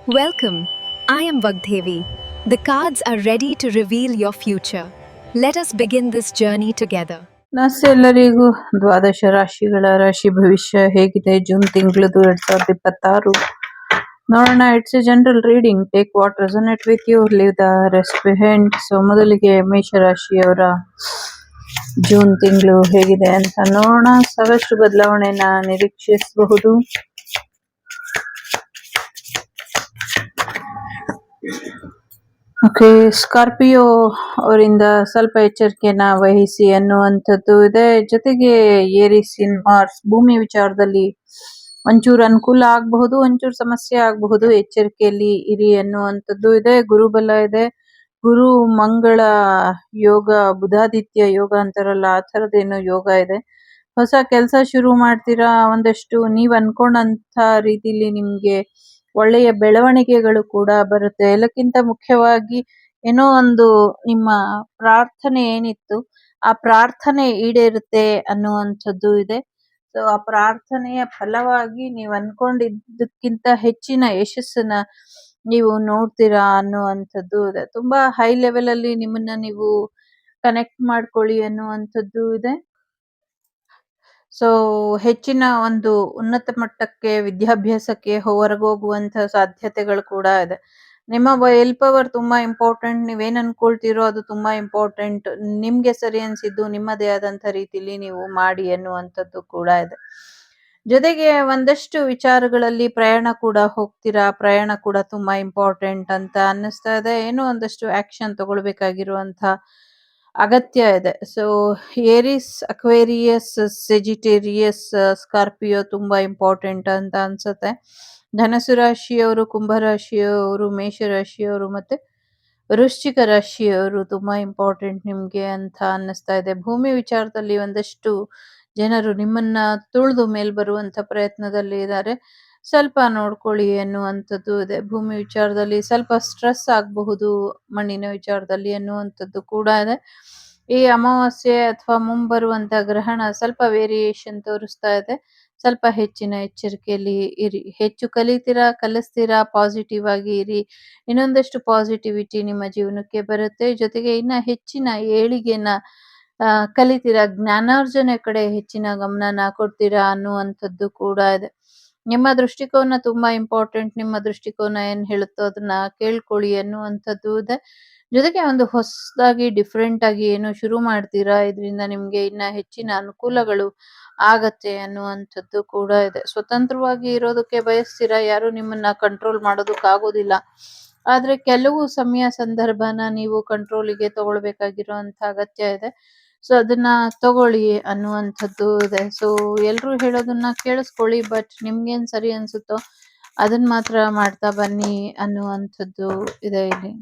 Welcome. I am Vagdevi. The cards are ready to reveal your future. Let us begin this journey together. ನಮಸ್ತೆ ಎಲ್ಲರಿಗೂ. ದ್ವಾದಶ ರಾಶಿಗಳ ರಾಶಿ ಭವಿಷ್ಯ ಹೇಗಿದೆ ಜೂನ್ ತಿಂಗಳದು 2026 ನೋಡೋಣ. It's a general reading. Take what resonate with you, leave the rest behind. So ಮೊದಲಿಗೆ ಮೇಷರಾಶಿಯವರ ಜೂನ್ ತಿಂಗಳು ಹೇಗಿದೆ ಅಂತ ನೋಡೋಣ. ಸಾಕಷ್ಟು ಬದಲಾವಣೆನ ನಿರೀಕ್ಷಿಸಬಹುದು. ಓಕೆ, ಸ್ಕಾರ್ಪಿಯೋ ಅವರಿಂದ ಸ್ವಲ್ಪ ಎಚ್ಚರಿಕೆನ ವಹಿಸಿ ಅನ್ನುವಂಥದ್ದು ಇದೆ. ಜೊತೆಗೆ ಏರಿಸ್ ಇನ್ ಮಾರ್ಸ್ ಭೂಮಿ ವಿಚಾರದಲ್ಲಿ ಒಂಚೂರು ಅನುಕೂಲ ಆಗಬಹುದು, ಒಂಚೂರು ಸಮಸ್ಯೆ ಆಗಬಹುದು. ಎಚ್ಚರಿಕೆಯಲ್ಲಿ ಇರಿ ಅನ್ನುವಂಥದ್ದು ಇದೆ. ಗುರುಬಲ ಇದೆ. ಗುರು ಮಂಗಳ ಯೋಗ, ಬುಧಾದಿತ್ಯ ಯೋಗ ಅಂತಾರಲ್ಲ, ಆ ಥರದ್ದೇನೋ ಯೋಗ ಇದೆ. ಹೊಸ ಕೆಲಸ ಶುರು ಮಾಡ್ತೀರಾ. ಒಂದಷ್ಟು ನೀವು ಅನ್ಕೊಂಡಂಥ ರೀತಿಲಿ ನಿಮ್ಗೆ ಒಳ್ಳೆಯ ಬೆಳವಣಿಗೆಗಳು ಕೂಡ ಬರುತ್ತೆ. ಎಲ್ಲಕ್ಕಿಂತ ಮುಖ್ಯವಾಗಿ ಏನೋ ಒಂದು ನಿಮ್ಮ ಪ್ರಾರ್ಥನೆ ಏನಿತ್ತು, ಆ ಪ್ರಾರ್ಥನೆ ಈಡೇರುತ್ತೆ ಅನ್ನುವಂಥದ್ದು ಇದೆ. ಸೊ ಆ ಪ್ರಾರ್ಥನೆಯ ಫಲವಾಗಿ ನೀವು ಅನ್ಕೊಂಡಿದ್ದಕ್ಕಿಂತ ಹೆಚ್ಚಿನ ಯಶಸ್ಸನ್ನ ನೀವು ನೋಡ್ತೀರಾ ಅನ್ನುವಂಥದ್ದು ಇದೆ. ತುಂಬಾ ಹೈ ಲೆವೆಲ್ ಅಲ್ಲಿ ನಿಮ್ಮನ್ನ ನೀವು ಕನೆಕ್ಟ್ ಮಾಡ್ಕೊಳ್ಳಿ ಅನ್ನುವಂಥದ್ದು ಇದೆ. ಸೊ ಹೆಚ್ಚಿನ ಒಂದು ಉನ್ನತ ಮಟ್ಟಕ್ಕೆ ವಿದ್ಯಾಭ್ಯಾಸಕ್ಕೆ ಹೊರಗೋಗುವಂತ ಸಾಧ್ಯತೆಗಳು ಕೂಡ ಇದೆ. ನಿಮ್ಮ ವೈಲ್ ಪವರ್ ತುಂಬಾ ಇಂಪಾರ್ಟೆಂಟ್. ನೀವೇನ್ ಅನ್ಕೊಳ್ತೀರೋ ಅದು ತುಂಬಾ ಇಂಪಾರ್ಟೆಂಟ್. ನಿಮ್ಗೆ ಸರಿ ಅನ್ಸಿದ್ದು ನಿಮ್ಮದೇ ಆದಂತ ರೀತಿಲಿ ನೀವು ಮಾಡಿ ಅನ್ನುವಂಥದ್ದು ಕೂಡ ಇದೆ. ಜೊತೆಗೆ ಒಂದಷ್ಟು ವಿಚಾರಗಳಲ್ಲಿ ಪ್ರಯಾಣ ಕೂಡ ಹೋಗ್ತೀರಾ. ಪ್ರಯಾಣ ಕೂಡ ತುಂಬಾ ಇಂಪಾರ್ಟೆಂಟ್ ಅಂತ ಅನ್ನಿಸ್ತಾ ಇದೆ. ಏನೋ ಒಂದಷ್ಟು ಆಕ್ಷನ್ ತಗೊಳ್ಬೇಕಾಗಿರುವಂತ ಅಗತ್ಯ ಇದೆ. ಸೊ ಏರಿಸ್, ಅಕ್ವೇರಿಯಸ್, ಸೆಜಿಟೇರಿಯಸ್, ಸ್ಕಾರ್ಪಿಯೋ ತುಂಬಾ ಇಂಪಾರ್ಟೆಂಟ್ ಅಂತ ಅನ್ಸುತ್ತೆ. ಧನಸು ರಾಶಿಯವರು, ಕುಂಭರಾಶಿಯವರು, ಮೇಷರಾಶಿಯವರು ಮತ್ತೆ ವೃಶ್ಚಿಕ ರಾಶಿಯವರು ತುಂಬಾ ಇಂಪಾರ್ಟೆಂಟ್ ನಿಮ್ಗೆ ಅಂತ ಅನ್ನಿಸ್ತಾ ಇದೆ. ಭೂಮಿ ವಿಚಾರದಲ್ಲಿ ಒಂದಷ್ಟು ಜನರು ನಿಮ್ಮನ್ನ ತುಳಿದು ಮೇಲ್ ಬರುವಂತ ಪ್ರಯತ್ನದಲ್ಲಿ ಇದ್ದಾರೆ. ಸ್ವಲ್ಪ ನೋಡ್ಕೊಳ್ಳಿ ಅನ್ನುವಂಥದ್ದು ಇದೆ. ಭೂಮಿ ವಿಚಾರದಲ್ಲಿ ಸ್ವಲ್ಪ ಸ್ಟ್ರೆಸ್ ಆಗಬಹುದು, ಮಣ್ಣಿನ ವಿಚಾರದಲ್ಲಿ ಅನ್ನುವಂಥದ್ದು ಕೂಡ ಇದೆ. ಈ ಅಮಾವಾಸ್ಯೆ ಅಥವಾ ಮುಂಬರುವಂತ ಗ್ರಹಣ ಸ್ವಲ್ಪ ವೇರಿಯೇಷನ್ ತೋರಿಸ್ತಾ ಇದೆ. ಸ್ವಲ್ಪ ಹೆಚ್ಚಿನ ಎಚ್ಚರಿಕೆಯಲ್ಲಿ ಇರಿ. ಹೆಚ್ಚು ಕಲಿತೀರಾ, ಕಲಿಸ್ತೀರಾ, ಪಾಸಿಟಿವ್ ಆಗಿ ಇರಿ. ಇನ್ನೊಂದಷ್ಟು ಪಾಸಿಟಿವಿಟಿ ನಿಮ್ಮ ಜೀವನಕ್ಕೆ ಬರುತ್ತೆ. ಜೊತೆಗೆ ಇನ್ನ ಹೆಚ್ಚಿನ ಏಳಿಗೆನ ಕಲಿತೀರಾ, ಜ್ಞಾನಾರ್ಜನೆ ಕಡೆ ಹೆಚ್ಚಿನ ಗಮನನ ಕೊಡ್ತೀರಾ ಅನ್ನುವಂಥದ್ದು ಕೂಡ ಇದೆ. ನಿಮ್ಮ ದೃಷ್ಟಿಕೋನ ತುಂಬಾ ಇಂಪಾರ್ಟೆಂಟ್. ನಿಮ್ಮ ದೃಷ್ಟಿಕೋನ ಏನ್ ಹೇಳುತ್ತೋ ಅದನ್ನ ಕೇಳ್ಕೊಳ್ಳಿ ಅನ್ನುವಂಥದ್ದು ಇದೆ. ಜೊತೆಗೆ ಒಂದು ಹೊಸದಾಗಿ ಡಿಫ್ರೆಂಟ್ ಆಗಿ ಏನು ಶುರು ಮಾಡ್ತೀರಾ, ಇದರಿಂದ ನಿಮ್ಗೆ ಇನ್ನ ಹೆಚ್ಚಿನ ಅನುಕೂಲಗಳು ಆಗತ್ತೆ ಅನ್ನುವಂಥದ್ದು ಕೂಡ ಇದೆ. ಸ್ವತಂತ್ರವಾಗಿ ಇರೋದಕ್ಕೆ ಬಯಸ್ತೀರಾ. ಯಾರು ನಿಮ್ಮನ್ನ ಕಂಟ್ರೋಲ್ ಮಾಡೋದಕ್ಕಾಗೋದಿಲ್ಲ. ಆದ್ರೆ ಕೆಲವು ಸಮಯ ಸಂದರ್ಭನ ನೀವು ಕಂಟ್ರೋಲಿಗೆ ತಗೊಳ್ಬೇಕಾಗಿರುವಂತ ಅಗತ್ಯ ಇದೆ. ಸೊ ಅದನ್ನ ತಗೊಳ್ಳಿ ಅನ್ನುವಂಥದ್ದು ಇದೆ. ಸೊ ಎಲ್ರು ಹೇಳೋದನ್ನ ಕೇಳಿಸ್ಕೊಳ್ಳಿ, ಬಟ್ ನಿಮ್ಗೇನ್ ಸರಿ ಅನ್ಸುತ್ತೋ ಅದನ್ನ ಮಾತ್ರ ಮಾಡ್ತಾ ಬನ್ನಿ ಅನ್ನುವಂಥದ್ದು ಇದೆ ಇಲ್ಲಿ.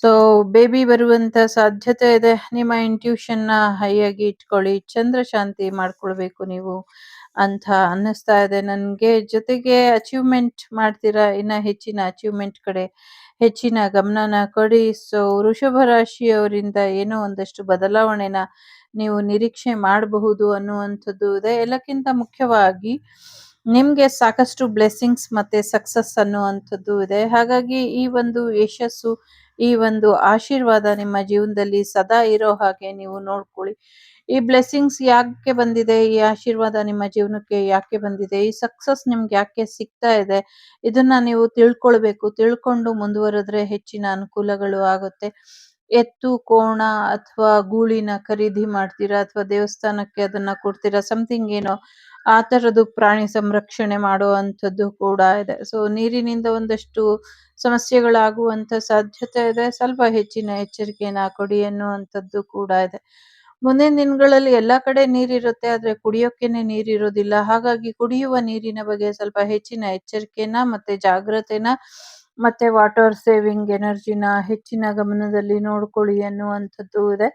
ಸೊ ಬೇಬಿ ಬರುವಂತ ಸಾಧ್ಯತೆ ಇದೆ. ನಿಮ್ಮ ಇಂಟ್ಯೂಷನ್ ನ ಹೈ ಆಗಿ ಇಟ್ಕೊಳ್ಳಿ. ಚಂದ್ರ ಶಾಂತಿ ಮಾಡ್ಕೊಳ್ಬೇಕು ನೀವು ಅಂತ ಅನ್ನಿಸ್ತಾ ಇದೆ ನನ್ಗೆ. ಜೊತೆಗೆ ಅಚೀವ್ಮೆಂಟ್ ಮಾಡ್ತೀರಾ. ಇನ್ನ ಹೆಚ್ಚಿನ ಅಚೀವ್ಮೆಂಟ್ ಕಡೆ ಹೆಚ್ಚಿನ ಗಮನನ ಕೊಡಿ. ಸೊ ವೃಷಭ ರಾಶಿಯವರಿಂದ ಏನೋ ಒಂದಷ್ಟು ಬದಲಾವಣೆನ ನೀವು ನಿರೀಕ್ಷೆ ಮಾಡಬಹುದು ಅನ್ನುವಂಥದ್ದು ಇದೆ. ಎಲ್ಲಕ್ಕಿಂತ ಮುಖ್ಯವಾಗಿ ನಿಮ್ಗೆ ಸಾಕಷ್ಟು ಬ್ಲೆಸ್ಸಿಂಗ್ಸ್ ಮತ್ತೆ ಸಕ್ಸಸ್ ಅನ್ನುವಂಥದ್ದು ಇದೆ. ಹಾಗಾಗಿ ಈ ಒಂದು ಯಶಸ್ಸು, ಈ ಒಂದು ಆಶೀರ್ವಾದ ನಿಮ್ಮ ಜೀವನದಲ್ಲಿ ಸದಾ ಇರೋ ಹಾಗೆ ನೀವು ನೋಡ್ಕೊಳ್ಳಿ. ಈ ಬ್ಲೆಸ್ಸಿಂಗ್ಸ್ ಯಾಕೆ ಬಂದಿದೆ, ಈ ಆಶೀರ್ವಾದ ನಿಮ್ಮ ಜೀವನಕ್ಕೆ ಯಾಕೆ ಬಂದಿದೆ, ಈ ಸಕ್ಸಸ್ ನಿಮ್ಗೆ ಯಾಕೆ ಸಿಗ್ತಾ ಇದೆ, ಇದನ್ನ ನೀವು ತಿಳ್ಕೊಳ್ಬೇಕು. ತಿಳ್ಕೊಂಡು ಮುಂದುವರೆದ್ರೆ ಹೆಚ್ಚಿನ ಅನುಕೂಲಗಳು ಆಗುತ್ತೆ. ಎತ್ತು, ಕೋಣ ಅಥವಾ ಗೂಳಿನ ಖರೀದಿ ಮಾಡ್ತೀರಾ ಅಥವಾ ದೇವಸ್ಥಾನಕ್ಕೆ ಅದನ್ನ ಕೊಡ್ತೀರಾ, ಸಮಥಿಂಗ್ ಏನೋ ಆ ತರದ್ದು ಪ್ರಾಣಿ ಸಂರಕ್ಷಣೆ ಮಾಡುವಂಥದ್ದು ಕೂಡ ಇದೆ. ಸೊ ನೀರಿನಿಂದ ಒಂದಷ್ಟು ಸಮಸ್ಯೆಗಳಾಗುವಂತ ಸಾಧ್ಯತೆ ಇದೆ. ಸ್ವಲ್ಪ ಹೆಚ್ಚಿನ ಎಚ್ಚರಿಕೆನ ಕೊಡಿ ಅನ್ನುವಂಥದ್ದು ಕೂಡ ಇದೆ. ಮುಂದಿನ ದಿನಗಳಲ್ಲಿ ಎಲ್ಲಾ ಕಡೆ ನೀರಿರುತ್ತೆ, ಆದ್ರೆ ಕುಡಿಯೋಕೆನೆ ನೀರಿರೋದಿಲ್ಲ. ಹಾಗಾಗಿ ಕುಡಿಯುವ ನೀರಿನ ಬಗ್ಗೆ ಸ್ವಲ್ಪ ಹೆಚ್ಚಿನ ಎಚ್ಚರಿಕೆನ ಮತ್ತೆ ಜಾಗ್ರತೆನ ಮತ್ತೆ ವಾಟರ್ ಸೇವಿಂಗ್ ಎನರ್ಜಿನ ಹೆಚ್ಚಿನ ಗಮನದಲ್ಲಿ ನೋಡ್ಕೊಳ್ಳಿ ಅನ್ನುವಂಥದ್ದು ಇದೆ.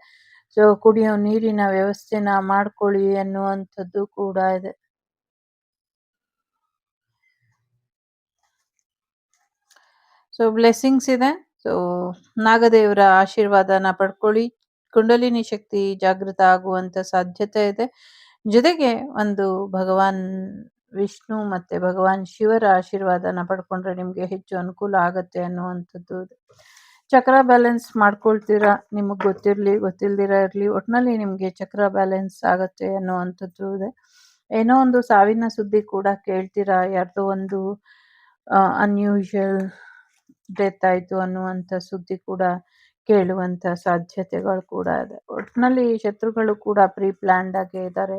ಸೊ ಕುಡಿಯೋ ನೀರಿನ ವ್ಯವಸ್ಥೆನ ಮಾಡ್ಕೊಳ್ಳಿ ಅನ್ನುವಂಥದ್ದು ಕೂಡ ಇದೆ. ಸೊ ಬ್ಲೆಸ್ಸಿಂಗ್ಸ್ ಇದೆ. ಸೊ ನಾಗದೇವರ ಆಶೀರ್ವಾದನ ಪಡ್ಕೊಳ್ಳಿ. ಕುಂಡಲಿನಿ ಶಕ್ತಿ ಜಾಗೃತ ಆಗುವಂತ ಸಾಧ್ಯತೆ ಇದೆ. ಜೊತೆಗೆ ಒಂದು ಭಗವಾನ್ ವಿಷ್ಣು ಮತ್ತೆ ಭಗವಾನ್ ಶಿವರ ಆಶೀರ್ವಾದನ ಪಡ್ಕೊಂಡ್ರೆ ನಿಮಗೆ ಹೆಚ್ಚು ಅನುಕೂಲ ಆಗತ್ತೆ ಅನ್ನುವಂಥದ್ದು ಇದೆ. ಚಕ್ರ ಬ್ಯಾಲೆನ್ಸ್ ಮಾಡ್ಕೊಳ್ತೀರಾ, ನಿಮಗೆ ಗೊತ್ತಿರಲಿ ಗೊತ್ತಿಲ್ದಿರ ಇರಲಿ, ಒಟ್ಟಿನಲ್ಲಿ ನಿಮಗೆ ಚಕ್ರ ಬ್ಯಾಲೆನ್ಸ್ ಆಗತ್ತೆ ಅನ್ನುವಂಥದ್ದು ಇದೆ. ಏನೋ ಒಂದು ಸಾವಿನ ಸುದ್ದಿ ಕೂಡ ಕೇಳ್ತೀರಾ, ಯಾರ್ದೋ ಒಂದು ಅನ್ಯೂಶುವಲ್ ಡೆತ್ ಆಯಿತು ಅನ್ನುವಂಥ ಸುದ್ದಿ ಕೂಡ ಕೇಳುವಂಥ ಸಾಧ್ಯತೆಗಳು ಕೂಡ ಇದೆ. ಒಟ್ಟಿನಲ್ಲಿ ಶತ್ರುಗಳು ಕೂಡ ಪ್ರೀ ಪ್ಲ್ಯಾನ್ಡ್ ಆಗೇ ಇದ್ದಾರೆ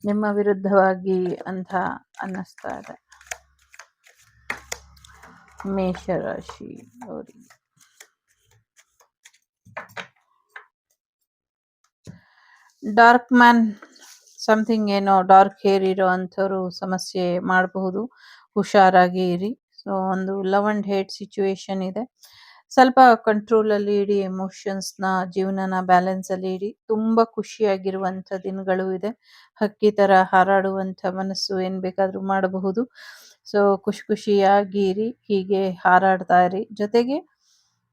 ನಿಮ್ಮ ವಿರುದ್ಧವಾಗಿ ಅಂತ ಅನ್ನಿಸ್ತಾ ಇದೆ. ಮೇಷರಾಶಿ ಅವರಿಗೆ ಡಾರ್ಕ್ ಮ್ಯಾನ್ ಸಮಥಿಂಗ್ ಏನೋ ಡಾರ್ಕ್ ಹೇರ್ ಇರೋ ಅಂಥವ್ರು ಸಮಸ್ಯೆ ಮಾಡಬಹುದು, ಹುಷಾರಾಗಿ ಇರಿ. ಸೊ ಒಂದು ಲವ್ ಅಂಡ್ ಹೇಟ್ ಸಿಚುವೇಶನ್ ಇದೆ. ಸ್ವಲ್ಪ ಕಂಟ್ರೋಲಲ್ಲಿ ಇಡಿ, ಎಮೋಷನ್ಸ್ನ, ಜೀವನನ ಬ್ಯಾಲೆನ್ಸಲ್ಲಿ ಇಡಿ. ತುಂಬ ಖುಷಿಯಾಗಿರುವಂಥ ದಿನಗಳು ಇದೆ. ಹಕ್ಕಿ ಥರ ಹಾರಾಡುವಂಥ ಮನಸ್ಸು ಏನು ಬೇಕಾದರೂ ಮಾಡಬಹುದು. ಸೊ ಖುಷಿಯಾಗಿ ಇರಿ, ಹೀಗೆ ಹಾರಾಡ್ತಾ ಇರಿ. ಜೊತೆಗೆ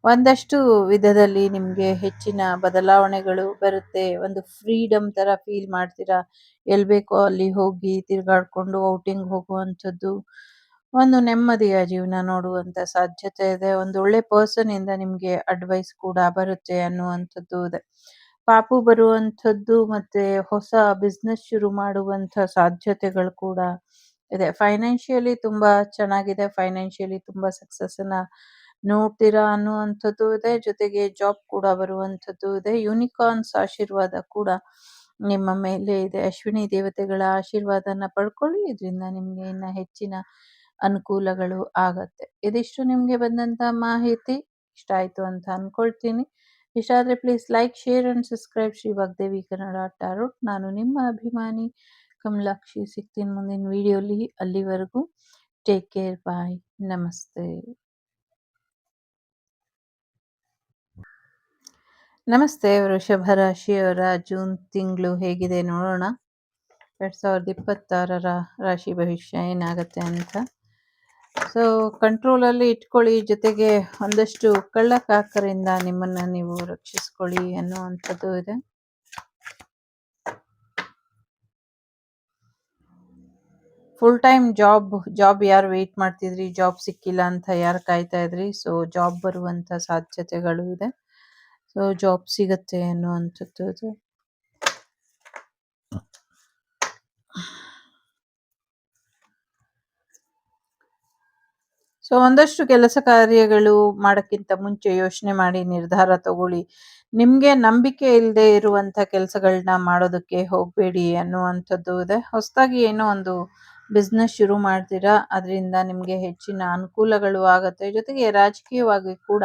ಒಂದಷ್ಟು ವಿಧದಲ್ಲಿ ನಿಮಗೆ ಹೆಚ್ಚಿನ ಬದಲಾವಣೆಗಳು ಬರುತ್ತೆ. ಒಂದು ಫ್ರೀಡಮ್ ಥರ ಫೀಲ್ ಮಾಡ್ತೀರಾ. ಎಲ್ಲಿ ಬೇಕೋ ಅಲ್ಲಿ ಹೋಗಿ ತಿರುಗಾಡ್ಕೊಂಡು ಔಟಿಂಗ್ ಹೋಗುವಂಥದ್ದು, ಒಂದು ನೆಮ್ಮದಿಯ ಜೀವನ ನೋಡುವಂಥ ಸಾಧ್ಯತೆ ಇದೆ. ಒಂದು ಒಳ್ಳೆ ಪರ್ಸನ್ ಇಂದ ನಿಮಗೆ ಅಡ್ವೈಸ್ ಕೂಡ ಬರುತ್ತೆ ಅನ್ನುವಂಥದ್ದು ಇದೆ. ಪಾಪು ಬರುವಂಥದ್ದು ಮತ್ತೆ ಹೊಸ ಬಿಸ್ನೆಸ್ ಶುರು ಮಾಡುವಂಥ ಸಾಧ್ಯತೆಗಳು ಕೂಡ ಇದೆ. ಫೈನಾನ್ಷಿಯಲಿ ತುಂಬಾ ಚೆನ್ನಾಗಿದೆ, ಫೈನಾನ್ಷಿಯಲಿ ತುಂಬಾ ಸಕ್ಸಸ್ಸನ್ನ ನೋಡ್ತೀರಾ ಅನ್ನುವಂಥದ್ದು ಇದೆ. ಜೊತೆಗೆ ಜಾಬ್ ಕೂಡ ಬರುವಂಥದ್ದು ಇದೆ. ಯೂನಿಕಾರ್ನ್ಸ್ ಆಶೀರ್ವಾದ ಕೂಡ ನಿಮ್ಮ ಮೇಲೆ ಇದೆ. ಅಶ್ವಿನಿ ದೇವತೆಗಳ ಆಶೀರ್ವಾದನ ಪಡ್ಕೊಳ್ಳಿ, ಇದರಿಂದ ನಿಮಗೆ ಇನ್ನು ಹೆಚ್ಚಿನ ಅನುಕೂಲಗಳು ಆಗತ್ತೆ. ಇದಿಷ್ಟು ನಿಮಗೆ ಬಂದಂಥ ಮಾಹಿತಿ ಇಷ್ಟ ಆಯಿತು ಅಂತ ಅಂದ್ಕೊಳ್ತೀನಿ. ಇಷ್ಟ ಆದರೆ please like, share and subscribe Shri Vagdevi Kannada tarot. ನಾನು ನಿಮ್ಮ ಅಭಿಮಾನಿ ಕಮಲಾಕ್ಷಿ. ಸಿಗ್ತೀನಿ ಮುಂದಿನ ವಿಡಿಯೋಲಿ. ಅಲ್ಲಿವರೆಗೂ ಟೇಕ್ ಕೇರ್, ಬಾಯ್, ನಮಸ್ತೆ. ನಮಸ್ತೆ. ವೃಷಭ ರಾಶಿಯವರ ಜೂನ್ ತಿಂಗಳು ಹೇಗಿದೆ ನೋಡೋಣ. 2026 ರಾಶಿ ಭವಿಷ್ಯ ಏನಾಗುತ್ತೆ ಅಂತ. ಸೊ ಕಂಟ್ರೋಲಲ್ಲಿ ಇಟ್ಕೊಳ್ಳಿ, ಜೊತೆಗೆ ಒಂದಷ್ಟು ಕಳ್ಳಕಾಕರಿಂದ ನಿಮ್ಮನ್ನು ನೀವು ರಕ್ಷಿಸ್ಕೊಳ್ಳಿ ಅನ್ನುವಂಥದ್ದು ಇದೆ. ಫುಲ್ ಟೈಮ್ ಜಾಬ್ ಯಾರು ವೆಯ್ಟ್ ಮಾಡ್ತಿದ್ರಿ, ಜಾಬ್ ಸಿಕ್ಕಿಲ್ಲ ಅಂತ ಯಾರು ಕಾಯ್ತಾ ಇದ್ರಿ, ಸೊ ಜಾಬ್ ಬರುವಂಥ ಸಾಧ್ಯತೆಗಳು ಇದೆ. ಸೊ ಜಾಬ್ ಸಿಗತ್ತೆ ಅನ್ನುವಂಥದ್ದು ಇದೆ. ಸೊ ಒಂದಷ್ಟು ಕೆಲಸ ಕಾರ್ಯಗಳು ಮಾಡೋಕ್ಕಿಂತ ಮುಂಚೆ ಯೋಚನೆ ಮಾಡಿ ನಿರ್ಧಾರ ತಗೊಳ್ಳಿ. ನಿಮಗೆ ನಂಬಿಕೆ ಇಲ್ಲದೆ ಇರುವಂಥ ಕೆಲಸಗಳನ್ನ ಮಾಡೋದಕ್ಕೆ ಹೋಗಬೇಡಿ ಅನ್ನುವಂಥದ್ದು ಇದೆ. ಹೊಸದಾಗಿ ಏನೋ ಒಂದು ಬಿಸ್ನೆಸ್ ಶುರು ಮಾಡ್ತೀರಾ, ಅದರಿಂದ ನಿಮಗೆ ಹೆಚ್ಚಿನ ಅನುಕೂಲಗಳು ಆಗುತ್ತೆ. ಜೊತೆಗೆ ರಾಜಕೀಯವಾಗಿ ಕೂಡ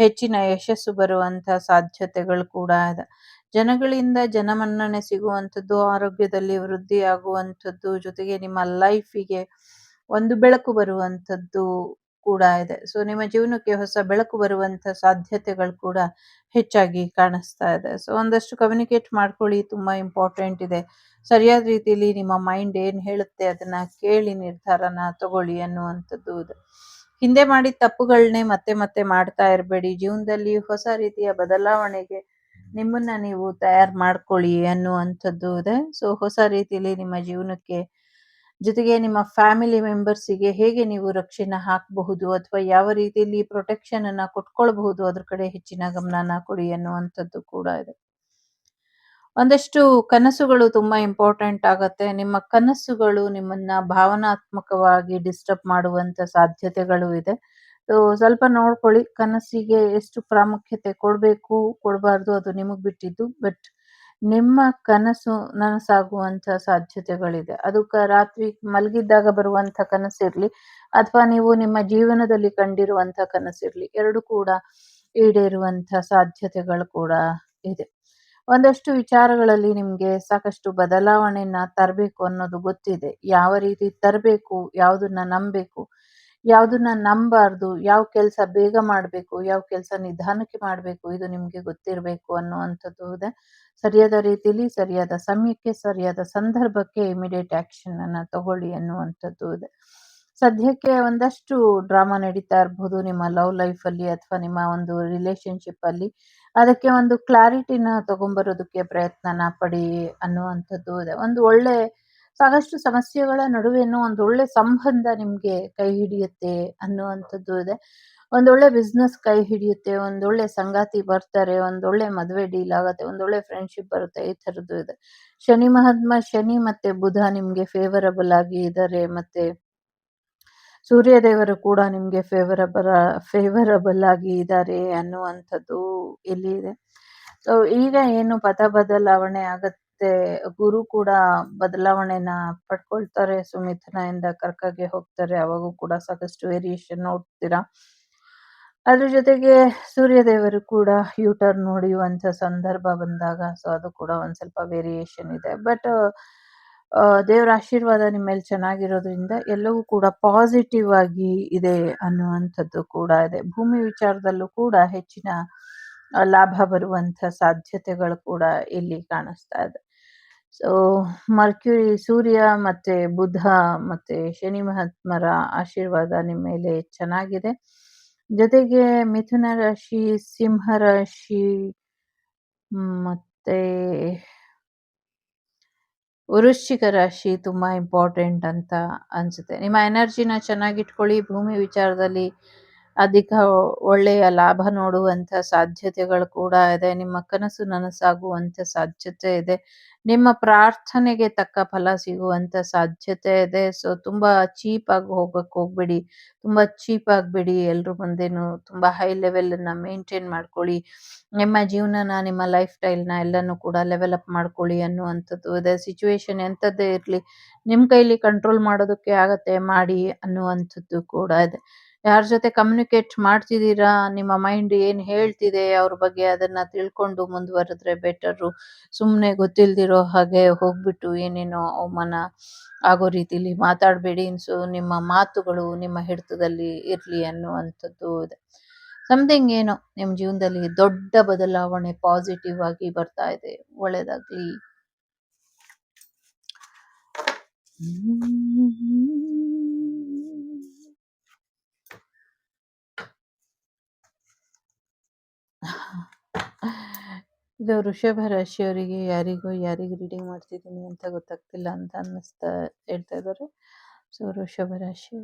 ಹೆಚ್ಚಿನ ಯಶಸ್ಸು ಬರುವಂಥ ಸಾಧ್ಯತೆಗಳು ಕೂಡ ಇದೆ. ಜನಗಳಿಂದ ಜನಮನ್ನಣೆ ಸಿಗುವಂಥದ್ದು, ಆರೋಗ್ಯದಲ್ಲಿ ವೃದ್ಧಿ ಆಗುವಂಥದ್ದು, ಜೊತೆಗೆ ನಿಮ್ಮ ಲೈಫಿಗೆ ಒಂದು ಬೆಳಕು ಬರುವಂಥದ್ದು ಕೂಡ ಇದೆ. ಸೊ ನಿಮ್ಮ ಜೀವನಕ್ಕೆ ಹೊಸ ಬೆಳಕು ಬರುವಂಥ ಸಾಧ್ಯತೆಗಳು ಕೂಡ ಹೆಚ್ಚಾಗಿ ಕಾಣಿಸ್ತಾ ಇದೆ. ಸೊ ಒಂದಷ್ಟು ಕಮ್ಯುನಿಕೇಟ್ ಮಾಡ್ಕೊಳ್ಳಿ, ತುಂಬ ಇಂಪಾರ್ಟೆಂಟ್ ಇದೆ. ಸರಿಯಾದ ರೀತಿಯಲ್ಲಿ ನಿಮ್ಮ ಮೈಂಡ್ ಏನು ಹೇಳುತ್ತೆ ಅದನ್ನ ಕೇಳಿ ನಿರ್ಧಾರನ ತಗೊಳ್ಳಿ ಅನ್ನುವಂಥದ್ದು ಇದೆ. ಹಿಂದೆ ಮಾಡಿದ ತಪ್ಪುಗಳನ್ನೇ ಮತ್ತೆ ಮತ್ತೆ ಮಾಡ್ತಾ ಇರಬೇಡಿ. ಜೀವನದಲ್ಲಿ ಹೊಸ ರೀತಿಯ ಬದಲಾವಣೆಗೆ ನಿಮ್ಮನ್ನ ನೀವು ತಯಾರು ಮಾಡ್ಕೊಳ್ಳಿ ಅನ್ನುವಂಥದ್ದು ಇದೆ. ಸೊ ಹೊಸ ರೀತಿಯಲ್ಲಿ ನಿಮ್ಮ ಜೀವನಕ್ಕೆ, ಜೊತೆಗೆ ನಿಮ್ಮ ಫ್ಯಾಮಿಲಿ ಮೆಂಬರ್ಸಿಗೆ ಹೇಗೆ ನೀವು ರಕ್ಷಣೆ ಹಾಕಬಹುದು ಅಥವಾ ಯಾವ ರೀತಿಯಲ್ಲಿ ಪ್ರೊಟೆಕ್ಷನ್ ಅನ್ನ ಕೊಟ್ಕೊಳ್ಬಹುದು, ಅದ್ರ ಕಡೆ ಹೆಚ್ಚಿನ ಗಮನನ ಕೊಡಿ ಅನ್ನುವಂಥದ್ದು ಕೂಡ ಇದೆ. ಒಂದಷ್ಟು ಕನಸುಗಳು ತುಂಬಾ ಇಂಪಾರ್ಟೆಂಟ್ ಆಗತ್ತೆ. ನಿಮ್ಮ ಕನಸುಗಳು ನಿಮ್ಮನ್ನ ಭಾವನಾತ್ಮಕವಾಗಿ ಡಿಸ್ಟರ್ಬ್ ಮಾಡುವಂತ ಸಾಧ್ಯತೆಗಳು ಇದೆ. ಸೊ ಸ್ವಲ್ಪ ನೋಡ್ಕೊಳ್ಳಿ, ಕನಸಿಗೆ ಎಷ್ಟು ಪ್ರಾಮುಖ್ಯತೆ ಕೊಡಬೇಕು ಕೊಡಬಾರ್ದು ಅದು ನಿಮಗೆ ಬಿಟ್ಟಿದ್ದು. ಬಟ್ ನಿಮ್ಮ ಕನಸು ನನಸಾಗುವಂತ ಸಾಧ್ಯತೆಗಳಿದೆ. ಅದು ರಾತ್ರಿ ಮಲಗಿದ್ದಾಗ ಬರುವಂತ ಕನಸಿರ್ಲಿ ಅಥವಾ ನೀವು ನಿಮ್ಮ ಜೀವನದಲ್ಲಿ ಕಂಡಿರುವಂತ ಕನಸಿರ್ಲಿ, ಎರಡು ಕೂಡ ಈಡೇರುವಂತ ಸಾಧ್ಯತೆಗಳು ಕೂಡ ಇದೆ. ಒಂದಷ್ಟು ವಿಚಾರಗಳಲ್ಲಿ ನಿಮ್ಗೆ ಸಾಕಷ್ಟು ಬದಲಾವಣೆಯನ್ನ ತರಬೇಕು ಅನ್ನೋದು ಗೊತ್ತಿದೆ. ಯಾವ ರೀತಿ ತರಬೇಕು, ಯಾವುದನ್ನ ನಂಬಬೇಕು, ಯಾವುದನ್ನ ನಂಬಾರ್ದು, ಯಾವ ಕೆಲಸ ಬೇಗ ಮಾಡಬೇಕು, ಯಾವ ಕೆಲಸ ನಿಧಾನಕ್ಕೆ ಮಾಡಬೇಕು, ಇದು ನಿಮ್ಗೆ ಗೊತ್ತಿರಬೇಕು ಅನ್ನುವಂಥದ್ದು ಇದೆ. ಸರಿಯಾದ ರೀತಿಯಲ್ಲಿ ಸರಿಯಾದ ಸಮಯಕ್ಕೆ ಸರಿಯಾದ ಸಂದರ್ಭಕ್ಕೆ ಇಮಿಡಿಯೇಟ್ ಆಕ್ಷನ್ ಅನ್ನ ತಗೊಳ್ಳಿ ಅನ್ನುವಂಥದ್ದು ಇದೆ. ಸದ್ಯಕ್ಕೆ ಒಂದಷ್ಟು ಡ್ರಾಮಾ ನಡೀತಾ ಇರಬಹುದು ನಿಮ್ಮ ಲವ್ ಲೈಫ್ ಅಲ್ಲಿ ಅಥವಾ ನಿಮ್ಮ ಒಂದು ರಿಲೇಶನ್ಶಿಪ್ ಅಲ್ಲಿ. ಅದಕ್ಕೆ ಒಂದು ಕ್ಲಾರಿಟಿನ ತಗೊಂಬರೋದಕ್ಕೆ ಪ್ರಯತ್ನನ ಪಡಿ ಅನ್ನುವಂಥದ್ದು ಇದೆ. ಒಂದು ಒಳ್ಳೆ ಸಾಕಷ್ಟು ಸಮಸ್ಯೆಗಳ ನಡುವೆನೂ ಒಂದೊಳ್ಳೆ ಸಂಬಂಧ ನಿಮ್ಗೆ ಕೈ ಹಿಡಿಯುತ್ತೆ ಅನ್ನುವಂಥದ್ದು ಇದೆ. ಒಂದೊಳ್ಳೆ ಬಿಸ್ನೆಸ್ ಕೈ ಹಿಡಿಯುತ್ತೆ, ಒಂದೊಳ್ಳೆ ಸಂಗಾತಿ ಬರ್ತಾರೆ, ಒಂದೊಳ್ಳೆ ಮದುವೆ ಡೀಲ್ ಆಗತ್ತೆ, ಒಂದೊಳ್ಳೆ ಫ್ರೆಂಡ್‌ಶಿಪ್ ಬರುತ್ತೆ, ಈ ಥರದ್ದು ಇದೆ. ಶನಿ ಮತ್ತೆ ಬುಧ ನಿಮ್ಗೆ ಫೇವರಬಲ್ ಆಗಿ ಇದಾರೆ. ಮತ್ತೆ ಸೂರ್ಯ ದೇವರು ಕೂಡ ನಿಮ್ಗೆ ಫೇವರಬಲ್ ಆಗಿ ಇದ್ದಾರೆ ಅನ್ನುವಂಥದ್ದು ಇಲ್ಲಿ ಇದೆ. ಸೊ ಈಗ ಏನು ಪಥ ಬದಲಾವಣೆ ಆಗತ್ತೆ, ಗುರು ಕೂಡ ಬದಲಾವಣೆನ ಪಡ್ಕೊಳ್ತಾರೆ. ಸೊ ಮಿಥುನದಿಂದ ಕರ್ಕಗೆ ಹೋಗ್ತಾರೆ, ಅವಾಗೂ ಕೂಡ ಸಾಕಷ್ಟು ವೇರಿಯೇಷನ್ ನೋಡ್ತೀರಾ. ಅದ್ರ ಜೊತೆಗೆ ಸೂರ್ಯ ದೇವರು ಕೂಡ ಯೂ ಟರ್ನ್ ಹೊಡೆಯುವಂತ ಸಂದರ್ಭ ಬಂದಾಗ ಸೊ ಅದು ಕೂಡ ಒಂದ್ ಸ್ವಲ್ಪ ವೇರಿಯೇಷನ್ ಇದೆ. ಬಟ್ ದೇವರ ಆಶೀರ್ವಾದ ನಿಮ್ಮ ಮೇಲೆ ಚೆನ್ನಾಗಿರೋದ್ರಿಂದ ಎಲ್ಲವೂ ಕೂಡ ಪಾಸಿಟಿವ್ ಆಗಿ ಇದೆ ಅನ್ನುವಂಥದ್ದು ಕೂಡ ಇದೆ. ಭೂಮಿ ವಿಚಾರದಲ್ಲೂ ಕೂಡ ಹೆಚ್ಚಿನ ಲಾಭ ಬರುವಂತ ಸಾಧ್ಯತೆಗಳು ಕೂಡ ಇಲ್ಲಿ ಕಾಣಿಸ್ತಾ ಇದೆ. ಸೊ ಮರ್ಕ್ಯುರಿ, ಸೂರ್ಯ ಮತ್ತೆ ಬುಧ ಮತ್ತೆ ಶನಿ ಮಹಾತ್ಮರ ಆಶೀರ್ವಾದ ನಿಮ್ಮ ಮೇಲೆ ಚೆನ್ನಾಗಿದೆ. ಜೊತೆಗೆ ಮಿಥುನ ರಾಶಿ, ಸಿಂಹ ರಾಶಿ ಮತ್ತೆ ವೃಶ್ಚಿಕ ರಾಶಿ ತುಂಬಾ ಇಂಪಾರ್ಟೆಂಟ್ ಅಂತ ಅನ್ಸುತ್ತೆ. ನಿಮ್ಮ ಎನರ್ಜಿನ ಚೆನ್ನಾಗಿಟ್ಕೊಳ್ಳಿ. ಭೂಮಿ ವಿಚಾರದಲ್ಲಿ ಅಧಿಕ ಒಳ್ಳೆಯ ಲಾಭ ನೋಡುವಂತ ಸಾಧ್ಯತೆಗಳು ಕೂಡ ಇದೆ. ನಿಮ್ಮ ಕನಸು ನನಸಾಗುವಂತ ಸಾಧ್ಯತೆ ಇದೆ. ನಿಮ್ಮ ಪ್ರಾರ್ಥನೆಗೆ ತಕ್ಕ ಫಲ ಸಿಗುವಂತ ಸಾಧ್ಯತೆ ಇದೆ. ಸೊ ತುಂಬಾ ಚೀಪ್ ಆಗಿ ಹೋಗಕ್ ಹೋಗ್ಬೇಡಿ, ತುಂಬಾ ಚೀಪ್ ಆಗ್ಬೇಡಿ. ಎಲ್ರ ಮುಂದೆನು ತುಂಬಾ ಹೈ ಲೆವೆಲ್ ಅನ್ನ ಮೇಂಟೈನ್ ಮಾಡ್ಕೊಳ್ಳಿ. ನಿಮ್ಮ ಜೀವನನ, ನಿಮ್ಮ ಲೈಫ್ ಸ್ಟೈಲ್ನ ಎಲ್ಲನೂ ಕೂಡ ಲೆವೆಲ್ ಅಪ್ ಮಾಡ್ಕೊಳ್ಳಿ ಅನ್ನುವಂಥದ್ದು ಇದೆ. ಸಿಚುವೇಶನ್ ಎಂಥದ್ದೇ ಇರಲಿ, ನಿಮ್ಮ ಕೈಲಿ ಕಂಟ್ರೋಲ್ ಮಾಡೋದಕ್ಕೆ ಆಗತ್ತೆ ಮಾಡಿ ಅನ್ನುವಂಥದ್ದು ಕೂಡ ಇದೆ. ಯಾರ ಜೊತೆ ಕಮ್ಯುನಿಕೇಟ್ ಮಾಡ್ತಿದ್ದೀರಾ, ನಿಮ್ಮ ಮೈಂಡ್ ಏನ್ ಹೇಳ್ತಿದೆ ಅವ್ರ ಬಗ್ಗೆ ಅದನ್ನ ತಿಳ್ಕೊಂಡು ಮುಂದುವರೆದ್ರೆ ಬೆಟರು. ಸುಮ್ಮನೆ ಗೊತ್ತಿಲ್ದಿರೋ ಹಾಗೆ ಹೋಗ್ಬಿಟ್ಟು ಏನೇನೋ ಅವಮಾನ ಆಗೋ ರೀತಿಲಿ ಮಾತಾಡಬೇಡಿ. ಸೊ ನಿಮ್ಮ ಮಾತುಗಳು ನಿಮ್ಮ ಹಿಡಿತದಲ್ಲಿ ಇರ್ಲಿ ಅನ್ನುವಂಥದ್ದು ಇದೆ. ಸಮಥಿಂಗ್ ಏನೋ ನಿಮ್ಮ ಜೀವನದಲ್ಲಿ ದೊಡ್ಡ ಬದಲಾವಣೆ ಪಾಸಿಟಿವ್ ಆಗಿ ಬರ್ತಾ ಇದೆ. ಒಳ್ಳೇದಾಗ್ಲಿ. ಇದು ವೃಷಭ ರಾಶಿಯವರಿಗೆ ಯಾರಿಗೆ ರೀಡಿಂಗ್ ಮಾಡ್ತಿದ್ದೀನಿ ಅಂತ ಗೊತ್ತಾಗ್ತಿಲ್ಲ ಅಂತ ಹೇಳ್ತಾ ಇದ್ದಾರೆ. ಸೊ ವೃಷಭ ರಾಶಿ,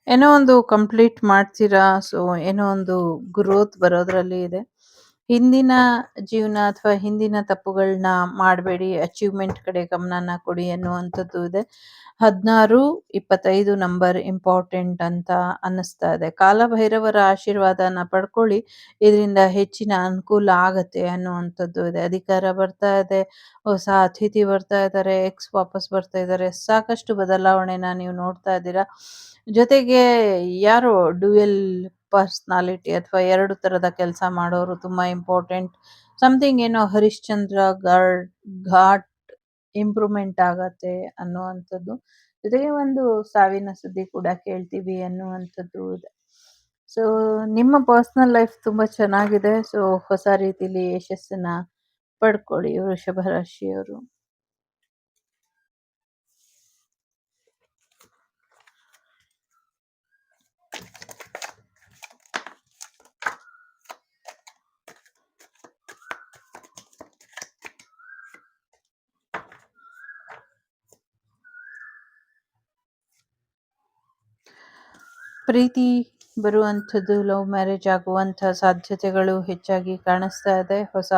ಏನೋ ಒಂದು ಕಂಪ್ಲೀಟ್ ಮಾಡ್ತೀರಾ. ಸೊ ಏನೋ ಒಂದು ಗ್ರೋತ್ ಬರೋದ್ರಲ್ಲಿ ಇದೆ. ಹಿಂದಿನ ಜೀವನ ಅಥವಾ ಹಿಂದಿನ ತಪ್ಪುಗಳನ್ನ ಮಾಡಬೇಡಿ, ಅಚೀವ್ಮೆಂಟ್ ಕಡೆ ಗಮನನ ಕೊಡಿ ಅನ್ನುವಂಥದ್ದು ಇದೆ. 16-25 ನಂಬರ್ ಇಂಪಾರ್ಟೆಂಟ್ ಅಂತ ಅನ್ನಿಸ್ತಾ ಇದೆ. ಕಾಲಭೈರವರ ಆಶೀರ್ವಾದನ ಪಡ್ಕೊಳ್ಳಿ, ಇದರಿಂದ ಹೆಚ್ಚಿನ ಅನುಕೂಲ ಆಗತ್ತೆ ಅನ್ನುವಂಥದ್ದು ಇದೆ. ಅಧಿಕಾರ ಬರ್ತಾ ಇದೆ, ಹೊಸ ಅತಿಥಿ ಬರ್ತಾ ಇದ್ದಾರೆ, ಎಕ್ಸ್ ವಾಪಸ್ ಬರ್ತಾ ಇದ್ದಾರೆ. ಸಾಕಷ್ಟು ಬದಲಾವಣೆನ ನೀವು ನೋಡ್ತಾ ಇದ್ದೀರಾ. ಜೊತೆಗೆ ಯಾರೋ ಡ್ಯುಯಲ್ ಪರ್ಸ್ನಾಲಿಟಿ ಅಥವಾ 2 ತರದ ಕೆಲಸ ಮಾಡೋರು ತುಂಬಾ ಇಂಪಾರ್ಟೆಂಟ್. ಸಮಥಿಂಗ್ ಏನೋ ಹರಿಶ್ಚಂದ್ರ ಘಾಟ್ ಇಂಪ್ರೂವ್ಮೆಂಟ್ ಆಗತ್ತೆ ಅನ್ನುವಂಥದ್ದು. ಜೊತೆಗೆ ಒಂದು ಸಾವಿನ ಸುದ್ದಿ ಕೂಡ ಕೇಳ್ತೀವಿ ಅನ್ನುವಂಥದ್ದು ಇದೆ. ಸೊ ನಿಮ್ಮ ಪರ್ಸನಲ್ ಲೈಫ್ ತುಂಬಾ ಚೆನ್ನಾಗಿದೆ. ಸೊ ಹೊಸ ರೀತಿಲಿ ಯಶಸ್ಸನ್ನ ಪಡ್ಕೊಳ್ಳಿ ವೃಷಭ ರಾಶಿಯವರು. ಪ್ರೀತಿ ಬರುವಂಥದ್ದು, ಲವ್ ಮ್ಯಾರೇಜ್ ಆಗುವಂಥ ಸಾಧ್ಯತೆಗಳು ಹೆಚ್ಚಾಗಿ ಕಾಣಿಸ್ತಾ ಇದೆ. ಹೊಸ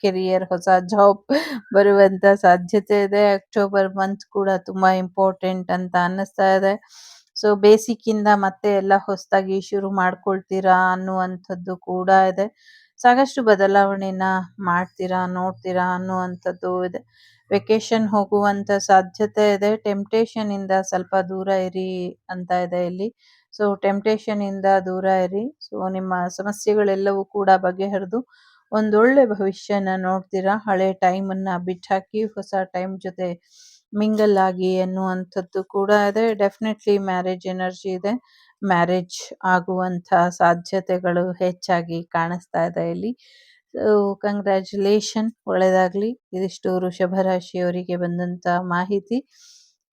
ಕೆರಿಯರ್, ಹೊಸ ಜಾಬ್ ಬರುವಂಥ ಸಾಧ್ಯತೆ ಇದೆ. ಅಕ್ಟೋಬರ್ ಮಂತ್ ಕೂಡ ತುಂಬಾ ಇಂಪಾರ್ಟೆಂಟ್ ಅಂತ ಅನ್ನಿಸ್ತಾ ಇದೆ. ಸೊ ಬೇಸಿಕ್ಕಿಂದ ಮತ್ತೆ ಎಲ್ಲ ಹೊಸದಾಗಿ ಶುರು ಮಾಡ್ಕೊಳ್ತೀರಾ ಅನ್ನುವಂಥದ್ದು ಕೂಡ ಇದೆ. ಸಾಕಷ್ಟು ಬದಲಾವಣೆನ ಮಾಡ್ತೀರಾ, ನೋಡ್ತೀರಾ ಅನ್ನುವಂಥದ್ದು ಇದೆ. ವೆಕೇಶನ್ ಹೋಗುವಂಥ ಸಾಧ್ಯತೆ ಇದೆ. ಟೆಂಪ್ಟೇಷನ್ ಇಂದ ಸ್ವಲ್ಪ ದೂರ ಇರಿ ಅಂತ ಇದೆ ಇಲ್ಲಿ. ಸೊ ಟೆಂಪ್ಟೇಷನ್ ಇಂದ ದೂರ ಇರಿ. ಸೊ ನಿಮ್ಮ ಸಮಸ್ಯೆಗಳೆಲ್ಲವೂ ಕೂಡ ಬಗೆಹರಿದು ಒಂದೊಳ್ಳೆ ಭವಿಷ್ಯನ ನೋಡ್ತೀರಾ. ಹಳೆ ಟೈಮನ್ನ ಬಿಟ್ಟಾಕಿ ಹೊಸ ಟೈಮ್ ಜೊತೆ ಮಿಂಗಲ್ ಆಗಿ ಅನ್ನುವಂಥದ್ದು ಕೂಡ ಇದೆ. ಡೆಫಿನೆಟ್ಲಿ ಮ್ಯಾರೇಜ್ ಎನರ್ಜಿ ಇದೆ. ಮ್ಯಾರೇಜ್ ಆಗುವಂಥ ಸಾಧ್ಯತೆಗಳು ಹೆಚ್ಚಾಗಿ ಕಾಣಿಸ್ತಾ ಇದೆ ಇಲ್ಲಿ. ಸೊ ಕಂಗ್ರ್ಯಾಚುಲೇಷನ್, ಒಳ್ಳೆಯದಾಗಲಿ. ಇದಿಷ್ಟು ವೃಷಭ ರಾಶಿಯವರಿಗೆ ಬಂದಂಥ ಮಾಹಿತಿ.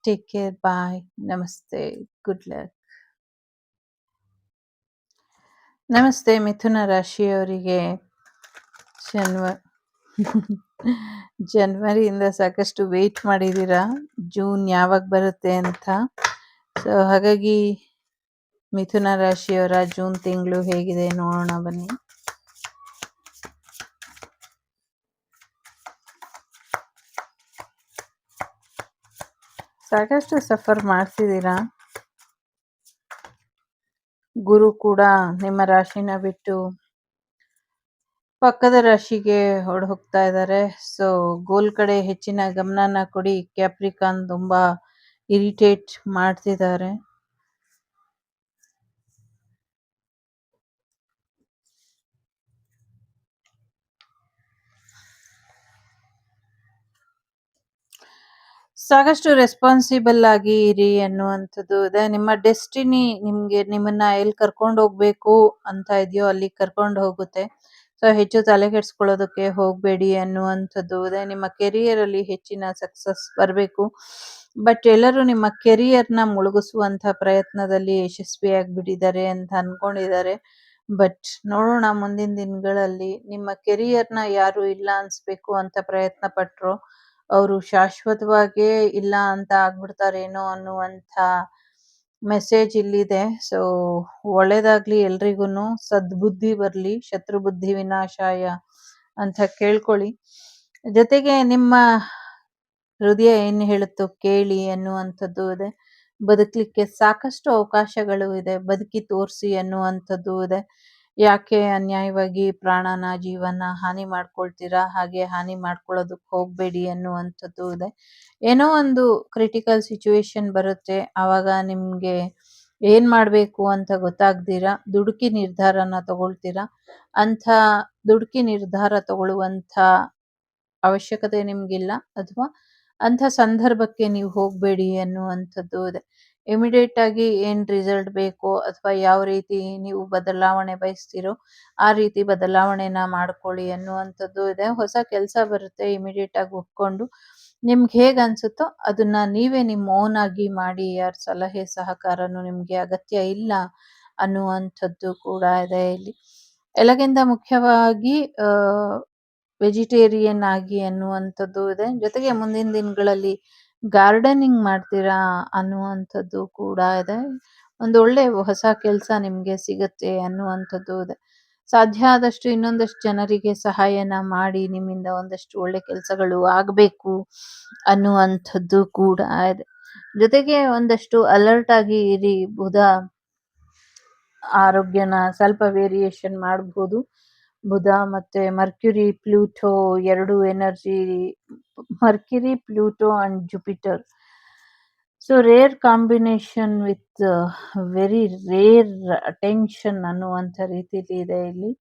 ಟೇಕ್ ಕೇರ್, ಬಾಯ್, ನಮಸ್ತೆ, ಗುಡ್ ಲಕ್. ನಮಸ್ತೆ ಮಿಥುನ ರಾಶಿಯವರಿಗೆ ಜನವರಿಯಿಂದ ಸಾಕಷ್ಟು ವೆಯ್ಟ್ ಮಾಡಿದ್ದೀರಾ ಜೂನ್ ಯಾವಾಗ ಬರುತ್ತೆ ಅಂತ. ಸೊ ಹಾಗಾಗಿ ಮಿಥುನ ರಾಶಿಯವರ ಜೂನ್ ತಿಂಗಳು ಹೇಗಿದೆ ನೋಡೋಣ ಬನ್ನಿ. ಸಾಕಷ್ಟು ಸಫರ್ ಮಾಡ್ತಿದ್ದೀರಾ. ಗುರು ಕೂಡ ನಿಮ್ಮ ರಾಶಿನ ಬಿಟ್ಟು ಪಕ್ಕದ ರಾಶಿಗೆ ಹೋಗ್ತಾ ಇದ್ದಾರೆ. ಸೊ ಗೋಲ್ ಕಡೆ ಹೆಚ್ಚಿನ ಗಮನನ ಕೊಡಿ. ಕ್ಯಾಪ್ರಿಕಾನ್ ತುಂಬಾ ಇರಿಟೇಟ್ ಮಾಡ್ತಿದ್ದಾರೆ. ಸಾಕಷ್ಟು ರೆಸ್ಪಾನ್ಸಿಬಲ್ ಆಗಿ ಇರಿ ಅನ್ನುವಂಥದ್ದು ಇದೆ. ನಿಮ್ಮ ಡೆಸ್ಟಿನಿ ನಿಮ್ಮನ್ನ ಎಲ್ಲಿ ಕರ್ಕೊಂಡು ಹೋಗ್ಬೇಕು ಅಂತ ಇದೆಯೋ ಅಲ್ಲಿ ಕರ್ಕೊಂಡು ಹೋಗುತ್ತೆ. ಸೊ ಹೆಚ್ಚು ತಲೆ ಕೆಡ್ಸ್ಕೊಳ್ಳೋದಕ್ಕೆ ಹೋಗಬೇಡಿ ಅನ್ನುವಂಥದ್ದು ಇದೆ. ನಿಮ್ಮ ಕೆರಿಯರ್ ಅಲ್ಲಿ ಹೆಚ್ಚಿನ ಸಕ್ಸಸ್ ಬರಬೇಕು. ಬಟ್ ಎಲ್ಲರೂ ನಿಮ್ಮ ಕೆರಿಯರ್ನ ಮುಳುಗಿಸುವಂತ ಪ್ರಯತ್ನದಲ್ಲಿ ಯಶಸ್ವಿಯಾಗ್ಬಿಟ್ಟಿದ್ದಾರೆ ಅಂತ ಅನ್ಕೊಂಡಿದ್ದಾರೆ. ಬಟ್ ನೋಡೋಣ ಮುಂದಿನ ದಿನಗಳಲ್ಲಿ ನಿಮ್ಮ ಕೆರಿಯರ್ನ ಯಾರು ಇಲ್ಲ ಅನ್ಸ್ಬೇಕು ಅಂತ ಪ್ರಯತ್ನ ಪಟ್ರು ಅವರು ಶಾಶ್ವತವಾಗೇ ಇಲ್ಲ ಅಂತ ಆಗ್ಬಿಡ್ತಾರೇನೋ ಅನ್ನುವಂಥ ಮೆಸೇಜ್ ಇಲ್ಲಿದೆ. ಸೊ ಒಳ್ಳೇದಾಗ್ಲಿ ಎಲ್ರಿಗೂನು, ಸದ್ಬುದ್ಧಿ ಬರ್ಲಿ, ಶತ್ರು ಬುದ್ಧಿ ವಿನಾಶಾಯ ಅಂತ ಕೇಳ್ಕೊಳ್ಳಿ. ಜೊತೆಗೆ ನಿಮ್ಮ ಹೃದಯ ಏನ್ ಹೇಳುತ್ತೋ ಕೇಳಿ ಅನ್ನುವಂಥದ್ದು ಇದೆ. ಬದುಕಲಿಕ್ಕೆ ಸಾಕಷ್ಟು ಅವಕಾಶಗಳು ಇದೆ, ಬದುಕಿ ತೋರಿಸಿ ಅನ್ನುವಂಥದ್ದು ಇದೆ. ಯಾಕೆ ಅನ್ಯಾಯವಾಗಿ ಪ್ರಾಣನ ಜೀವನ ಹಾನಿ ಮಾಡ್ಕೊಳ್ತೀರಾ, ಹಾಗೆ ಹಾನಿ ಮಾಡ್ಕೊಳ್ಳೋದಕ್ಕೆ ಹೋಗಬೇಡಿ ಅನ್ನುವಂಥದ್ದು ಇದೆ. ಏನೋ ಒಂದು ಕ್ರಿಟಿಕಲ್ ಸಿಚುವೇಶನ್ ಬರುತ್ತೆ, ಆವಾಗ ನಿಮ್ಗೆ ಏನ್ ಮಾಡ್ಬೇಕು ಅಂತ ಗೊತ್ತಾಗ್ದಿರಾ ದುಡುಕಿ ನಿರ್ಧಾರನ ತಗೊಳ್ತೀರಾ. ಅಂಥ ದುಡುಕಿ ನಿರ್ಧಾರ ತಗೊಳ್ಳುವಂಥ ಅವಶ್ಯಕತೆ ನಿಮ್ಗಿಲ್ಲ, ಅಥವಾ ಅಂಥ ಸಂದರ್ಭಕ್ಕೆ ನೀವು ಹೋಗಬೇಡಿ ಅನ್ನುವಂಥದ್ದು ಇದೆ. ಇಮಿಡಿಯೇಟ್ ಆಗಿ ಏನ್ ರಿಸಲ್ಟ್ ಬೇಕೋ ಅಥವಾ ಯಾವ ರೀತಿ ನೀವು ಬದಲಾವಣೆ ಬಯಸ್ತೀರೋ ಆ ರೀತಿ ಬದಲಾವಣೆನ ಮಾಡ್ಕೊಳ್ಳಿ ಅನ್ನುವಂಥದ್ದು ಇದೆ. ಹೊಸ ಕೆಲಸ ಬರುತ್ತೆ, ಇಮಿಡಿಯೇಟ್ ಆಗಿ ಒಪ್ಕೊಂಡು ನಿಮ್ಗೆ ಹೇಗೆ ಅನ್ಸುತ್ತೋ ಅದನ್ನ ನೀವೇ ನಿಮ್ಮ ಓನ್ ಆಗಿ ಮಾಡಿ. ಯಾರ ಸಲಹೆ ಸಹಕಾರನು ನಿಮ್ಗೆ ಅಗತ್ಯ ಇಲ್ಲ ಅನ್ನುವಂಥದ್ದು ಕೂಡ ಇದೆ ಇಲ್ಲಿ. ಎಲ್ಲಕ್ಕಿಂತ ಮುಖ್ಯವಾಗಿ ವೆಜಿಟೇರಿಯನ್ ಆಗಿ ಅನ್ನುವಂಥದ್ದು ಇದೆ. ಜೊತೆಗೆ ಮುಂದಿನ ದಿನಗಳಲ್ಲಿ ಗಾರ್ಡನಿಂಗ್ ಮಾಡ್ತೀರಾ ಅನ್ನುವಂಥದ್ದು ಕೂಡ ಇದೆ. ಒಂದು ಒಳ್ಳೆ ಹೊಸ ಕೆಲಸ ನಿಮ್ಗೆ ಸಿಗತ್ತೆ ಅನ್ನುವಂಥದ್ದು ಇದೆ. ಸಾಧ್ಯ ಆದಷ್ಟು ಇನ್ನೊಂದಷ್ಟು ಜನರಿಗೆ ಸಹಾಯನ ಮಾಡಿ, ನಿಮ್ಮಿಂದ ಒಂದಷ್ಟು ಒಳ್ಳೆ ಕೆಲಸಗಳು ಆಗಬೇಕು ಅನ್ನುವಂಥದ್ದು ಕೂಡ ಇದೆ. ಜೊತೆಗೆ ಒಂದಷ್ಟು ಅಲರ್ಟ್ ಆಗಿ ಇರಿ. ಬುಧ ಆರೋಗ್ಯನ ಸ್ವಲ್ಪ ವೇರಿಯೇಷನ್ ಮಾಡಬಹುದು. ಬುಧ ಮತ್ತೆ ಮರ್ಕ್ಯುರಿ ಪ್ಲೂಟೋ ಎರಡು energy, Mercury Pluto and Jupiter. So rare combination with very rare attention ಅನ್ನುವಂಥ ರೀತಿಲಿ ಇದೆ ಇಲ್ಲಿ.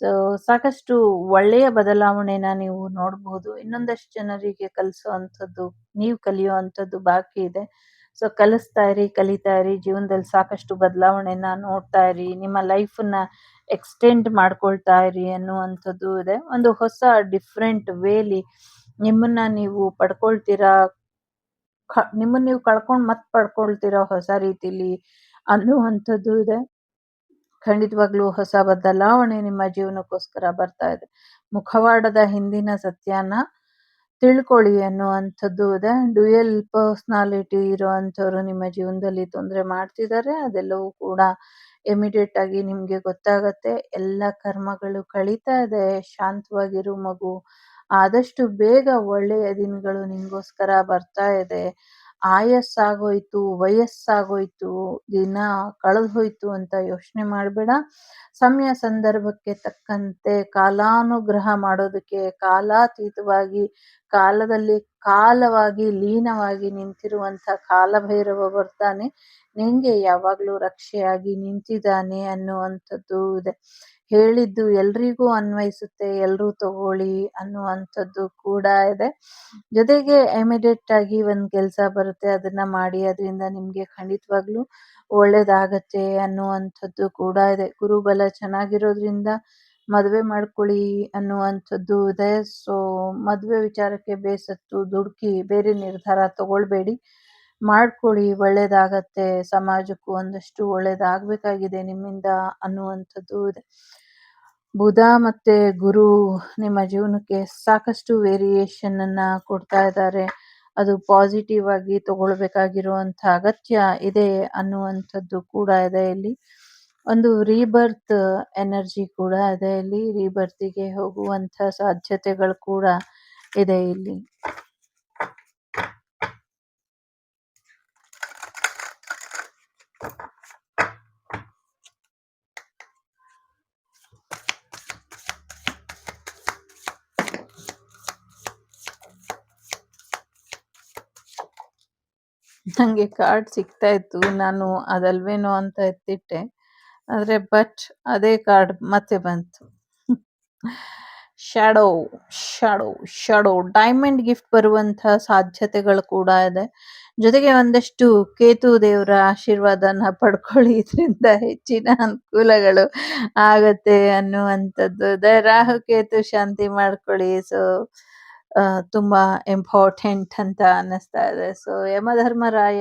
ಸೊ ಸಾಕಷ್ಟು ಒಳ್ಳೆಯ ಬದಲಾವಣೆನ ನೀವು ನೋಡಬಹುದು. ಇನ್ನೊಂದಷ್ಟು ಜನರಿಗೆ ಕಲಿಸುವಂಥದ್ದು, ನೀವು ಕಲಿಯುವಂಥದ್ದು ಬಾಕಿ ಇದೆ. ಸೊ ಕಲಿಸ್ತಾ ಇರಿ, ಕಲಿತಾ ಇರಿ, ಜೀವನದಲ್ಲಿ ಸಾಕಷ್ಟು ಬದಲಾವಣೆನ ನೋಡ್ತಾ ಇರಿ, ನಿಮ್ಮ ಲೈಫನ್ನ ಎಕ್ಸ್ಟೆಂಡ್ ಮಾಡ್ಕೊಳ್ತಾ ಇರಿ ಅನ್ನುವಂಥದ್ದು ಇದೆ. ಒಂದು ಹೊಸ ಡಿಫ್ರೆಂಟ್ ವೇಲಿ ನಿಮ್ಮನ್ನ ನೀವು ಪಡ್ಕೊಳ್ತೀರಾ, ನಿಮ್ಮನ್ನ ನೀವು ಕಳ್ಕೊಂಡು ಮತ್ತೆ ಪಡ್ಕೊಳ್ತೀರಾ ಹೊಸ ರೀತಿಲಿ ಅನ್ನುವಂಥದ್ದು ಇದೆ. ಖಂಡಿತವಾಗ್ಲೂ ಹೊಸ ಬದಲಾವಣೆ ನಿಮ್ಮ ಜೀವನಕ್ಕೋಸ್ಕರ ಬರ್ತಾ ಇದೆ. ಮುಖವಾಡದ ಹಿಂದಿನ ಸತ್ಯನ ತಿಳ್ಕೊಳ್ಳಿ ಅನ್ನುವಂಥದ್ದು ಇದೆ. ಡ್ಯುಯಲ್ ಪರ್ಸ್ನಾಲಿಟಿ ಇರುವಂಥವ್ರು ನಿಮ್ಮ ಜೀವನದಲ್ಲಿ ತೊಂದರೆ ಮಾಡ್ತಿದ್ದಾರೆ. ಅದೆಲ್ಲವೂ ಕೂಡ ಇಮಿಡಿಯೇಟ್ ಆಗಿ ನಿಮ್ಗೆ ಗೊತ್ತಾಗತ್ತೆ. ಎಲ್ಲ ಕರ್ಮಗಳು ಕಳೀತಾ ಇದೆ. ಶಾಂತವಾಗಿರು ಮಗು. ಆದಷ್ಟು ಬೇಗ ಒಳ್ಳೆಯ ದಿನಗಳು ನಿಂಗೋಸ್ಕರ ಬರ್ತಾ ಇದೆ. ಆಯಸ್ಸಾಗೋಯ್ತು, ವಯಸ್ಸಾಗೋಯ್ತು, ದಿನ ಕಳೆದು ಹೋಯ್ತು ಅಂತ ಯೋಚನೆ ಮಾಡಬೇಡ. ಸಮಯ ಸಂದರ್ಭಕ್ಕೆ ತಕ್ಕಂತೆ ಕಾಲಾನುಗ್ರಹ ಮಾಡೋದಕ್ಕೆ ಕಾಲಾತೀತವಾಗಿ, ಕಾಲದಲ್ಲಿ ಕಾಲವಾಗಿ ಲೀನವಾಗಿ ನಿಂತಿರುವಂಥ ಕಾಲಭೈರವ ಬರ್ತಾನೆ. ನಿಂಗೆ ಯಾವಾಗಲೂ ರಕ್ಷೆಯಾಗಿ ನಿಂತಿದ್ದಾನೆ ಅನ್ನುವಂಥದ್ದು ಇದೆ. ಹೇಳಿದ್ದು ಎಲ್ರಿಗೂ ಅನ್ವಯಿಸುತ್ತೆ, ಎಲ್ಲರೂ ತಗೊಳ್ಳಿ ಅನ್ನುವಂಥದ್ದು ಕೂಡ ಇದೆ. ಜೊತೆಗೆ ಇಮಿಡಿಯೇಟ್ ಆಗಿ ಒಂದು ಕೆಲಸ ಬರುತ್ತೆ, ಅದನ್ನ ಮಾಡಿ, ಅದರಿಂದ ನಿಮ್ಗೆ ಖಂಡಿತವಾಗ್ಲೂ ಒಳ್ಳೇದಾಗತ್ತೆ ಅನ್ನುವಂಥದ್ದು ಕೂಡ ಇದೆ. ಗುರುಬಲ ಚೆನ್ನಾಗಿರೋದ್ರಿಂದ ಮದುವೆ ಮಾಡ್ಕೊಳ್ಳಿ ಅನ್ನುವಂಥದ್ದು ಇದೆ. ಸೊ ಮದುವೆ ವಿಚಾರಕ್ಕೆ ಬೇಸತ್ತು ದುಡುಕಿ ಬೇರೆ ನಿರ್ಧಾರ ತಗೊಳ್ಬೇಡಿ. ಮಾಡ್ಕೊಳ್ಳಿ, ಒಳ್ಳೇದಾಗತ್ತೆ, ಸಮಾಜಕ್ಕೂ ಒಂದಷ್ಟು ಒಳ್ಳೇದಾಗಬೇಕಾಗಿದೆ ನಿಮ್ಮಿಂದ ಅನ್ನುವಂಥದ್ದು ಇದೆ. ಬುಧ ಮತ್ತೆ ಗುರು ನಿಮ್ಮ ಜೀವನಕ್ಕೆ ಸಾಕಷ್ಟು ವೇರಿಯೇಷನ್ ಅನ್ನ ಕೊಡ್ತಾ ಇದ್ದಾರೆ. ಅದು ಪಾಸಿಟಿವ್ ಆಗಿ ತಗೊಳ್ಬೇಕಾಗಿರುವಂತ ಅಗತ್ಯ ಇದೆ ಅನ್ನುವಂಥದ್ದು ಕೂಡ ಇದೆ ಇಲ್ಲಿ. ಒಂದು ರೀಬರ್ತ್ ಎನರ್ಜಿ ಕೂಡ ಇದೆ ಇಲ್ಲಿ. ರೀಬರ್ತಿಗೆ ಹೋಗುವಂತ ಸಾಧ್ಯತೆಗಳು ಕೂಡ ಇದೆ ಇಲ್ಲಿ. ನಂಗೆ ಕಾರ್ಡ್ ಸಿಗ್ತಾ ಇತ್ತು, ನಾನು ಅದಲ್ವೇನೋ ಅಂತ ಎತ್ತಿಟ್ಟೆ. ಆದ್ರೆ ಬಟ್ ಅದೇ ಕಾರ್ಡ್ ಮತ್ತೆ ಬಂತು. Shadow shadow shadow diamond gift ಬರುವಂತಹ ಸಾಧ್ಯತೆಗಳು ಕೂಡ ಇದೆ. ಜೊತೆಗೆ ಒಂದಷ್ಟು ಕೇತು ದೇವರ ಆಶೀರ್ವಾದನ ಪಡ್ಕೊಳ್ಳಿ, ಇದರಿಂದ ಹೆಚ್ಚಿನ ಅನುಕೂಲಗಳು ಆಗತ್ತೆ ಅನ್ನುವಂಥದ್ದು ಇದೆ. ರಾಹು ಕೇತು ಶಾಂತಿ ಮಾಡ್ಕೊಳ್ಳಿ. ಸೊ ತುಂಬಾ ಇಂಪಾರ್ಟೆಂಟ್ ಅಂತ ಅನ್ನಿಸ್ತಾ ಇದೆ. ಸೊ ಯಮಧರ್ಮರಾಯ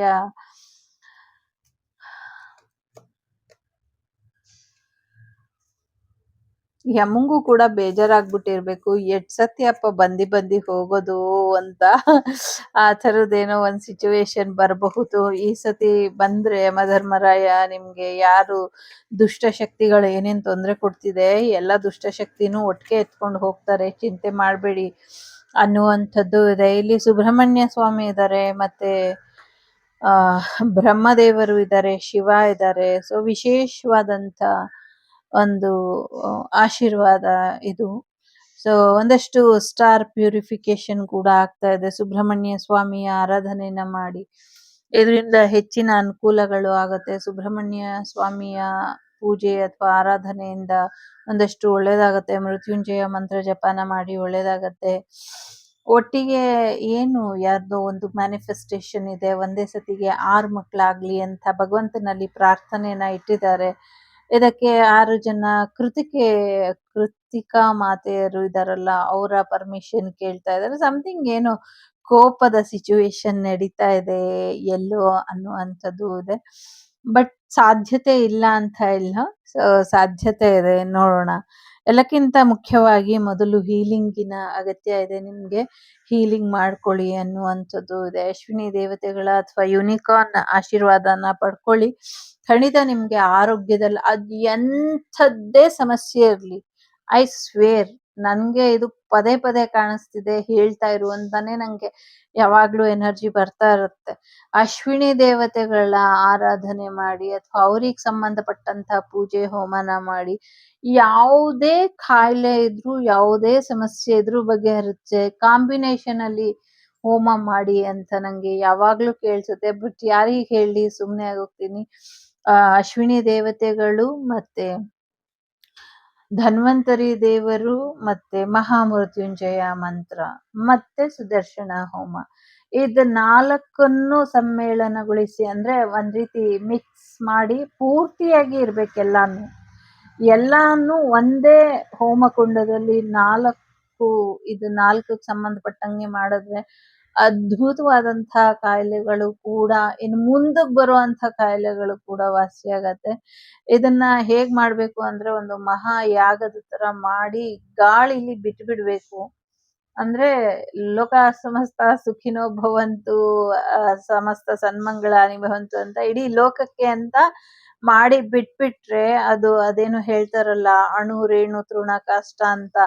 ಯಮಂಗೂ ಕೂಡ ಬೇಜಾರಾಗ್ಬಿಟ್ಟಿರ್ಬೇಕು, ಎಷ್ಟ್ ಸತಿ ಅಪ್ಪ ಬಂದಿ ಹೋಗೋದು ಅಂತ. ಆ ಥರದ್ದೇನೋ ಒಂದ್ ಸಿಚುವೇಶನ್ ಬರಬಹುದು. ಈ ಸತಿ ಬಂದ್ರೆ ಯಮಧರ್ಮರಾಯ ನಿಮ್ಗೆ ಯಾರು ದುಷ್ಟ ಶಕ್ತಿಗಳು ಏನೇನ್ ತೊಂದರೆ ಕೊಡ್ತಿದೆ ಎಲ್ಲ ದುಷ್ಟ ಶಕ್ತಿನೂ ಒಟ್ಟಿಗೆ ಎತ್ಕೊಂಡು ಹೋಗ್ತಾರೆ, ಚಿಂತೆ ಮಾಡಬೇಡಿ ಅನ್ನುವಂಥದ್ದು ಇದೆ. ಇಲ್ಲಿ ಸುಬ್ರಹ್ಮಣ್ಯ ಸ್ವಾಮಿ ಇದ್ದಾರೆ, ಮತ್ತೆ ಬ್ರಹ್ಮದೇವರು ಇದ್ದಾರೆ, ಶಿವ ಇದ್ದಾರೆ. ಸೊ ವಿಶೇಷವಾದಂತ ಒಂದು ಆಶೀರ್ವಾದ ಇದು. ಸೊ ಒಂದಷ್ಟು ಸ್ಟಾರ್ ಪ್ಯೂರಿಫಿಕೇಶನ್ ಕೂಡ ಆಗ್ತಾ ಇದೆ. ಸುಬ್ರಹ್ಮಣ್ಯ ಸ್ವಾಮಿಯ ಆರಾಧನೆಯನ್ನ ಮಾಡಿ, ಇದರಿಂದ ಹೆಚ್ಚಿನ ಅನುಕೂಲಗಳು ಆಗತ್ತೆ. ಸುಬ್ರಹ್ಮಣ್ಯ ಸ್ವಾಮಿಯ ಪೂಜೆ ಅಥವಾ ಆರಾಧನೆಯಿಂದ ಒಂದಷ್ಟು ಒಳ್ಳೇದಾಗತ್ತೆ. ಮೃತ್ಯುಂಜಯ ಮಂತ್ರ ಜಪಾನ ಮಾಡಿ ಒಳ್ಳೇದಾಗತ್ತೆ. ಒಟ್ಟಿಗೆ ಏನು ಯಾರ್ದೋ ಒಂದು ಮ್ಯಾನಿಫೆಸ್ಟೇಷನ್ ಇದೆ, ಒಂದೇ ಸತಿಗೆ 6 ಮಕ್ಕಳಾಗ್ಲಿ ಅಂತ ಭಗವಂತನಲ್ಲಿ ಪ್ರಾರ್ಥನೆಯನ್ನ ಇಟ್ಟಿದ್ದಾರೆ. ಇದಕ್ಕೆ 6 ಜನ ಕೃತಿಕಾ ಮಾತೆಯರು ಇದಾರಲ್ಲ, ಅವರ ಪರ್ಮಿಷನ್ ಕೇಳ್ತಾ ಇದ್ದಾರೆ. ಸಮಥಿಂಗ್ ಏನೋ ಕೋಪದ ಸಿಚುವೇಶನ್ ನಡೀತಾ ಇದೆ ಎಲ್ಲೋ ಅನ್ನುವಂಥದ್ದು ಇದೆ. ಬಟ್ ಸಾಧ್ಯತೆ ಇಲ್ಲ ಅಂತ ಇಲ್ಲ, ಸಾಧ್ಯತೆ ಇದೆ, ನೋಡೋಣ. ಎಲ್ಲಕ್ಕಿಂತ ಮುಖ್ಯವಾಗಿ ಮೊದಲು ಹೀಲಿಂಗಿನ ಅಗತ್ಯ ಇದೆ ನಿಮ್ಗೆ. ಹೀಲಿಂಗ್ ಮಾಡ್ಕೊಳ್ಳಿ ಅನ್ನುವಂಥದ್ದು ಇದೆ. ಅಶ್ವಿನಿ ದೇವತೆಗಳ ಅಥವಾ ಯೂನಿಕಾರ್ನ್ ಆಶೀರ್ವಾದನ ಪಡ್ಕೊಳ್ಳಿ. ಖಂಡಿತ ನಿಮ್ಗೆ ಆರೋಗ್ಯದಲ್ಲಿ ಅದ್ ಎಂಥದ್ದೇ ಸಮಸ್ಯೆ ಇರ್ಲಿ, ಐ ಸ್ವೇರ್ ನನ್ಗೆ ಇದು ಪದೇ ಪದೇ ಕಾಣಿಸ್ತಿದೆ, ಹೇಳ್ತಾ ಇರು ಅಂತಾನೆ ನಂಗೆ ಯಾವಾಗ್ಲೂ ಎನರ್ಜಿ ಬರ್ತಾ ಇರುತ್ತೆ. ಅಶ್ವಿನಿ ದೇವತೆಗಳ ಆರಾಧನೆ ಮಾಡಿ ಅಥವಾ ಅವ್ರಿಗೆ ಸಂಬಂಧಪಟ್ಟಂತ ಪೂಜೆ ಹೋಮನ ಮಾಡಿ, ಯಾವುದೇ ಕಾಯಿಲೆ ಇದ್ರು ಯಾವುದೇ ಸಮಸ್ಯೆ ಇದ್ರು ಬಗೆಹರುತ್ತೆ. ಕಾಂಬಿನೇಷನ್ ಅಲ್ಲಿ ಹೋಮ ಮಾಡಿ ಅಂತ ನಂಗೆ ಯಾವಾಗ್ಲೂ ಕೇಳ್ಸುತ್ತೆ. ಬಟ್ ಯಾರಿಗ್ ಹೇಳಿ ಸುಮ್ನೆ ಆಗೋಗ್ತೀನಿ. ಅಶ್ವಿನಿ ದೇವತೆಗಳು ಮತ್ತೆ ಧನ್ವಂತರಿ ದೇವರು ಮತ್ತೆ ಮಹಾಮೃತ್ಯುಂಜಯ ಮಂತ್ರ ಮತ್ತೆ ಸುದರ್ಶನ ಹೋಮ, ಇದ್ 4ನ್ನು ಸಮ್ಮೇಳನಗೊಳಿಸಿ, ಅಂದ್ರೆ ಒಂದ್ ರೀತಿ ಮಿಕ್ಸ್ ಮಾಡಿ ಪೂರ್ತಿಯಾಗಿ ಇರ್ಬೇಕೆಲ್ಲಾನು. ಎಲ್ಲಾನು ಒಂದೇ ಹೋಮಕುಂಡದಲ್ಲಿ 4 ಸಂಬಂಧಪಟ್ಟಂಗೆ ಮಾಡಿದ್ರೆ ಅದ್ಭುತವಾದಂತಹ ಕಾಯಿಲೆಗಳು ಕೂಡ, ಇನ್ನು ಮುಂದಕ್ಕೆ ಬರುವಂತ ಕಾಯಿಲೆಗಳು ಕೂಡ ವಾಸಿಯಾಗತ್ತೆ. ಇದನ್ನ ಹೇಗ್ ಮಾಡ್ಬೇಕು ಅಂದ್ರೆ ಒಂದು ಮಹಾ ಯಾಗದ ತರ ಮಾಡಿ ಗಾಳಿಲಿ ಬಿಟ್ಬಿಡ್ಬೇಕು. ಅಂದ್ರೆ ಲೋಕ ಸಮಸ್ತ ಸುಖಿನೋ ಭವಂತು, ಸಮಸ್ತ ಸನ್ಮಂಗಳಾನಿ ಭವಂತು ಅಂತ ಇಡೀ ಲೋಕಕ್ಕೆ ಅಂತ ಮಾಡಿ ಬಿಟ್ಬಿಟ್ರೆ, ಅದೇನು ಹೇಳ್ತಾರಲ್ಲ ಅಣು ರೇಣು ತೃಣ ಕಾಷ್ಟ ಅಂತ,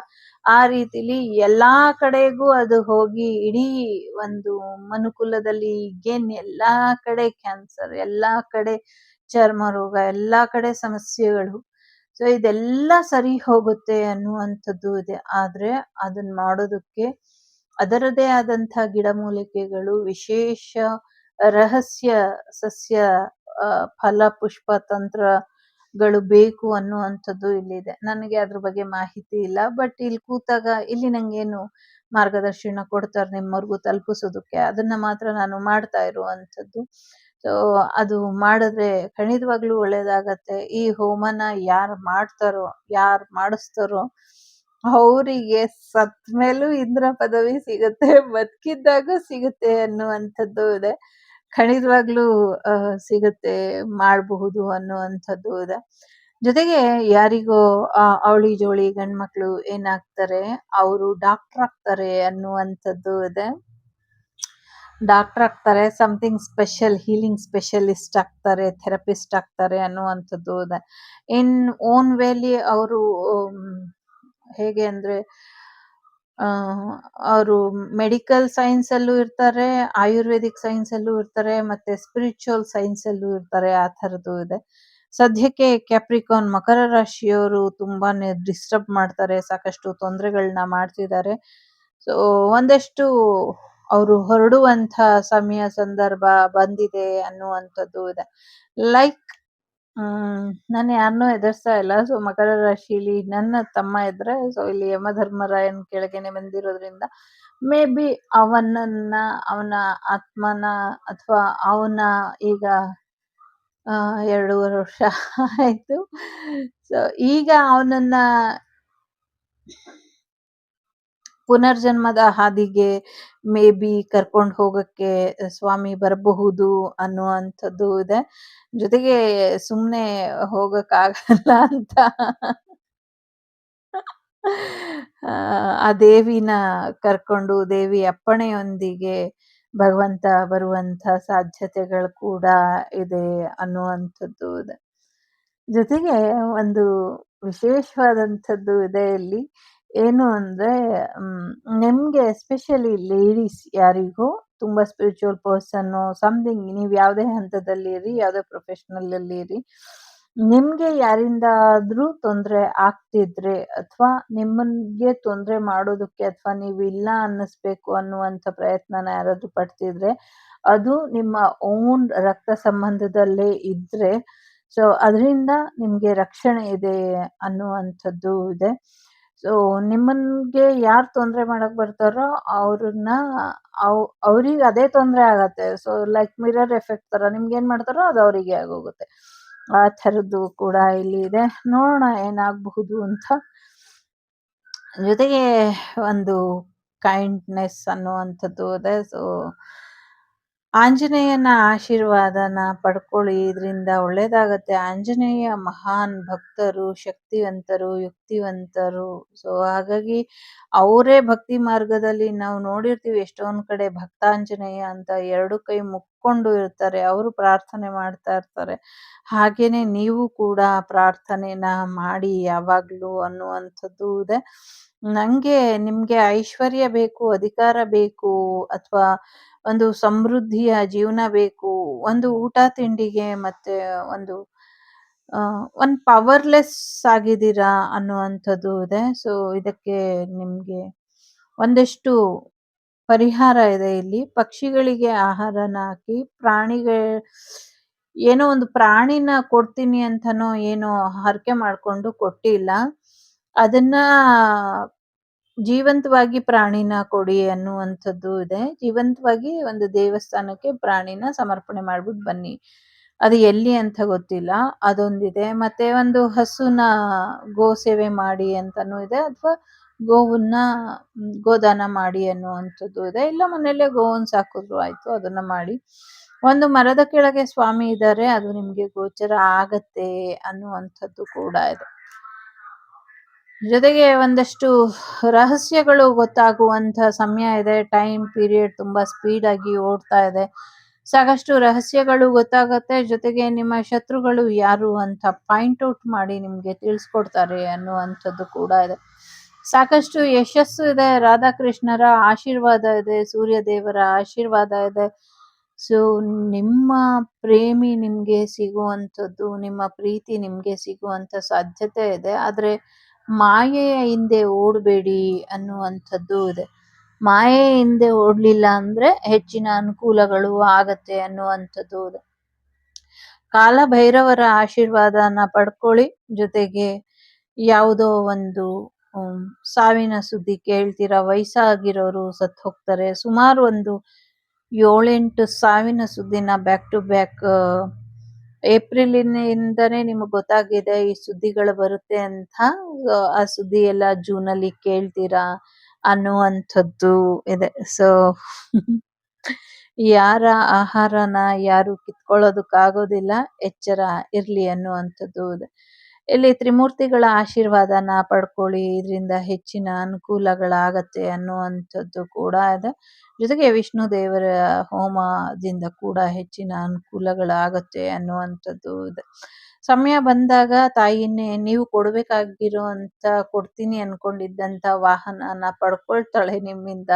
ಆ ರೀತಿಲಿ ಎಲ್ಲಾ ಕಡೆಗೂ ಅದು ಹೋಗಿ ಇಡೀ ಒಂದು ಮನುಕುಲದಲ್ಲಿ ಈಗೇನ್ ಎಲ್ಲಾ ಕಡೆ ಕ್ಯಾನ್ಸರ್, ಎಲ್ಲಾ ಕಡೆ ಚರ್ಮ ರೋಗ, ಎಲ್ಲಾ ಕಡೆ ಸಮಸ್ಯೆಗಳು, ಸೊ ಇದೆಲ್ಲ ಸರಿ ಹೋಗುತ್ತೆ ಅನ್ನುವಂಥದ್ದು ಇದೆ. ಆದ್ರೆ ಅದನ್ನ ಮಾಡೋದಕ್ಕೆ ಅದರದೇ ಆದಂಥ ಗಿಡಮೂಲಿಕೆಗಳು, ವಿಶೇಷ ರಹಸ್ಯ ಸಸ್ಯ ಫಲ ಪುಷ್ಪ ತಂತ್ರಗಳು ಬೇಕು ಅನ್ನುವಂಥದ್ದು ಇಲ್ಲಿದೆ. ನನಗೆ ಅದ್ರ ಬಗ್ಗೆ ಮಾಹಿತಿ ಇಲ್ಲ, ಬಟ್ ಇಲ್ಲಿ ಕೂತಾಗ ಇಲ್ಲಿ ನಂಗೇನು ಮಾರ್ಗದರ್ಶನ ಕೊಡ್ತಾರೆ ನಿಮ್ಮವರೆಗೂ ತಲುಪಿಸೋದಕ್ಕೆ, ಅದನ್ನ ಮಾತ್ರ ನಾನು ಮಾಡ್ತಾ ಇರುವಂಥದ್ದು. ಸೊ ಅದು ಮಾಡಿದ್ರೆ ಖಂಡಿತವಾಗ್ಲೂ ಒಳ್ಳೇದಾಗತ್ತೆ. ಈ ಹೋಮನ ಯಾರು ಮಾಡ್ತಾರೋ, ಯಾರು ಮಾಡಿಸ್ತಾರೋ ಅವರಿಗೆ ಸತ್ ಮೇಲೂ ಇಂದ್ರ ಪದವಿ ಸಿಗುತ್ತೆ, ಬದುಕಿದ್ದಾಗ ಸಿಗುತ್ತೆ ಅನ್ನುವಂಥದ್ದು ಇದೆ. ಖಂಡಿತವಾಗ್ಲೂ ಸಿಗುತ್ತೆ, ಮಾಡಬಹುದು ಅನ್ನುವಂಥದ್ದು ಇದೆ. ಜೊತೆಗೆ ಯಾರಿಗೋ ಅವಳಿ ಜೋಳಿ ಗಂಡ್ಮಕ್ಳು ಏನಾಗ್ತಾರೆ, ಅವರು ಡಾಕ್ಟರ್ ಆಗ್ತಾರೆ ಅನ್ನುವಂಥದ್ದು ಇದೆ. ಡಾಕ್ಟರ್ ಆಗ್ತಾರೆ, ಸಮಥಿಂಗ್ ಸ್ಪೆಷಲ್ ಹೀಲಿಂಗ್ ಸ್ಪೆಷಲಿಸ್ಟ್ ಆಗ್ತಾರೆ, ಥೆರಪಿಸ್ಟ್ ಆಗ್ತಾರೆ ಅನ್ನುವಂಥದ್ದು ಇದೆ. ಇನ್ ಓನ್ ವೇಲಿ ಅವರು ಹೇಗೆ ಅಂದ್ರೆ ಅವರು ಮೆಡಿಕಲ್ ಸೈನ್ಸ್ ಅಲ್ಲೂ ಇರ್ತಾರೆ, ಆಯುರ್ವೇದಿಕ್ ಸೈನ್ಸ್ ಅಲ್ಲೂ ಇರ್ತಾರೆ, ಮತ್ತೆ ಸ್ಪಿರಿಚುವಲ್ ಸೈನ್ಸ್ ಅಲ್ಲೂ ಇರ್ತಾರೆ. ಆ ಥರದ್ದು ಇದೆ. ಸದ್ಯಕ್ಕೆ ಕ್ಯಾಪ್ರಿಕಾನ್ ಮಕರ ರಾಶಿಯವರು ತುಂಬಾನೇ ಡಿಸ್ಟರ್ಬ್ ಮಾಡ್ತಾರೆ, ಸಾಕಷ್ಟು ತೊಂದರೆಗಳನ್ನ ಮಾಡ್ತಿದ್ದಾರೆ. ಸೊ ಒಂದಷ್ಟು ಅವರು ಹೊರಡುವಂಥ ಸಮಯ ಸಂದರ್ಭ ಬಂದಿದೆ ಅನ್ನುವಂಥದ್ದು ಇದೆ. ಲೈಕ್ ನಾನು ಯಾರನ್ನೂ ಹೆದರ್ಸ್ತಾ ಇಲ್ಲ. ಸೊ ಮಕರ ರಾಶಿಲಿ ನನ್ನ ತಮ್ಮ ಇದ್ರೆ, ಸೊ ಇಲ್ಲಿ ಯಮಧರ್ಮರಾಯನ್ ಕೆಳಗೇನೆ ಬಂದಿರೋದ್ರಿಂದ ಮೇ ಬಿ ಅವನನ್ನ, ಅವನ ಆತ್ಮನ ಅಥವಾ ಅವನ ಈಗ 2.5 ವರ್ಷ ಆಯ್ತು. ಸೊ ಈಗ ಅವನನ್ನ ಪುನರ್ಜನ್ಮದ ಹಾದಿಗೆ ಮೇ ಬಿ ಕರ್ಕೊಂಡು ಹೋಗಕ್ಕೆ ಸ್ವಾಮಿ ಬರಬಹುದು ಅನ್ನುವಂಥದ್ದು ಇದೆ. ಜೊತೆಗೆ ಸುಮ್ನೆ ಹೋಗಕ್ಕಾಗಲ್ಲ ಅಂತ ಆ ದೇವಿನ ಕರ್ಕೊಂಡು, ದೇವಿ ಅಪ್ಪಣೆಯೊಂದಿಗೆ ಭಗವಂತ ಬರುವಂಥ ಸಾಧ್ಯತೆಗಳು ಕೂಡ ಇದೆ ಅನ್ನುವಂಥದ್ದು ಇದೆ. ಜೊತೆಗೆ ಒಂದು ವಿಶೇಷವಾದಂಥದ್ದು ಇದೆ ಇಲ್ಲಿ. ಏನು ಅಂದ್ರೆ ನಿಮ್ಗೆ ಎಸ್ಪೆಷಲಿ ಲೇಡೀಸ್ ಯಾರಿಗೂ ತುಂಬಾ ಸ್ಪಿರಿಚುವಲ್ ಪರ್ಸನ್ ಸಮಥಿಂಗ್, ನೀವ್ ಯಾವುದೇ ಹಂತದಲ್ಲಿ ಇರಿ, ಯಾವುದೇ ಪ್ರೊಫೆಷನಲ್ ಅಲ್ಲಿ ಇರಿ, ನಿಮ್ಗೆ ಯಾರಿಂದಾದ್ರೂ ತೊಂದರೆ ಆಗ್ತಿದ್ರೆ ಅಥವಾ ನಿಮ್ಮನ್ಗೆ ತೊಂದರೆ ಮಾಡೋದಕ್ಕೆ ಅಥವಾ ನೀವು ಇಲ್ಲ ಅನ್ನಿಸ್ಬೇಕು ಅನ್ನುವಂಥ ಪ್ರಯತ್ನನ ಯಾರಾದ್ರೂ ಪಡ್ತಿದ್ರೆ, ಅದು ನಿಮ್ಮ ಓನ್ ರಕ್ತ ಸಂಬಂಧದಲ್ಲೇ ಇದ್ರೆ, ಸೊ ಅದರಿಂದ ನಿಮ್ಗೆ ರಕ್ಷಣೆ ಇದೆ ಅನ್ನುವಂಥದ್ದು ಇದೆ. ಸೊ ನಿಮ್ಮನ್ಗೆ ಯಾರು ತೊಂದರೆ ಮಾಡಕ್ ಬರ್ತಾರೋ ಅವ್ರನ್ನ ಅವ್ರಿಗೆ ಅದೇ ತೊಂದರೆ ಆಗತ್ತೆ. ಸೊ ಲೈಕ್ ಮಿರರ್ ಎಫೆಕ್ಟ್ ತರ ನಿಮ್ಗೆ ಏನ್ ಮಾಡ್ತಾರೋ ಅದು ಅವರಿಗೆ ಆಗೋಗುತ್ತೆ. ಆ ಥರದ್ದು ಕೂಡ ಇಲ್ಲಿ ಇದೆ. ನೋಡೋಣ ಏನಾಗಬಹುದು ಅಂತ. ಜೊತೆಗೆ ಒಂದು ಕೈಂಡ್ನೆಸ್ ಅನ್ನುವಂಥದ್ದು ಇದೆ. ಸೊ ಆಂಜನೇಯನ ಆಶೀರ್ವಾದನ ಪಡ್ಕೊಳ್ಳಿ, ಇದರಿಂದ ಒಳ್ಳೇದಾಗತ್ತೆ. ಆಂಜನೇಯ ಮಹಾನ್ ಭಕ್ತರು, ಶಕ್ತಿವಂತರು, ಯುಕ್ತಿವಂತರು. ಸೊ ಹಾಗಾಗಿ ಅವರೇ ಭಕ್ತಿ ಮಾರ್ಗದಲ್ಲಿ ನಾವು ನೋಡಿರ್ತೀವಿ ಎಷ್ಟೊಂದ್ ಕಡೆ ಭಕ್ತಾಂಜನೇಯ ಅಂತ 2 ಕೈ ಮುಕ್ಕೊಂಡು ಇರ್ತಾರೆ, ಅವರು ಪ್ರಾರ್ಥನೆ ಮಾಡ್ತಾ ಇರ್ತಾರೆ. ಹಾಗೇನೆ ನೀವು ಕೂಡ ಪ್ರಾರ್ಥನೆನ ಮಾಡಿ ಯಾವಾಗ್ಲೂ ಅನ್ನುವಂಥದ್ದು ಇದೆ. ನಂಗೆ ನಿಮ್ಗೆ ಐಶ್ವರ್ಯ ಬೇಕು, ಅಧಿಕಾರ ಬೇಕು, ಅಥವಾ ಒಂದು ಸಮೃದ್ಧಿಯ ಜೀವನ ಬೇಕು, ಒಂದು ಊಟ ತಿಂಡಿಗೆ ಮತ್ತೆ ಒಂದು ಒಂದು ಪವರ್ಲೆಸ್ ಆಗಿದ್ದೀರಾ ಅನ್ನುವಂಥದ್ದು ಇದೆ. ಸೊ ಇದಕ್ಕೆ ನಿಮ್ಗೆ ಒಂದಷ್ಟು ಪರಿಹಾರ ಇದೆ ಇಲ್ಲಿ. ಪಕ್ಷಿಗಳಿಗೆ ಆಹಾರನ ಹಾಕಿ, ಏನೋ ಒಂದು ಪ್ರಾಣಿನ ಕೊಡ್ತೀನಿ ಅಂತನೋ ಏನೋ ಹರಕೆ ಮಾಡ್ಕೊಂಡು ಕೊಟ್ಟಿಲ್ಲ, ಅದನ್ನ ಜೀವಂತವಾಗಿ ಪ್ರಾಣಿನ ಕೊಡಿ ಅನ್ನುವಂಥದ್ದು ಇದೆ. ಜೀವಂತವಾಗಿ ಒಂದು ದೇವಸ್ಥಾನಕ್ಕೆ ಪ್ರಾಣಿನ ಸಮರ್ಪಣೆ ಮಾಡ್ಬಿಟ್ಟು ಬನ್ನಿ. ಅದು ಎಲ್ಲಿ ಅಂತ ಗೊತ್ತಿಲ್ಲ, ಅದೊಂದಿದೆ. ಮತ್ತೆ ಒಂದು ಹಸುನ ಗೋ ಸೇವೆ ಮಾಡಿ ಅಂತಾನೂ ಇದೆ, ಅಥವಾ ಗೋವನ್ನ ಗೋದಾನ ಮಾಡಿ ಅನ್ನುವಂಥದ್ದು ಇದೆ. ಇಲ್ಲ ಮನೆಯಲ್ಲೇ ಗೋವನ್ನ ಸಾಕಿದ್ರು ಆಯ್ತು, ಅದನ್ನ ಮಾಡಿ. ಒಂದು ಮರದ ಕೆಳಗೆ ಸ್ವಾಮಿ ಇದ್ದಾರೆ, ಅದು ನಿಮ್ಗೆ ಗೋಚರ ಆಗತ್ತೆ ಅನ್ನುವಂಥದ್ದು ಕೂಡ ಇದೆ. ಜೊತೆಗೆ ಒಂದಷ್ಟು ರಹಸ್ಯಗಳು ಗೊತ್ತಾಗುವಂಥ ಸಮಯ ಇದೆ. ಟೈಮ್ ಪೀರಿಯಡ್ ತುಂಬಾ ಸ್ಪೀಡ್ ಆಗಿ ಓಡ್ತಾ ಇದೆ. ಸಾಕಷ್ಟು ರಹಸ್ಯಗಳು ಗೊತ್ತಾಗತ್ತೆ. ಜೊತೆಗೆ ನಿಮ್ಮ ಶತ್ರುಗಳು ಯಾರು ಅಂತ ಪಾಯಿಂಟ್ ಔಟ್ ಮಾಡಿ ನಿಮ್ಗೆ ತಿಳಿಸ್ಕೊಡ್ತಾರೆ ಅನ್ನುವಂಥದ್ದು ಕೂಡ ಇದೆ. ಸಾಕಷ್ಟು ಯಶಸ್ಸು ಇದೆ, ರಾಧಾಕೃಷ್ಣರ ಆಶೀರ್ವಾದ ಇದೆ, ಸೂರ್ಯ ದೇವರ ಆಶೀರ್ವಾದ ಇದೆ. ಸೊ ನಿಮ್ಮ ಪ್ರೇಮಿ ನಿಮ್ಗೆ ಸಿಗುವಂಥದ್ದು, ನಿಮ್ಮ ಪ್ರೀತಿ ನಿಮ್ಗೆ ಸಿಗುವಂಥ ಸಾಧ್ಯತೆ ಇದೆ. ಆದ್ರೆ ಮಾಯೆಯ ಹಿಂದೆ ಓಡಬೇಡಿ ಅನ್ನುವಂಥದ್ದು ಇದೆ. ಮಾಯೆ ಹಿಂದೆ ಓಡ್ಲಿಲ್ಲ ಅಂದ್ರೆ ಹೆಚ್ಚಿನ ಅನುಕೂಲಗಳು ಆಗತ್ತೆ ಅನ್ನುವಂಥದ್ದು ಇದೆ. ಕಾಲಭೈರವರ ಆಶೀರ್ವಾದನ ಪಡ್ಕೊಳ್ಳಿ. ಜೊತೆಗೆ ಯಾವುದೋ ಒಂದು ಸಾವಿನ ಸುದ್ದಿ ಕೇಳ್ತೀರಾ, ವಯಸ್ಸಾಗಿರೋರು ಸತ್ತು ಹೋಗ್ತಾರೆ, ಸುಮಾರು ಒಂದು 7-8 ಸಾವಿನ ಸುದ್ದಿನ ಬ್ಯಾಕ್ ಟು ಬ್ಯಾಕ್ ಏಪ್ರಿಲಿನಿಂದನೇ ನಿಮಗೆ ಗೊತ್ತಾಗಿದೆ ಈ ಸುದ್ದಿಗಳು ಬರುತ್ತೆ ಅಂತ. ಆ ಸುದ್ದಿ ಎಲ್ಲ ಜೂನಲ್ಲಿ ಕೇಳ್ತೀರಾ ಅನ್ನುವಂಥದ್ದು ಇದೆ. ಸೊ ಯಾರ ಆಹಾರನ ಯಾರು ಕಿತ್ಕೊಳ್ಳೋದಕ್ಕಾಗೋದಿಲ್ಲ, ಎಚ್ಚರ ಇರ್ಲಿ ಅನ್ನುವಂಥದ್ದು ಇದೆ. ಇಲ್ಲಿ ತ್ರಿಮೂರ್ತಿಗಳ ಆಶೀರ್ವಾದನ ಪಡ್ಕೊಳ್ಳಿ, ಇದರಿಂದ ಹೆಚ್ಚಿನ ಅನುಕೂಲಗಳಾಗತ್ತೆ ಅನ್ನುವಂಥದ್ದು ಕೂಡ ಇದೆ. ಜೊತೆಗೆ ವಿಷ್ಣು ದೇವರ ಹೋಮದಿಂದ ಕೂಡ ಹೆಚ್ಚಿನ ಅನುಕೂಲಗಳಾಗತ್ತೆ ಅನ್ನುವಂಥದ್ದು ಇದೆ. ಸಮಯ ಬಂದಾಗ ತಾಯಿನೇ ನೀವು ಕೊಡ್ಬೇಕಾಗಿರುವಂತ ಕೊಡ್ತೀನಿ ಅನ್ಕೊಂಡಿದ್ದಂತ ವಾಹನನ ಪಡ್ಕೊಳ್ತಾಳೆ ನಿಮ್ಮಿಂದ,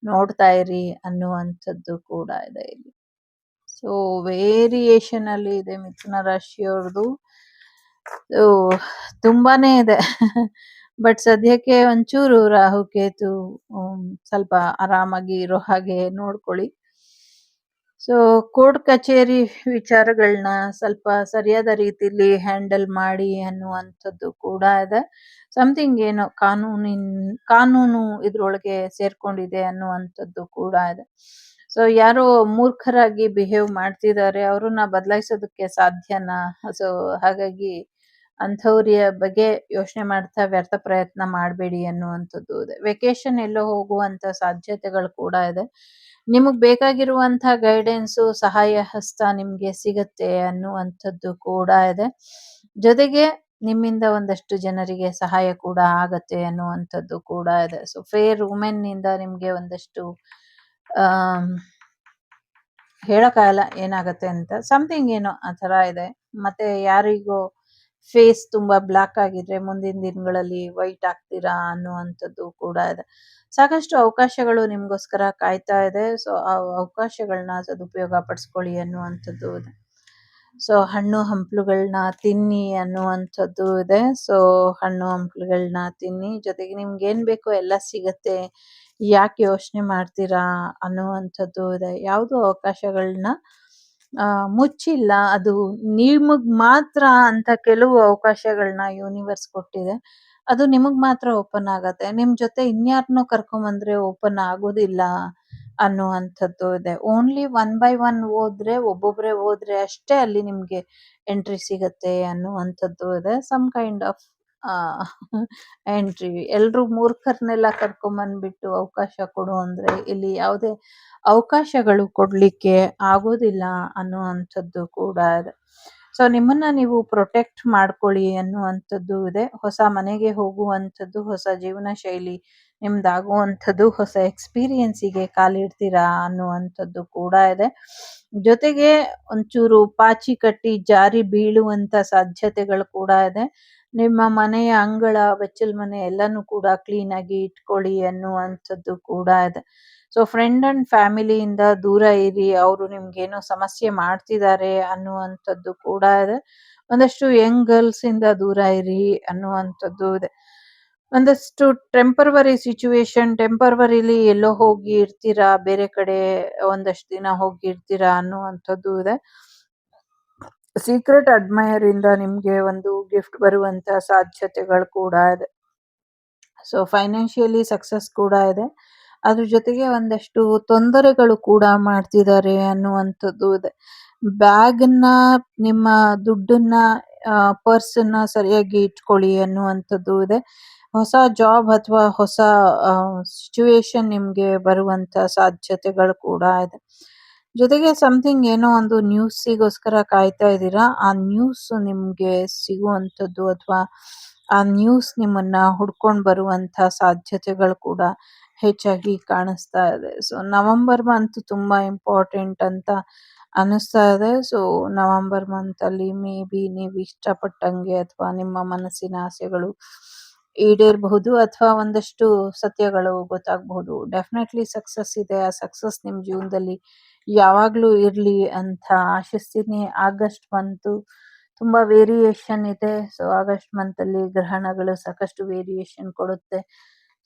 ನೋಡ್ತಾ ಇರಿ ಅನ್ನುವಂಥದ್ದು ಕೂಡ ಇದೆ ಇಲ್ಲಿ. ಸೊ ವೇರಿಯೇಷನ್ ಅಲ್ಲಿ ಇದೆ ಮಿಥುನ ರಾಶಿಯವ್ರದ್ದು. ತುಂಬಾನೇ ಇದೆ. ಬಟ್ ಸದ್ಯಕ್ಕೆ ಒಂಚೂರು ರಾಹುಕೇತು ಸ್ವಲ್ಪ ಆರಾಮಾಗಿ ಇರೋ ಹಾಗೆ ನೋಡ್ಕೊಳ್ಳಿ. ಸೊ ಕೋರ್ಟ್ ಕಚೇರಿ ವಿಚಾರಗಳನ್ನ ಸ್ವಲ್ಪ ಸರಿಯಾದ ರೀತಿಲಿ ಹ್ಯಾಂಡಲ್ ಮಾಡಿ ಅನ್ನುವಂಥದ್ದು ಕೂಡ ಇದೆ. ಸಮಥಿಂಗ್ ಏನೋ ಕಾನೂನು ಇದ್ರೊಳಗೆ ಸೇರ್ಕೊಂಡಿದೆ ಅನ್ನುವಂಥದ್ದು ಕೂಡ ಇದೆ. ಸೊ ಯಾರೋ ಮೂರ್ಖರಾಗಿ ಬಿಹೇವ್ ಮಾಡ್ತಿದ್ದಾರೆ, ಅವ್ರನ್ನ ಬದಲಾಯಿಸೋದಕ್ಕೆ ಸಾಧ್ಯನಾ? ಸೊ ಹಾಗಾಗಿ ಅಂಥವ್ರ ಬಗ್ಗೆ ಯೋಚನೆ ಮಾಡ್ತಾ ವ್ಯರ್ಥ ಪ್ರಯತ್ನ ಮಾಡಬೇಡಿ ಅನ್ನುವಂಥದ್ದು ಇದೆ. ವೆಕೇಶನ್ ಎಲ್ಲೋ ಹೋಗುವಂತ ಸಾಧ್ಯತೆಗಳು ಕೂಡ ಇದೆ. ನಿಮಗ್ ಬೇಕಾಗಿರುವಂತ ಗೈಡೆನ್ಸು ಸಹಾಯ ಹಸ್ತ ನಿಮ್ಗೆ ಸಿಗತ್ತೆ ಅನ್ನುವಂಥದ್ದು ಕೂಡ ಇದೆ. ಜೊತೆಗೆ ನಿಮ್ಮಿಂದ ಒಂದಷ್ಟು ಜನರಿಗೆ ಸಹಾಯ ಕೂಡ ಆಗತ್ತೆ ಅನ್ನುವಂಥದ್ದು ಕೂಡ ಇದೆ. ಸೊ ಫೇರ್ ವುಮೆನ್ ನಿಂದ ನಿಮ್ಗೆ ಒಂದಷ್ಟು ಹೇಳಕ್ಕಾಗಲ್ಲ ಏನಾಗತ್ತೆ ಅಂತ, ಸಮಥಿಂಗ್ ಏನೋ ಆ ತರ ಇದೆ. ಮತ್ತೆ ಯಾರಿಗೋ ಫೇಸ್ ತುಂಬಾ ಬ್ಲಾಕ್ ಆಗಿದ್ರೆ ಮುಂದಿನ ದಿನಗಳಲ್ಲಿ ವೈಟ್ ಆಗ್ತೀರಾ ಅನ್ನುವಂಥದ್ದು ಕೂಡ ಇದೆ. ಸಾಕಷ್ಟು ಅವಕಾಶಗಳು ನಿಮ್ಗೋಸ್ಕರ ಕಾಯ್ತಾ ಇದೆ. ಸೊ ಆ ಅವಕಾಶಗಳನ್ನ ಸದುಪಯೋಗ ಪಡಿಸ್ಕೊಳ್ಳಿ ಅನ್ನುವಂಥದ್ದು ಇದೆ. ಸೊ ಹಣ್ಣು ಹಂಪಲುಗಳನ್ನ ತಿನ್ನಿ ಅನ್ನುವಂಥದ್ದು ಇದೆ. ಸೊ ಹಣ್ಣು ಹಂಪಲುಗಳನ್ನ ತಿನ್ನಿ, ಜೊತೆಗೆ ನಿಮ್ಗೆ ಏನ್ ಬೇಕೋ ಎಲ್ಲ ಸಿಗತ್ತೆ, ಯಾಕೆ ಯೋಚನೆ ಮಾಡ್ತೀರಾ ಅನ್ನುವಂಥದ್ದು ಇದೆ. ಯಾವುದು ಅವಕಾಶಗಳನ್ನ ಮುಚ್ಚಿಲ್ಲ, ಅದು ನಿಮಗ್ ಮಾತ್ರ ಅಂತ ಕೆಲವು ಅವಕಾಶಗಳನ್ನ ಯೂನಿವರ್ಸ್ ಕೊಟ್ಟಿದೆ. ಅದು ನಿಮಗ್ ಮಾತ್ರ ಓಪನ್ ಆಗತ್ತೆ, ನಿಮ್ ಜೊತೆ ಇನ್ಯಾರನ್ನೋ ಕರ್ಕೊಂಬಂದ್ರೆ ಓಪನ್ ಆಗೋದಿಲ್ಲ ಅನ್ನುವಂಥದ್ದು ಇದೆ. ಓನ್ಲಿ 1 by 1 ಹೋದ್ರೆ, ಒಬ್ಬೊಬ್ರೆ ಹೋದ್ರೆ ಅಷ್ಟೇ ಅಲ್ಲಿ ನಿಮ್ಗೆ ಎಂಟ್ರಿ ಸಿಗತ್ತೆ ಅನ್ನುವಂಥದ್ದು ಇದೆ. Some kind of entry. ಎಲ್ರು ಮೂರ್ಖರ್ನೆಲ್ಲ ಕರ್ಕೊಂಬಂದ್ಬಿಟ್ಟು ಅವಕಾಶ ಕೊಡು ಅಂದ್ರೆ ಇಲ್ಲಿ ಯಾವುದೇ ಅವಕಾಶಗಳು ಕೊಡ್ಲಿಕ್ಕೆ ಆಗೋದಿಲ್ಲ ಅನ್ನುವಂಥದ್ದು ಕೂಡ ಇದೆ. ಸೊ ನಿಮ್ಮನ್ನ ನೀವು ಪ್ರೊಟೆಕ್ಟ್ ಮಾಡ್ಕೊಳ್ಳಿ ಅನ್ನುವಂಥದ್ದು ಇದೆ. ಹೊಸ ಮನೆಗೆ ಹೋಗುವಂಥದ್ದು, ಹೊಸ ಜೀವನ ಶೈಲಿ ನಿಮ್ದಾಗುವಂಥದ್ದು, ಹೊಸ ಎಕ್ಸ್ಪೀರಿಯನ್ಸಿಗೆ ಕಾಲಿಡ್ತೀರಾ ಅನ್ನುವಂಥದ್ದು ಕೂಡ ಇದೆ. ಜೊತೆಗೆ ಒಂಚೂರು ಪಾಚಿ ಕಟ್ಟಿ ಜಾರಿ ಬೀಳುವಂತ ಸಾಧ್ಯತೆಗಳು ಕೂಡ ಇದೆ. ನಿಮ್ಮ ಮನೆಯ ಅಂಗಳ ಬೆಚ್ಚಲ್ ಮನೆ ಎಲ್ಲಾನು ಕೂಡ ಕ್ಲೀನ್ ಆಗಿ ಇಟ್ಕೊಳ್ಳಿ ಅನ್ನುವಂಥದ್ದು ಕೂಡ ಇದೆ. ಸೊ ಫ್ರೆಂಡ್ ಅಂಡ್ ಫ್ಯಾಮಿಲಿಯಿಂದ ದೂರ ಇರಿ, ಅವರು ನಿಮ್ಗೇನೋ ಸಮಸ್ಯೆ ಮಾಡ್ತಿದ್ದಾರೆ ಅನ್ನುವಂಥದ್ದು ಕೂಡ ಇದೆ. ಒಂದಷ್ಟು ಯಂಗ್ ಗರ್ಲ್ಸ್ ಇಂದ ದೂರ ಇರಿ ಅನ್ನುವಂಥದ್ದು ಇದೆ. ಒಂದಷ್ಟು ಟೆಂಪರವರಿ ಸಿಚುವೇಶನ್, ಟೆಂಪರವರಿಲಿ ಎಲ್ಲೋ ಹೋಗಿ ಇರ್ತೀರಾ, ಬೇರೆ ಕಡೆ ಒಂದಷ್ಟು ದಿನ ಹೋಗಿ ಇರ್ತೀರಾ ಅನ್ನುವಂಥದ್ದು ಇದೆ. ಸೀಕ್ರೆಟ್ ಅಡ್ಮೈರ್ ಇಂದ ನಿಮ್ಗೆ ಒಂದು ಗಿಫ್ಟ್ ಬರುವಂತ ಸಾಧ್ಯತೆಗಳು ಕೂಡ ಇದೆ. ಸೊ ಫೈನಾನ್ಷಿಯಲಿ ಸಕ್ಸಸ್ ಕೂಡ ಇದೆ. ಅದ್ರ ಜೊತೆಗೆ ಒಂದಷ್ಟು ತೊಂದರೆಗಳು ಕೂಡ ಮಾಡ್ತಿದ್ದಾರೆ ಅನ್ನುವಂಥದ್ದು ಇದೆ. ಬ್ಯಾಗ್ನ, ನಿಮ್ಮ ದುಡ್ಡನ್ನ, ಪರ್ಸನ್ನ ಸರಿಯಾಗಿ ಇಟ್ಕೊಳ್ಳಿ ಅನ್ನುವಂಥದ್ದು ಇದೆ. ಹೊಸ ಜಾಬ್ ಅಥವಾ ಹೊಸ ಸಿಚುವೇಶನ್ ನಿಮ್ಗೆ ಬರುವಂತ ಸಾಧ್ಯತೆಗಳು ಕೂಡ ಇದೆ. ಜೊತೆಗೆ ಸಮಥಿಂಗ್ ಏನೋ ಒಂದು ನ್ಯೂಸಿಗೋಸ್ಕರ ಕಾಯ್ತಾ ಇದ್ದೀರಾ, ಆ ನ್ಯೂಸ್ ನಿಮ್ಗೆ ಸಿಗುವಂಥದ್ದು ಅಥವಾ ಆ ನ್ಯೂಸ್ ನಿಮ್ಮನ್ನ ಹುಡ್ಕೊಂಡು ಬರುವಂತ ಸಾಧ್ಯತೆಗಳು ಕೂಡ ಹೆಚ್ಚಾಗಿ ಕಾಣಿಸ್ತಾ ಇದೆ. ಸೊ ನವೆಂಬರ್ ಮಂತ್ ತುಂಬಾ ಇಂಪಾರ್ಟೆಂಟ್ ಅಂತ ಅನಿಸ್ತಾ ಇದೆ. ಸೊ ನವೆಂಬರ್ ಮಂತ್ ಅಲ್ಲಿ ಮೇ ಬಿ ನೀವು ಇಷ್ಟಪಟ್ಟಂಗೆ ಅಥವಾ ನಿಮ್ಮ ಮನಸ್ಸಿನ ಆಸೆಗಳು ಈಡೇರಬಹುದು, ಅಥವಾ ಒಂದಷ್ಟು ಸತ್ಯಗಳು ಗೊತ್ತಾಗಬಹುದು. ಡೆಫಿನೆಟ್ಲಿ ಸಕ್ಸಸ್ ಇದೆ. ಆ ಸಕ್ಸಸ್ ನಿಮ್ ಜೀವನದಲ್ಲಿ ಯಾವಾಗ್ಲೂ ಇರ್ಲಿ ಅಂತ ಆಶಿಸ್ತೀನಿ. ಆಗಸ್ಟ್ ಮಂತು ತುಂಬಾ ವೇರಿಯೇಷನ್ ಇದೆ. ಸೊ ಆಗಸ್ಟ್ ಮಂತ್ ಅಲ್ಲಿ ಗ್ರಹಣಗಳು ಸಾಕಷ್ಟು ವೇರಿಯೇಷನ್ ಕೊಡುತ್ತೆ.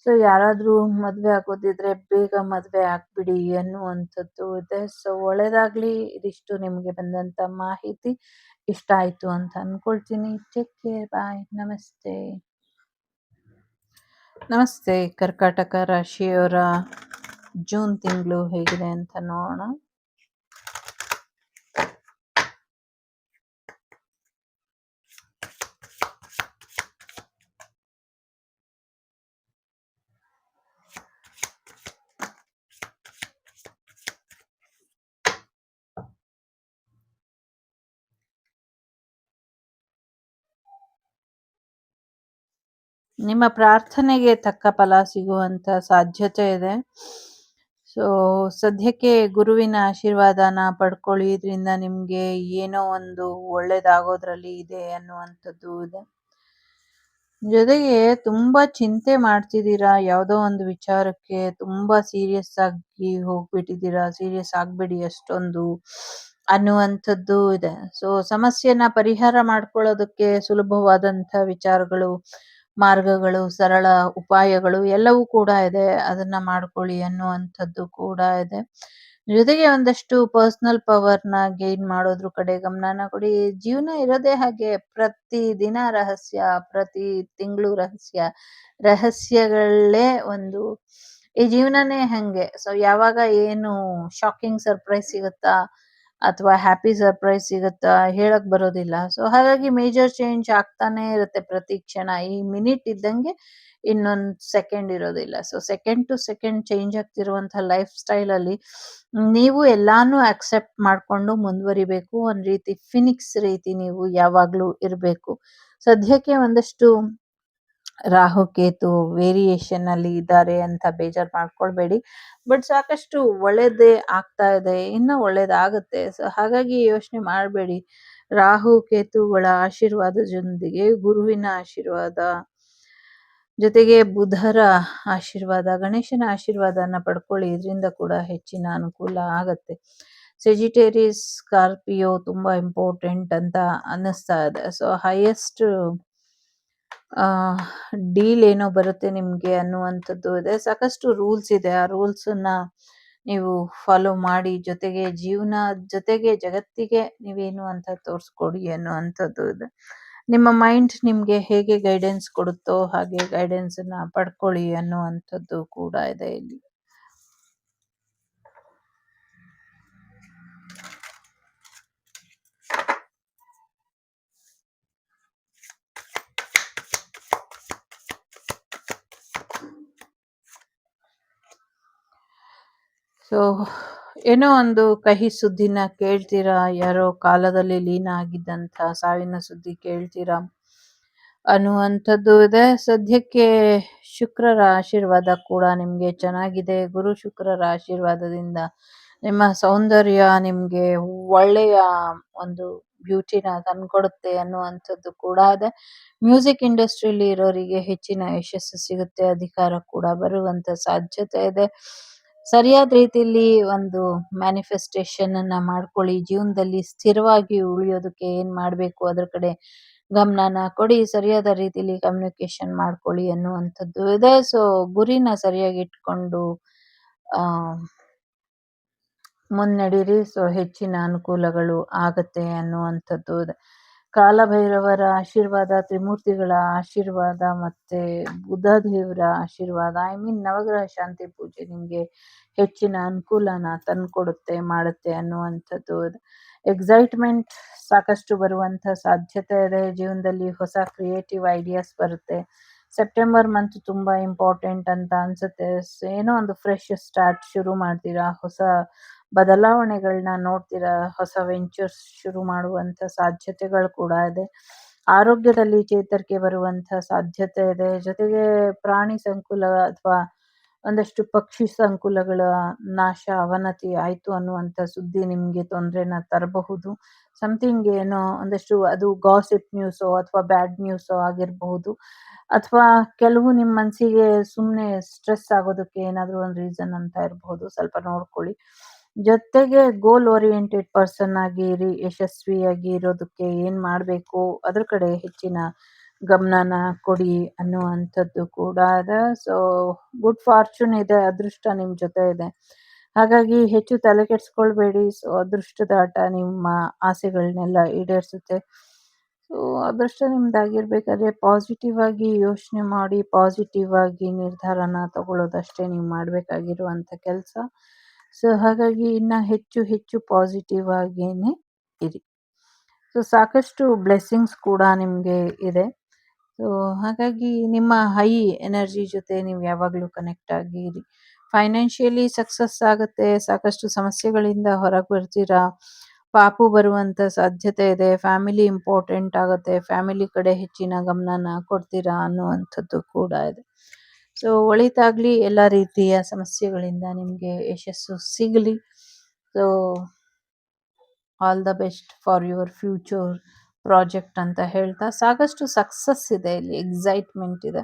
ಸೊ ಯಾರಾದ್ರೂ ಮದ್ವೆ ಆಗೋದಿದ್ರೆ ಬೇಗ ಮದ್ವೆ ಆಗ್ಬಿಡಿ ಅನ್ನುವಂಥದ್ದು ಇದೆ. ಸೊ ಒಳ್ಳೇದಾಗ್ಲಿ. ಇದಿಷ್ಟು ನಿಮ್ಗೆ ಬಂದಂತ ಮಾಹಿತಿ ಇಷ್ಟ ಆಯ್ತು ಅಂತ ಅನ್ಕೊಳ್ತೀನಿ. ಟೇಕ್ ಕೇರ್, ಬಾಯ್, ನಮಸ್ತೆ. ನಮಸ್ತೆ ಕರ್ಕಾಟಕ ರಾಶಿಯವರ ಜೂನ್ ತಿಂಗಳು ಹೇಗಿದೆ ಅಂತ ನೋಡೋಣ. ನಿಮ್ಮ ಪ್ರಾರ್ಥನೆಗೆ ತಕ್ಕ ಫಲ ಸಿಗುವಂತ ಸಾಧ್ಯತೆ ಇದೆ. ಸೊ ಸದ್ಯಕ್ಕೆ ಗುರುವಿನ ಆಶೀರ್ವಾದನ ಪಡ್ಕೊಳ್ಳಿ. ಇದರಿಂದ ನಿಮ್ಗೆ ಏನೋ ಒಂದು ಒಳ್ಳೇದಾಗೋದ್ರಲ್ಲಿ ಇದೆ ಅನ್ನುವಂಥದ್ದು ಇದೆ. ಜೊತೆಗೆ ತುಂಬಾ ಚಿಂತೆ ಮಾಡ್ತಿದ್ದೀರಾ ಯಾವುದೋ ಒಂದು ವಿಚಾರಕ್ಕೆ, ತುಂಬಾ ಸೀರಿಯಸ್ ಆಗಿ ಹೋಗ್ಬಿಟ್ಟಿದ್ದೀರಾ. ಸೀರಿಯಸ್ ಆಗ್ಬೇಡಿ ಅಷ್ಟೊಂದು ಅನ್ನುವಂಥದ್ದು ಇದೆ. ಸೊ ಸಮಸ್ಯೆನ ಪರಿಹಾರ ಮಾಡ್ಕೊಳ್ಳೋದಕ್ಕೆ ಸುಲಭವಾದಂಥ ವಿಚಾರಗಳು, ಮಾರ್ಗಗಳು, ಸರಳ ಉಪಾಯಗಳು ಎಲ್ಲವೂ ಕೂಡ ಇದೆ. ಅದನ್ನ ಮಾಡ್ಕೊಳ್ಳಿ ಅನ್ನುವಂಥದ್ದು ಕೂಡ ಇದೆ. ಜೊತೆಗೆ ಒಂದಷ್ಟು ಪರ್ಸನಲ್ ಪವರ್ನ ಗೇನ್ ಮಾಡೋದ್ರ ಕಡೆ ಗಮನನ ಕೊಡಿ. ಜೀವನ ಇರೋದೇ ಹಾಗೆ, ಪ್ರತಿ ದಿನ ರಹಸ್ಯ, ಪ್ರತಿ ತಿಂಗಳು ರಹಸ್ಯ, ರಹಸ್ಯಗಳೇ ಒಂದು ಈ ಜೀವನನೇ ಹಂಗೆ. ಸೊ ಯಾವಾಗ ಏನು ಶಾಕಿಂಗ್ ಸರ್ಪ್ರೈಸ್ ಸಿಗುತ್ತಾ ಅಥವಾ ಹ್ಯಾಪಿ ಸರ್ಪ್ರೈಸ್ ಸಿಗುತ್ತಾ ಹೇಳಕ್ ಬರೋದಿಲ್ಲ. ಸೊ ಹಾಗಾಗಿ ಮೇಜರ್ ಚೇಂಜ್ ಆಗ್ತಾನೆ ಇರುತ್ತೆ ಪ್ರತಿ ಕ್ಷಣ. ಈ ಮಿನಿಟ್ ಇದ್ದಂಗೆ ಇನ್ನೊಂದ್ ಸೆಕೆಂಡ್ ಇರೋದಿಲ್ಲ. So second to second change ಆಗ್ತಿರುವಂತಹ ಲೈಫ್ ಸ್ಟೈಲ್ ಅಲ್ಲಿ ನೀವು ಎಲ್ಲಾನು ಅಕ್ಸೆಪ್ಟ್ ಮಾಡ್ಕೊಂಡು ಮುಂದುವರಿಬೇಕು. ಒಂದ್ ರೀತಿ ಫಿನಿಕ್ಸ್ ರೀತಿ ನೀವು ಯಾವಾಗ್ಲೂ ಇರ್ಬೇಕು. ಸದ್ಯಕ್ಕೆ ಒಂದಷ್ಟು ರಾಹು ಕೇತು ವೇರಿಯೇಷನ್ ಅಲ್ಲಿ ಇದ್ದಾರೆ ಅಂತ ಬೇಜಾರ್ ಮಾಡ್ಕೊಳ್ಬೇಡಿ. ಬಟ್ ಸಾಕಷ್ಟು ಒಳ್ಳೇದೇ ಆಗ್ತಾ ಇದೆ, ಇನ್ನ ಒಳ್ಳೇದಾಗುತ್ತೆ. ಸೊ ಹಾಗಾಗಿ ಯೋಚನೆ ಮಾಡಬೇಡಿ. ರಾಹು ಕೇತುಗಳ ಆಶೀರ್ವಾದದೊಂದಿಗೆ ಗುರುವಿನ ಆಶೀರ್ವಾದ, ಜೊತೆಗೆ ಬುಧರ ಆಶೀರ್ವಾದ, ಗಣೇಶನ ಆಶೀರ್ವಾದನ ಪಡ್ಕೊಳ್ಳಿ. ಇದರಿಂದ ಕೂಡ ಹೆಚ್ಚಿನ ಅನುಕೂಲ ಆಗತ್ತೆ. ಸೆಜಿಟೇರಿಯಸ್ ಸ್ಕಾರ್ಪಿಯೋ ತುಂಬಾ ಇಂಪಾರ್ಟೆಂಟ್ ಅಂತ ಅನ್ನಿಸ್ತಾ ಇದೆ. ಸೊ ಹೈಯೆಸ್ಟ್ ಡೀಲ್ ಏನೋ ಬರುತ್ತೆ ನಿಮ್ಗೆ ಅನ್ನುವಂಥದ್ದು ಇದೆ. ಸಾಕಷ್ಟು ರೂಲ್ಸ್ ಇದೆ. ಆ ರೂಲ್ಸ್ ಅನ್ನ ನೀವು ಫಾಲೋ ಮಾಡಿ, ಜೊತೆಗೆ ಜೀವನ ಜೊತೆಗೆ ಜಗತ್ತಿಗೆ ನೀವೇನು ಅಂತ ತೋರಿಸ್ಕೊಡಿ ಅನ್ನುವಂಥದ್ದು ಇದೆ. ನಿಮ್ಮ ಮೈಂಡ್ ನಿಮ್ಗೆ ಹೇಗೆ ಗೈಡೆನ್ಸ್ ಕೊಡುತ್ತೋ ಹಾಗೆ ಗೈಡೆನ್ಸ್ ಅನ್ನ ಪಡ್ಕೊಳ್ಳಿ ಅನ್ನುವಂಥದ್ದು ಕೂಡ ಇದೆ ಇಲ್ಲಿ. ಸೊ ಏನೋ ಒಂದು ಕಹಿ ಸುದ್ದಿನ ಕೇಳ್ತೀರಾ, ಯಾರೋ ಕಾಲದಲ್ಲಿ ಲೀನ ಆಗಿದ್ದಂಥ ಸಾವಿನ ಸುದ್ದಿ ಕೇಳ್ತೀರಾ ಅನ್ನುವಂಥದ್ದು ಇದೆ. ಸದ್ಯಕ್ಕೆ ಶುಕ್ರರ ಆಶೀರ್ವಾದ ಕೂಡ ನಿಮ್ಗೆ ಚೆನ್ನಾಗಿದೆ. ಗುರು ಶುಕ್ರರ ಆಶೀರ್ವಾದದಿಂದ ನಿಮ್ಮ ಸೌಂದರ್ಯ ನಿಮ್ಗೆ ಒಳ್ಳೆಯ ಒಂದು ಬ್ಯೂಟಿನ ತಂದ್ಕೊಡುತ್ತೆ ಅನ್ನುವಂಥದ್ದು ಕೂಡ ಇದೆ. ಮ್ಯೂಸಿಕ್ ಇಂಡಸ್ಟ್ರಿಯಲ್ಲಿ ಇರೋರಿಗೆ ಹೆಚ್ಚಿನ ಯಶಸ್ಸು ಸಿಗುತ್ತೆ. ಅಧಿಕಾರ ಕೂಡ ಬರುವಂತ ಸಾಧ್ಯತೆ ಇದೆ. ಸರಿಯಾದ ರೀತಿಯಲ್ಲಿ ಒಂದು ಮ್ಯಾನಿಫೆಸ್ಟೇಷನ್ ಅನ್ನ ಮಾಡ್ಕೊಳ್ಳಿ. ಜೀವನದಲ್ಲಿ ಸ್ಥಿರವಾಗಿ ಉಳಿಯೋದಕ್ಕೆ ಏನ್ ಮಾಡ್ಬೇಕು ಅದ್ರ ಕಡೆ ಗಮನನ ಕೊಡಿ. ಸರಿಯಾದ ರೀತಿಯಲ್ಲಿ ಕಮ್ಯುನಿಕೇಶನ್ ಮಾಡ್ಕೊಳ್ಳಿ ಅನ್ನುವಂಥದ್ದು ಇದೆ. ಸೊ ಗುರಿನ ಸರಿಯಾಗಿ ಇಟ್ಕೊಂಡು ಆ ಮುನ್ನಡೀರಿ. ಸೊ ಹೆಚ್ಚಿನ ಅನುಕೂಲಗಳು ಆಗತ್ತೆ ಅನ್ನುವಂಥದ್ದು ಇದೆ. ಕಾಲಭೈರವರ ಆಶೀರ್ವಾದ, ತ್ರಿಮೂರ್ತಿಗಳ ಆಶೀರ್ವಾದ, ಮತ್ತೆ ಬುಧ ದೇವರ ಆಶೀರ್ವಾದ, ನವಗ್ರಹ ಶಾಂತಿ ಪೂಜೆ ನಿಮ್ಗೆ ಹೆಚ್ಚಿನ ಅನುಕೂಲನ ತಂದ್ಕೊಡುತ್ತೆ, ಮಾಡುತ್ತೆ ಅನ್ನುವಂಥದ್ದು ಇದೆ. ಎಕ್ಸೈಟ್ಮೆಂಟ್ ಸಾಕಷ್ಟು ಬರುವಂತ ಸಾಧ್ಯತೆ ಇದೆ. ಜೀವನದಲ್ಲಿ ಹೊಸ ಕ್ರಿಯೇಟಿವ್ ಐಡಿಯಾಸ್ ಬರುತ್ತೆ. ಸೆಪ್ಟೆಂಬರ್ ಮಂತ್ ತುಂಬಾ ಇಂಪಾರ್ಟೆಂಟ್ ಅಂತ ಅನ್ಸುತ್ತೆ. ಏನೋ ಒಂದು ಫ್ರೆಶ್ ಸ್ಟಾರ್ಟ್ ಶುರು ಮಾಡ್ತೀರಾ, ಹೊಸ ಬದಲಾವಣೆಗಳನ್ನ ನೋಡ್ತೀರಾ, ಹೊಸ ವೆಂಚರ್ಸ್ ಶುರು ಮಾಡುವಂತ ಸಾಧ್ಯತೆಗಳು ಕೂಡ ಇದೆ. ಆರೋಗ್ಯದಲ್ಲಿ ಚೇತರಿಕೆ ಬರುವಂತ ಸಾಧ್ಯತೆ ಇದೆ. ಜೊತೆಗೆ ಪ್ರಾಣಿ ಸಂಕುಲ ಅಥವಾ ಒಂದಷ್ಟು ಪಕ್ಷಿ ಸಂಕುಲಗಳ ನಾಶ, ಅವನತಿ ಆಯ್ತು ಅನ್ನುವಂತ ಸುದ್ದಿ ನಿಮ್ಗೆ ತೊಂದ್ರೆನ ತರಬಹುದು. ಸಮಥಿಂಗ್ ಏನೋ ಒಂದಷ್ಟು ಅದು ಗಾಸಿಪ್ ನ್ಯೂಸೋ ಅಥವಾ ಬ್ಯಾಡ್ ನ್ಯೂಸೋ ಆಗಿರಬಹುದು. ಅಥವಾ ಕೆಲವು ನಿಮ್ ಮನ್ಸಿಗೆ ಸುಮ್ನೆ ಸ್ಟ್ರೆಸ್ ಆಗೋದಕ್ಕೆ ಏನಾದ್ರು ಒಂದು ರೀಸನ್ ಅಂತ ಇರಬಹುದು. ಸ್ವಲ್ಪ ನೋಡ್ಕೊಳ್ಳಿ. ಜೊತೆಗೆ ಗೋಲ್ ಓರಿಯೆಂಟೆಡ್ ಪರ್ಸನ್ ಆಗಿ ಇರಿ. ಯಶಸ್ವಿಯಾಗಿ ಇರೋದಕ್ಕೆ ಏನ್ ಮಾಡ್ಬೇಕು ಅದ್ರ ಕಡೆ ಹೆಚ್ಚಿನ ಗಮನನ ಕೊಡಿ ಅನ್ನುವಂಥದ್ದು ಕೂಡ ಇದೆ. ಸೊ ಗುಡ್ ಫಾರ್ಚೂನ್ ಇದೆ, ಅದೃಷ್ಟ ನಿಮ್ ಜೊತೆ ಇದೆ. ಹಾಗಾಗಿ ಹೆಚ್ಚು ತಲೆ ಕೆಡ್ಸ್ಕೊಳ್ಬೇಡಿ. ಸೊ ಅದೃಷ್ಟದ ಆಟ ನಿಮ್ಮ ಆಸೆಗಳನ್ನೆಲ್ಲ ಈಡೇರಿಸುತ್ತೆ. ಸೊ ಅದೃಷ್ಟ ನಿಮ್ದಾಗಿರ್ಬೇಕಾದ್ರೆ ಪಾಸಿಟಿವ್ ಆಗಿ ಯೋಚನೆ ಮಾಡಿ ಪಾಸಿಟಿವ್ ಆಗಿ ನಿರ್ಧಾರನ ತಗೊಳ್ಳೋದಷ್ಟೇ ನೀವು ಮಾಡಬೇಕಾಗಿರುವಂಥ ಕೆಲಸ. ಸೊ ಹಾಗಾಗಿ ಇನ್ನು ಹೆಚ್ಚು ಹೆಚ್ಚು ಪಾಸಿಟಿವ್ ಆಗೇನೆ ಇರಿ. ಸೊ ಸಾಕಷ್ಟು ಬ್ಲೆಸ್ಸಿಂಗ್ಸ್ ಕೂಡ ನಿಮಗೆ ಇದೆ. ಸೊ ಹಾಗಾಗಿ ನಿಮ್ಮ ಹೈ ಎನರ್ಜಿ ಜೊತೆ ನೀವು ಯಾವಾಗಲೂ ಕನೆಕ್ಟ್ ಆಗಿ ಇರಿ. ಫೈನಾನ್ಷಿಯಲಿ ಸಕ್ಸಸ್ ಆಗುತ್ತೆ, ಸಾಕಷ್ಟು ಸಮಸ್ಯೆಗಳಿಂದ ಹೊರಗೆ ಬರ್ತೀರಾ, ಪಾಪು ಬರುವಂಥ ಸಾಧ್ಯತೆ ಇದೆ, ಫ್ಯಾಮಿಲಿ ಇಂಪಾರ್ಟೆಂಟ್ ಆಗುತ್ತೆ, ಫ್ಯಾಮಿಲಿ ಕಡೆ ಹೆಚ್ಚಿನ ಗಮನನ ಕೊಡ್ತೀರಾ ಅನ್ನುವಂಥದ್ದು ಕೂಡ ಇದೆ. ಸೊ ಒಳಿತಾಗಲಿ, ಎಲ್ಲ ರೀತಿಯ ಸಮಸ್ಯೆಗಳಿಂದ ನಿಮಗೆ ಯಶಸ್ಸು ಸಿಗಲಿ. So all the best for your future project ಅಂತ ಹೇಳ್ತಾ, ಸಾಕಷ್ಟು ಸಕ್ಸಸ್ ಇದೆ ಇಲ್ಲಿ, ಎಕ್ಸೈಟ್ಮೆಂಟ್ ಇದೆ.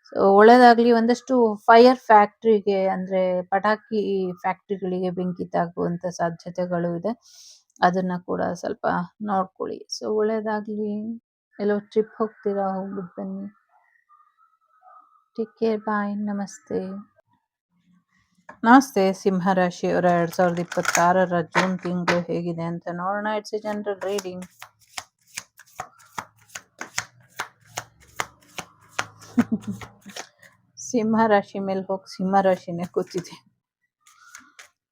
ಸೊ ಒಳ್ಳೇದಾಗಲಿ. ಒಂದಷ್ಟು ಫೈರ್ ಫ್ಯಾಕ್ಟ್ರಿಗೆ ಅಂದರೆ ಪಟಾಕಿ ಫ್ಯಾಕ್ಟ್ರಿಗಳಿಗೆ ಬೆಂಕಿ ತಾಗುವಂಥ ಸಾಧ್ಯತೆಗಳು ಇದೆ, ಅದನ್ನ ಕೂಡ ಸ್ವಲ್ಪ ನೋಡ್ಕೊಳ್ಳಿ. ಸೊ ಒಳ್ಳೇದಾಗಲಿ. ಎಲ್ಲೋ ಟ್ರಿಪ್ ಹೋಗ್ತೀರಾ, ಹೋಗ್ಬಿಟ್ಟು ಬನ್ನಿ. ಟೇಕ್ ಕೇರ್, ಬಾಯ್, ನಮಸ್ತೆ. ನಮಸ್ತೆ ಸಿಂಹರಾಶಿಯವರ 2026 ಜೂನ್ ತಿಂಗಳು ಹೇಗಿದೆ ಅಂತ ನೋಡೋಣ. It's a general reading. ಸಿಂಹರಾಶಿ ಮೇಲೆ ಹೋಗಿ ಸಿಂಹರಾಶಿನೇ ಕೂತಿದೆ.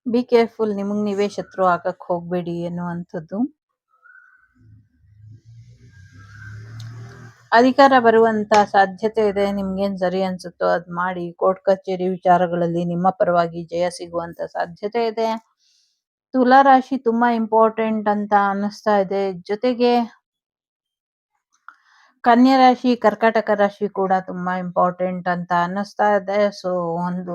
ಬಿ ಕೇರ್ಫುಲ್, ನಿಮಗೆ ನೀವೇ ಶತ್ರು ಆಗಕ್ಕೆ ಹೋಗಬೇಡಿ ಎನ್ನುವಂಥದ್ದು. ಅಧಿಕಾರ ಬರುವಂತ ಸಾಧ್ಯತೆ ಇದೆ, ನಿಮ್ಗೇನ್ ಸರಿ ಅನ್ಸುತ್ತೋ ಅದ್ ಮಾಡಿ. ಕೋರ್ಟ್ ಕಚೇರಿ ವಿಚಾರಗಳಲ್ಲಿ ನಿಮ್ಮ ಪರವಾಗಿ ಜಯ ಸಿಗುವಂತ ಸಾಧ್ಯತೆ ಇದೆ. ತುಲಾ ರಾಶಿ ತುಂಬಾ ಇಂಪಾರ್ಟೆಂಟ್ ಅಂತ ಅನ್ನಿಸ್ತಾ ಇದೆ. ಜೊತೆಗೆ ಕನ್ಯಾ ರಾಶಿ, ಕರ್ಕಾಟಕ ರಾಶಿ ಕೂಡ ತುಂಬಾ ಇಂಪಾರ್ಟೆಂಟ್ ಅಂತ ಅನ್ನಿಸ್ತಾ ಇದೆ. ಸೊ ಒಂದು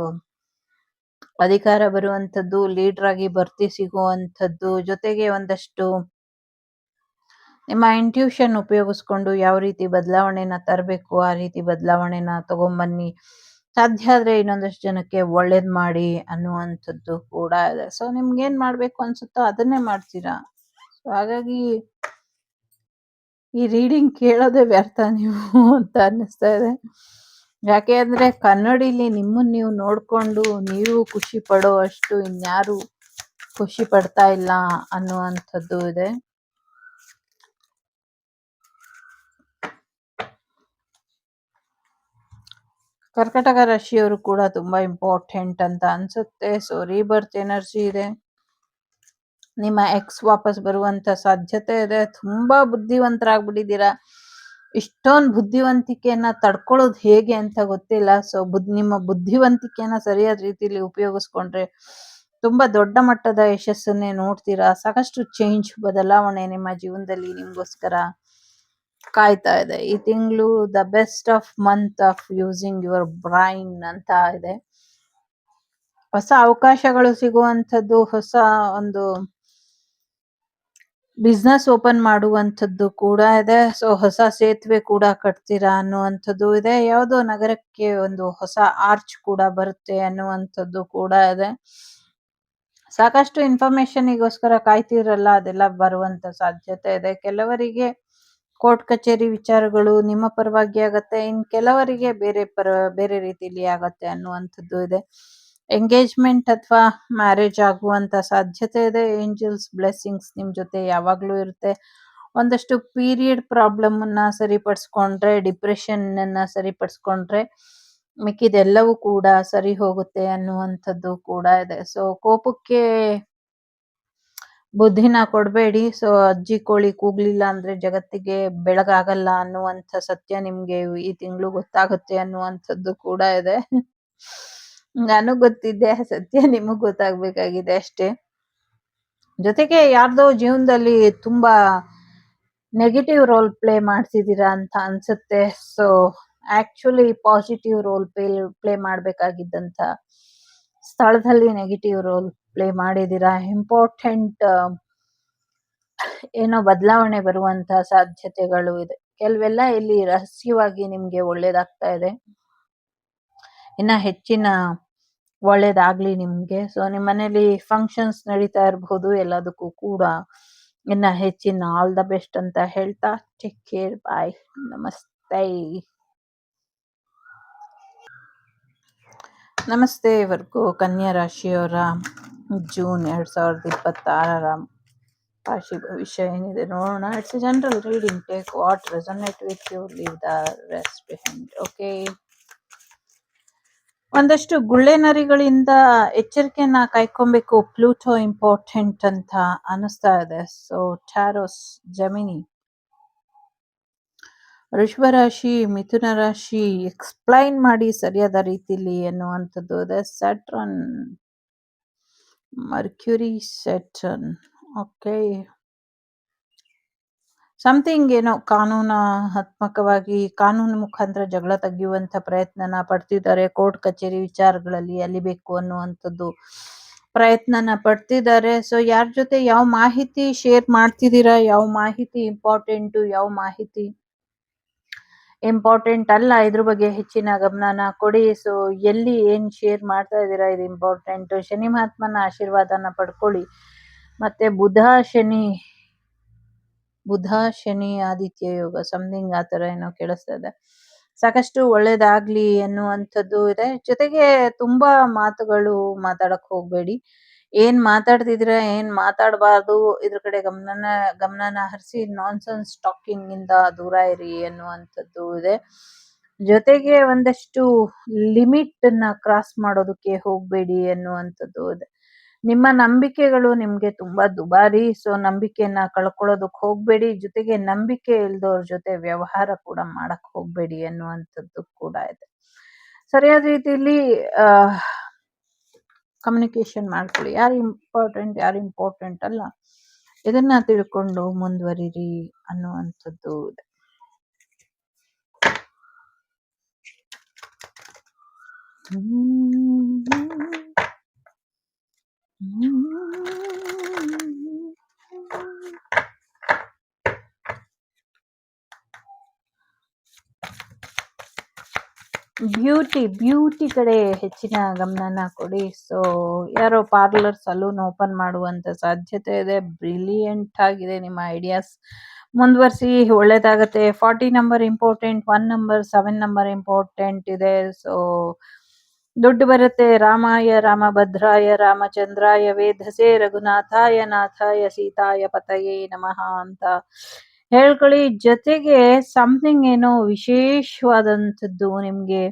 ಅಧಿಕಾರ ಬರುವಂತದ್ದು, ಲೀಡರ್ ಆಗಿ ಭರ್ತಿ ಸಿಗುವಂತದ್ದು, ಜೊತೆಗೆ ಒಂದಷ್ಟು ನಿಮ್ಮ ಇಂಟ್ಯೂಷನ್ ಉಪಯೋಗಿಸ್ಕೊಂಡು ಯಾವ ರೀತಿ ಬದಲಾವಣೆನ ತರಬೇಕು ಆ ರೀತಿ ಬದಲಾವಣೆನ ತಗೊಂಬನ್ನಿ. ಸಾಧ್ಯ ಆದ್ರೆ ಇನ್ನೊಂದಷ್ಟು ಜನಕ್ಕೆ ಒಳ್ಳೇದ್ ಮಾಡಿ ಅನ್ನುವಂಥದ್ದು ಕೂಡ ಇದೆ. ಸೊ ನಿಮ್ಗೇನ್ ಮಾಡ್ಬೇಕು ಅನ್ಸುತ್ತೋ ಅದನ್ನೇ ಮಾಡ್ತೀರಾ. ಸೊ ಹಾಗಾಗಿ ಈ ರೀಡಿಂಗ್ ಕೇಳೋದೇ ವ್ಯರ್ಥ ನೀವು ಅಂತ ಅನ್ನಿಸ್ತಾ ಇದೆ. ಯಾಕೆ ಅಂದ್ರೆ ಕನ್ನಡಿಲಿ ನಿಮ್ಮನ್ನ ನೀವು ನೋಡ್ಕೊಂಡು ನೀವು ಖುಷಿ ಪಡೋ ಅಷ್ಟು ಇನ್ಯಾರು ಖುಷಿ ಪಡ್ತಾ ಇಲ್ಲ ಅನ್ನುವಂಥದ್ದು ಇದೆ. ಕರ್ಕಟಕ ರಾಶಿಯವರು ಕೂಡ ತುಂಬಾ ಇಂಪಾರ್ಟೆಂಟ್ ಅಂತ ಅನ್ಸುತ್ತೆ. ಸೊ ರೀಬರ್ತ್ ಎನರ್ಜಿ ಇದೆ. ನಿಮ್ಮ ಎಕ್ಸ್ ವಾಪಸ್ ಬರುವಂತ ಸಾಧ್ಯತೆ ಇದೆ. ತುಂಬಾ ಬುದ್ಧಿವಂತರಾಗ್ಬಿಟ್ಟಿದ್ದೀರಾ. ಇಷ್ಟೊಂದು ಬುದ್ಧಿವಂತಿಕೆಯನ್ನ ತಡ್ಕೊಳ್ಳೋದು ಹೇಗೆ ಅಂತ ಗೊತ್ತಿಲ್ಲ. ಸೊ ನಿಮ್ಮ ಬುದ್ಧಿವಂತಿಕೆಯನ್ನ ಸರಿಯಾದ ರೀತಿಯಲ್ಲಿ ಉಪಯೋಗಿಸ್ಕೊಂಡ್ರೆ ತುಂಬಾ ದೊಡ್ಡ ಮಟ್ಟದ ಯಶಸ್ಸನ್ನೇ ನೋಡ್ತೀರಾ. ಸಾಕಷ್ಟು ಚೇಂಜ್, ಬದಲಾವಣೆ ನಿಮ್ಮ ಜೀವನದಲ್ಲಿ ನಿಮ್ಗೋಸ್ಕರ ಕಾಯ್ತಾ ಇದೆ. ಈ ತಿಂಗಳು the best of month of using your brain ಅಂತ ಇದೆ. ಹೊಸ ಅವಕಾಶಗಳು ಸಿಗುವಂಥದ್ದು, ಹೊಸ ಒಂದು ಬಿಸ್ನೆಸ್ ಓಪನ್ ಮಾಡುವಂಥದ್ದು ಕೂಡ ಇದೆ. ಸೊ ಹೊಸ ಸೇತುವೆ ಕೂಡ ಕಟ್ತೀರಾ ಅನ್ನುವಂಥದ್ದು ಇದೆ. ಯಾವುದೋ ನಗರಕ್ಕೆ ಒಂದು ಹೊಸ ಆರ್ಚ್ ಕೂಡ ಬರುತ್ತೆ ಅನ್ನುವಂಥದ್ದು ಕೂಡ ಇದೆ. ಸಾಕಷ್ಟು ಇನ್ಫಾರ್ಮೇಶನ್ಗೋಸ್ಕರ ಕಾಯ್ತಿರಲ್ಲ, ಅದೆಲ್ಲ ಬರುವಂತ ಸಾಧ್ಯತೆ ಇದೆ. ಕೆಲವರಿಗೆ ಕೋರ್ಟ್ ಕಚೇರಿ ವಿಚಾರಗಳು ನಿಮ್ಮ ಪರವಾಗಿ ಆಗತ್ತೆ, ಇನ್ ಕೆಲವರಿಗೆ ಬೇರೆ ರೀತಿಯಲ್ಲಿ ಆಗತ್ತೆ ಅನ್ನುವಂಥದ್ದು ಇದೆ. ಎಂಗೇಜ್ಮೆಂಟ್ ಅಥವಾ ಮ್ಯಾರೇಜ್ ಆಗುವಂತ ಸಾಧ್ಯತೆ ಇದೆ. ಏಂಜಲ್ಸ್ ಬ್ಲೆಸ್ಸಿಂಗ್ಸ್ ನಿಮ್ ಜೊತೆ ಯಾವಾಗ್ಲೂ ಇರುತ್ತೆ. ಒಂದಷ್ಟು ಪೀರಿಯಡ್ ಪ್ರಾಬ್ಲಮ್ ಅನ್ನ ಸರಿಪಡಿಸ್ಕೊಂಡ್ರೆ, ಡಿಪ್ರೆಷನ್ ಅನ್ನ ಸರಿಪಡಿಸ್ಕೊಂಡ್ರೆ ಮಿಕ್ಕಿದೆಲ್ಲವೂ ಕೂಡ ಸರಿ ಹೋಗುತ್ತೆ ಅನ್ನುವಂಥದ್ದು ಕೂಡ ಇದೆ. ಸೊ ಕೋಪಕ್ಕೆ ಬುದ್ಧಿನ ಕೊಡಬೇಡಿ. ಸೊ ಅಜ್ಜಿ ಕೋಳಿ ಕೂಗ್ಲಿಲ್ಲ ಅಂದ್ರೆ ಜಗತ್ತಿಗೆ ಬೆಳಗಾಗಲ್ಲ ಅನ್ನುವಂಥ ಸತ್ಯ ನಿಮ್ಗೆ ಈ ತಿಂಗಳು ಗೊತ್ತಾಗುತ್ತೆ ಅನ್ನುವಂಥದ್ದು ಕೂಡ ಇದೆ. ನಾನು ಗೊತ್ತಿದ್ದೆ, ಸತ್ಯ ನಿಮಗ್ ಗೊತ್ತಾಗ್ಬೇಕಾಗಿದೆ ಅಷ್ಟೇ. ಜೊತೆಗೆ ಯಾರ್ದೋ ಜೀವನದಲ್ಲಿ ತುಂಬಾ ನೆಗೆಟಿವ್ ರೋಲ್ ಪ್ಲೇ ಮಾಡ್ತಿದ್ದೀರಾ ಅಂತ ಅನ್ಸುತ್ತೆ. So actually positive role play ಮಾಡ್ಬೇಕಾಗಿದ್ದಂತ ಸ್ಥಳದಲ್ಲಿ ನೆಗೆಟಿವ್ ರೋಲ್ ಪ್ಲೇ ಮಾಡಿದೀರಾ. ಇಂಪಾರ್ಟೆಂಟ್ ಏನೋ ಬದಲಾವಣೆ ಬರುವಂತ ಸಾಧ್ಯತೆಗಳು ಇದೆ. ಕೆಲವೆಲ್ಲ ಇಲ್ಲಿ ರಹಸ್ಯವಾಗಿ ನಿಮ್ಗೆ ಒಳ್ಳೇದಾಗ್ತಾ ಇದೆ. ಇನ್ನ ಹೆಚ್ಚಿನ ಒಳ್ಳೇದಾಗ್ಲಿ ನಿಮ್ಗೆ. ಸೊ ನಿಮ್ಮ ಮನೇಲಿ ಫಂಕ್ಷನ್ಸ್ ನಡೀತಾ ಇರಬಹುದು, ಎಲ್ಲದಕ್ಕೂ ಕೂಡ ಇನ್ನ ಹೆಚ್ಚಿನ ಆಲ್ ದ ಬೆಸ್ಟ್ ಅಂತ ಹೇಳ್ತಾ ಟೇಕ್ ಕೇರ್, ಬಾಯ್, ನಮಸ್ತೆ. ನಮಸ್ತೆ ವರ್ಗು ಕನ್ಯಾ ರಾಶಿಯವರ ಜೂನ್ 2026 ರಾಶಿ ಭವಿಷ್ಯ ಏನಿದೆ ನೋಡೋಣ. It's a general reading. Take what resonate with you, leave the rest behind. Okay, ಒಂದಷ್ಟು ಗುಳ್ಳೆ ನರಿಗಳಿಂದ ಎಚ್ಚರಿಕೆಯನ್ನ ಕಾಯ್ಕೊಬೇಕು. ಪ್ಲೂಟೋ ಇಂಪಾರ್ಟೆಂಟ್ ಅಂತ ಅನಿಸ್ತಾ ಇದೆ. ಸೊ ಟ್ಯಾರೋಸ್, ಜಮಿನಿ, ವೃಷಭರಾಶಿ, ಮಿಥುನ ರಾಶಿ, ಎಕ್ಸ್ಪ್ಲೈನ್ ಮಾಡಿ ಸರಿಯಾದ ರೀತಿಲಿ ಎನ್ನುವಂಥದ್ದು ಇದೆ. ಸ್ಯಾಟ್ರನ್, ಮರ್ಕ್ಯುರಿ, ಸ್ಯಾಟರ್ನ್. ಓಕೆ, ಸಮಥಿಂಗ್ ಏನೋ ಕಾನೂನಾತ್ಮಕವಾಗಿ ಕಾನೂನು ಮುಖಾಂತರ ಜಗಳ ತೆಗೆಯುವಂಥ ಪ್ರಯತ್ನನ ಪಡ್ತಿದ್ದಾರೆ. ಕೋರ್ಟ್ ಕಚೇರಿ ವಿಚಾರಗಳಲ್ಲಿ ಅಲಿಬೇಕು ಅನ್ನುವಂಥದ್ದು ಪ್ರಯತ್ನನ ಪಡ್ತಿದ್ದಾರೆ. ಸೊ ಯಾರ ಜೊತೆ ಯಾವ ಮಾಹಿತಿ ಶೇರ್ ಮಾಡ್ತಿದ್ದೀರಾ, ಯಾವ ಮಾಹಿತಿ ಇಂಪಾರ್ಟೆಂಟು, ಯಾವ ಮಾಹಿತಿ ಇಂಪಾರ್ಟೆಂಟ್ ಅಲ್ಲ, ಇದ್ರ ಬಗ್ಗೆ ಹೆಚ್ಚಿನ ಗಮನನ ಕೊಡಿ. ಸೊ ಎಲ್ಲಿ ಏನ್ ಶೇರ್ ಮಾಡ್ತಾ ಇದ್ದೀರಾ ಇದು ಇಂಪಾರ್ಟೆಂಟ್. ಶನಿ ಮಹಾತ್ಮನ ಆಶೀರ್ವಾದನ ಪಡ್ಕೊಳ್ಳಿ. ಮತ್ತೆ ಬುಧ ಶನಿ ಆದಿತ್ಯ ಯೋಗ ಸಮಥಿಂಗ್ ಆ ಥರ ಏನೋ ಕೇಳಿಸ್ತಾ ಇದೆ. ಸಾಕಷ್ಟು ಒಳ್ಳೇದಾಗ್ಲಿ ಅನ್ನುವಂಥದ್ದು ಇದೆ. ಜೊತೆಗೆ ತುಂಬಾ ಮಾತುಗಳು ಮಾತಾಡಕ್ ಹೋಗ್ಬೇಡಿ. ಏನ್ ಮಾತಾಡ್ತಿದ್ರ, ಏನ್ ಮಾತಾಡಬಾರ್ದು, ಇದ್ರ ಕಡೆ ಗಮನನ ಹರಿಸಿ ನಾನ್ಸೆನ್ಸ್ ಟಾಕಿಂಗ್ ಇಂದ ದೂರ ಇರಿ ಅನ್ನುವಂಥದ್ದು ಇದೆ. ಜೊತೆಗೆ ಒಂದಷ್ಟು ಲಿಮಿಟ್ ನ ಕ್ರಾಸ್ ಮಾಡೋದಕ್ಕೆ ಹೋಗ್ಬೇಡಿ ಅನ್ನುವಂಥದ್ದು ಇದೆ. ನಿಮ್ಮ ನಂಬಿಕೆಗಳು ನಿಮ್ಗೆ ತುಂಬಾ ದುಬಾರಿ. ಸೊ ನಂಬಿಕೆಯನ್ನ ಕಳ್ಕೊಳ್ಳೋದಕ್ ಹೋಗ್ಬೇಡಿ. ಜೊತೆಗೆ ನಂಬಿಕೆ ಇಲ್ದವ್ರ ಜೊತೆ ವ್ಯವಹಾರ ಕೂಡ ಮಾಡಕ್ ಹೋಗ್ಬೇಡಿ ಅನ್ನುವಂಥದ್ದು ಕೂಡ ಇದೆ. ಸರಿಯಾದ ರೀತಿಯಲ್ಲಿ ಕಮ್ಯುನಿಕೇಶನ್ ಮಾಡ್ಕೊಳ್ಳಿ. ಯಾರು ಇಂಪಾರ್ಟೆಂಟ್ ಅಲ್ಲ, ಇದನ್ನ ತಿಳ್ಕೊಂಡು ಮುಂದುವರಿರಿ ಅನ್ನುವಂಥದ್ದು ಇದೆ. ಬ್ಯೂಟಿ ಕಡೆ ಹೆಚ್ಚಿನ ಗಮನನ ಕೊಡಿ. ಸೊ ಯಾರೋ ಪಾರ್ಲರ್ ಸಲೂನ್ ಓಪನ್ ಮಾಡುವಂತ ಸಾಧ್ಯತೆ ಇದೆ. ಬ್ರಿಲಿಯಂಟ್ ಆಗಿದೆ ನಿಮ್ಮ ಐಡಿಯಾಸ್. ಮುಂದುವರಿಸಿ, ಒಳ್ಳೇದಾಗತ್ತೆ. 40 number important, 1 number, 7 number important ಇದೆ. ಸೊ ದುಡ್ಡು ಬರುತ್ತೆ. ರಾಮಾಯ ರಾಮಭದ್ರಾಯ ರಾಮಚಂದ್ರಾಯ ವೇಧಸೆ ರಘುನಾಥಾಯ ನಾಥಾಯ ಸೀತಾಯ ಪತಯೇ ನಮಃ ಅಂತ ಹೇಳ್ಕೊಳ್ಳಿ. ಜೊತೆಗೆ ಸಮಥಿಂಗ್ ಏನೋ ವಿಶೇಷವಾದಂಥದ್ದು ನಿಮ್ಗೆ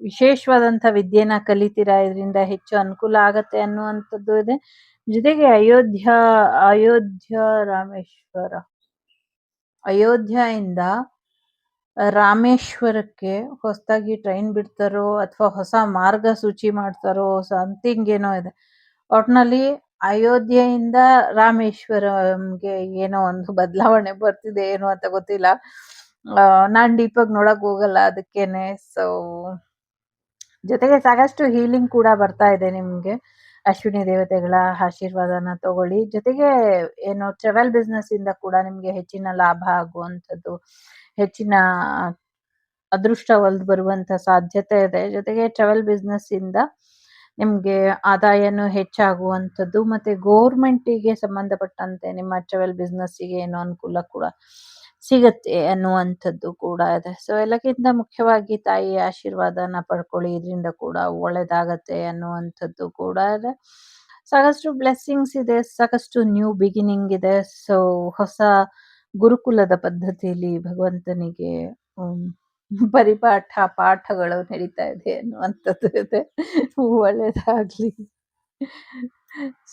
ವಿಶೇಷವಾದಂಥ ವಿದ್ಯೆನ ಕಲಿತೀರಾ. ಇದರಿಂದ ಹೆಚ್ಚು ಅನುಕೂಲ ಆಗತ್ತೆ ಅನ್ನುವಂಥದ್ದು ಇದೆ. ಜೊತೆಗೆ ಅಯೋಧ್ಯೆಯಿಂದ ರಾಮೇಶ್ವರಕ್ಕೆ ಹೊಸದಾಗಿ ಟ್ರೈನ್ ಬಿಡ್ತಾರೋ ಅಥವಾ ಹೊಸ ಮಾರ್ಗಸೂಚಿ ಮಾಡ್ತಾರೋ ಸಮಥಿಂಗ್ ಏನೋ ಇದೆ. ಒಟ್ನಲ್ಲಿ ಅಯೋಧ್ಯೆಯಿಂದ ರಾಮೇಶ್ವರಂಗೆ ಏನೋ ಒಂದು ಬದಲಾವಣೆ ಬರ್ತಿದೆ, ಏನು ಅಂತ ಗೊತ್ತಿಲ್ಲ. ನಾನ್ ಡೀಪಾಗಿ ನೋಡಕ್ ಹೋಗಲ್ಲ ಅದಕ್ಕೇನೆ. ಸೊ ಜೊತೆಗೆ ಸಾಕಷ್ಟು ಹೀಲಿಂಗ್ ಕೂಡ ಬರ್ತಾ ಇದೆ ನಿಮ್ಗೆ. ಅಶ್ವಿನಿ ದೇವತೆಗಳ ಆಶೀರ್ವಾದನ ತಗೊಳ್ಳಿ. ಜೊತೆಗೆ ಏನು ಟ್ರಾವೆಲ್ ಬಿಸ್ನೆಸ್ ಇಂದ ಕೂಡ ನಿಮ್ಗೆ ಹೆಚ್ಚಿನ ಲಾಭ ಆಗುವಂಥದ್ದು, ಹೆಚ್ಚಿನ ಅದೃಷ್ಟ ಒಲ್ದು ಬರುವಂತ ಸಾಧ್ಯತೆ ಇದೆ. ಜೊತೆಗೆ ಟ್ರಾವೆಲ್ ಬಿಸ್ನೆಸ್ ಇಂದ ನಿಮ್ಗೆ ಆದಾಯನೂ ಹೆಚ್ಚಾಗುವಂಥದ್ದು, ಮತ್ತೆ ಗೋರ್ಮೆಂಟಿಗೆ ಸಂಬಂಧಪಟ್ಟಂತೆ ನಿಮ್ಮ ಟ್ರಾವೆಲ್ ಬಿಸ್ನೆಸ್ಸಿಗೆ ಏನೋ ಅನುಕೂಲ ಕೂಡ ಸಿಗತ್ತೆ ಅನ್ನುವಂಥದ್ದು ಕೂಡ ಇದೆ. ಸೊ ಎಲ್ಲಕ್ಕಿಂತ ಮುಖ್ಯವಾಗಿ ತಾಯಿಯ ಆಶೀರ್ವಾದನ ಪಡ್ಕೊಳ್ಳಿ. ಇದರಿಂದ ಕೂಡ ಒಳ್ಳೇದಾಗತ್ತೆ ಅನ್ನುವಂಥದ್ದು ಕೂಡ ಇದೆ. ಸಾಕಷ್ಟು ಬ್ಲೆಸ್ಸಿಂಗ್ಸ್ ಇದೆ, ಸಾಕಷ್ಟು ನ್ಯೂ ಬಿಗಿನಿಂಗ್ ಇದೆ. ಸೊ ಹೊಸ ಗುರುಕುಲದ ಪದ್ಧತಿಯಲ್ಲಿ ಭಗವಂತನಿಗೆ ಪಾಠಗಳು ನಡೀತಾ ಇದೆ ಅನ್ನುವಂಥದ್ದು ಇದೆ. ಒಳ್ಳೇದಾಗ್ಲಿ.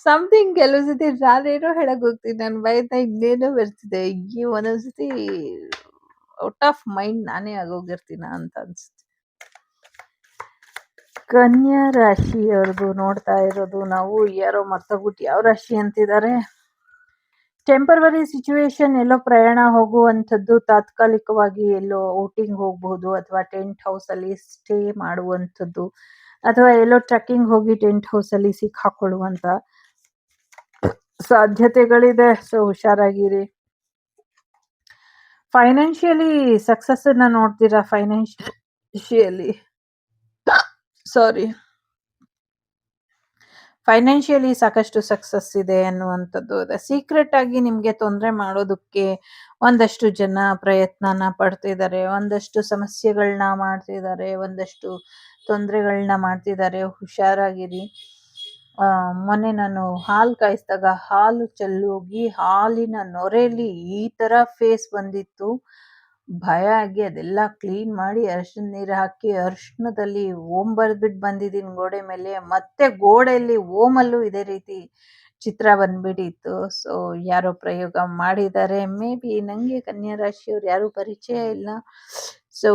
ಸಮಥಿಂಗ್ ಕೆಲವು ಸತಿ ನಾನೇನೋ ಹೇಳಕ್ ಹೋಗ್ತೀನಿ, ನನ್ನ ಬಾಯಿಂದ ಇನ್ನೇನೋ ಬರ್ತಿದೆ. ಈ ಒಂದೊಂದ್ಸತಿ ಔಟ್ ಆಫ್ ಮೈಂಡ್ ನಾನೇ ಆಗೋಗಿರ್ತೀನ ಅಂತ ಅನ್ಸುತ್ತೆ. ಕನ್ಯಾ ರಾಶಿಯವ್ರದ್ದು ನೋಡ್ತಾ ಇರೋದು ನಾವು. ಯಾರೋ ಮರ್ತೋಗ್ಬಿಟ್ಟು ಯಾವ ರಾಶಿ ಅಂತಿದ್ದಾರೆ. ಟೆಂಪರರಿ ಸಿಚುವೇಶನ್, ಎಲ್ಲೋ ಪ್ರಯಾಣ ಹೋಗುವಂಥದ್ದು, ತಾತ್ಕಾಲಿಕವಾಗಿ ಎಲ್ಲೋ ಔಟಿಂಗ್ ಹೋಗ್ಬಹುದು, ಅಥವಾ ಟೆಂಟ್ ಹೌಸ್ ಅಲ್ಲಿ ಸ್ಟೇ ಮಾಡುವಂಥದ್ದು, ಅಥವಾ ಎಲ್ಲೋ ಟ್ರೆಕ್ಕಿಂಗ್ ಹೋಗಿ ಟೆಂಟ್ ಹೌಸ್ ಅಲ್ಲಿ ಸಿಕ್ಕಾಕೊಳ್ಳುವಂತ ಸಾಧ್ಯತೆಗಳಿದೆ. ಸೊ ಹುಷಾರಾಗಿರಿ. ಫೈನಾನ್ಷಿಯಲಿ ಸಕ್ಸಸ್ ಅನ್ನ ನೋಡ್ತೀರಾ. ಫೈನಾನ್ಷಿಯಲಿ ಸಾಕಷ್ಟು ಸಕ್ಸಸ್ ಇದೆ ಅನ್ನುವಂಥದ್ದು ಇದೆ. ಸೀಕ್ರೆಟ್ ಆಗಿ ನಿಮ್ಗೆ ತೊಂದರೆ ಮಾಡೋದಕ್ಕೆ ಒಂದಷ್ಟು ಜನ ಪ್ರಯತ್ನನ ಪಡ್ತಿದ್ದಾರೆ, ಒಂದಷ್ಟು ಸಮಸ್ಯೆಗಳನ್ನ ಮಾಡ್ತಿದ್ದಾರೆ, ಒಂದಷ್ಟು ತೊಂದರೆಗಳನ್ನ ಮಾಡ್ತಿದ್ದಾರೆ. ಹುಷಾರಾಗಿರಿ. ಮೊನ್ನೆ ನಾನು ಹಾಲು ಕಾಯಿಸಿದಾಗ ಹಾಲು ಚೆಲ್ಲೋಗಿ ಹಾಲಿನ ನೊರೆಲಿ ಈ ತರ ಫೇಸ್ ಬಂದಿತ್ತು. ಭಯ ಆಗಿ ಅದೆಲ್ಲ ಕ್ಲೀನ್ ಮಾಡಿ ಅರಿಶಿನ ನೀರು ಹಾಕಿ ಅರಿಶಿನದಲ್ಲಿ ಓಂ ಬರ್ದ್ಬಿಟ್ಟು ಬಂದಿದ್ದೀನಿ ಗೋಡೆ ಮೇಲೆ. ಮತ್ತೆ ಗೋಡೆಯಲ್ಲಿ ಓಮಲ್ಲೂ ಇದೇ ರೀತಿ ಚಿತ್ರ ಬಂದ್ಬಿಟ್ಟಿತ್ತು. ಸೊ ಯಾರೋ ಪ್ರಯೋಗ ಮಾಡಿದ್ದಾರೆ. ಮೇ ಬಿ ನಂಗೆ ಕನ್ಯಾ ರಾಶಿಯವ್ರು ಯಾರು ಪರಿಚಯ ಇಲ್ಲ. ಸೊ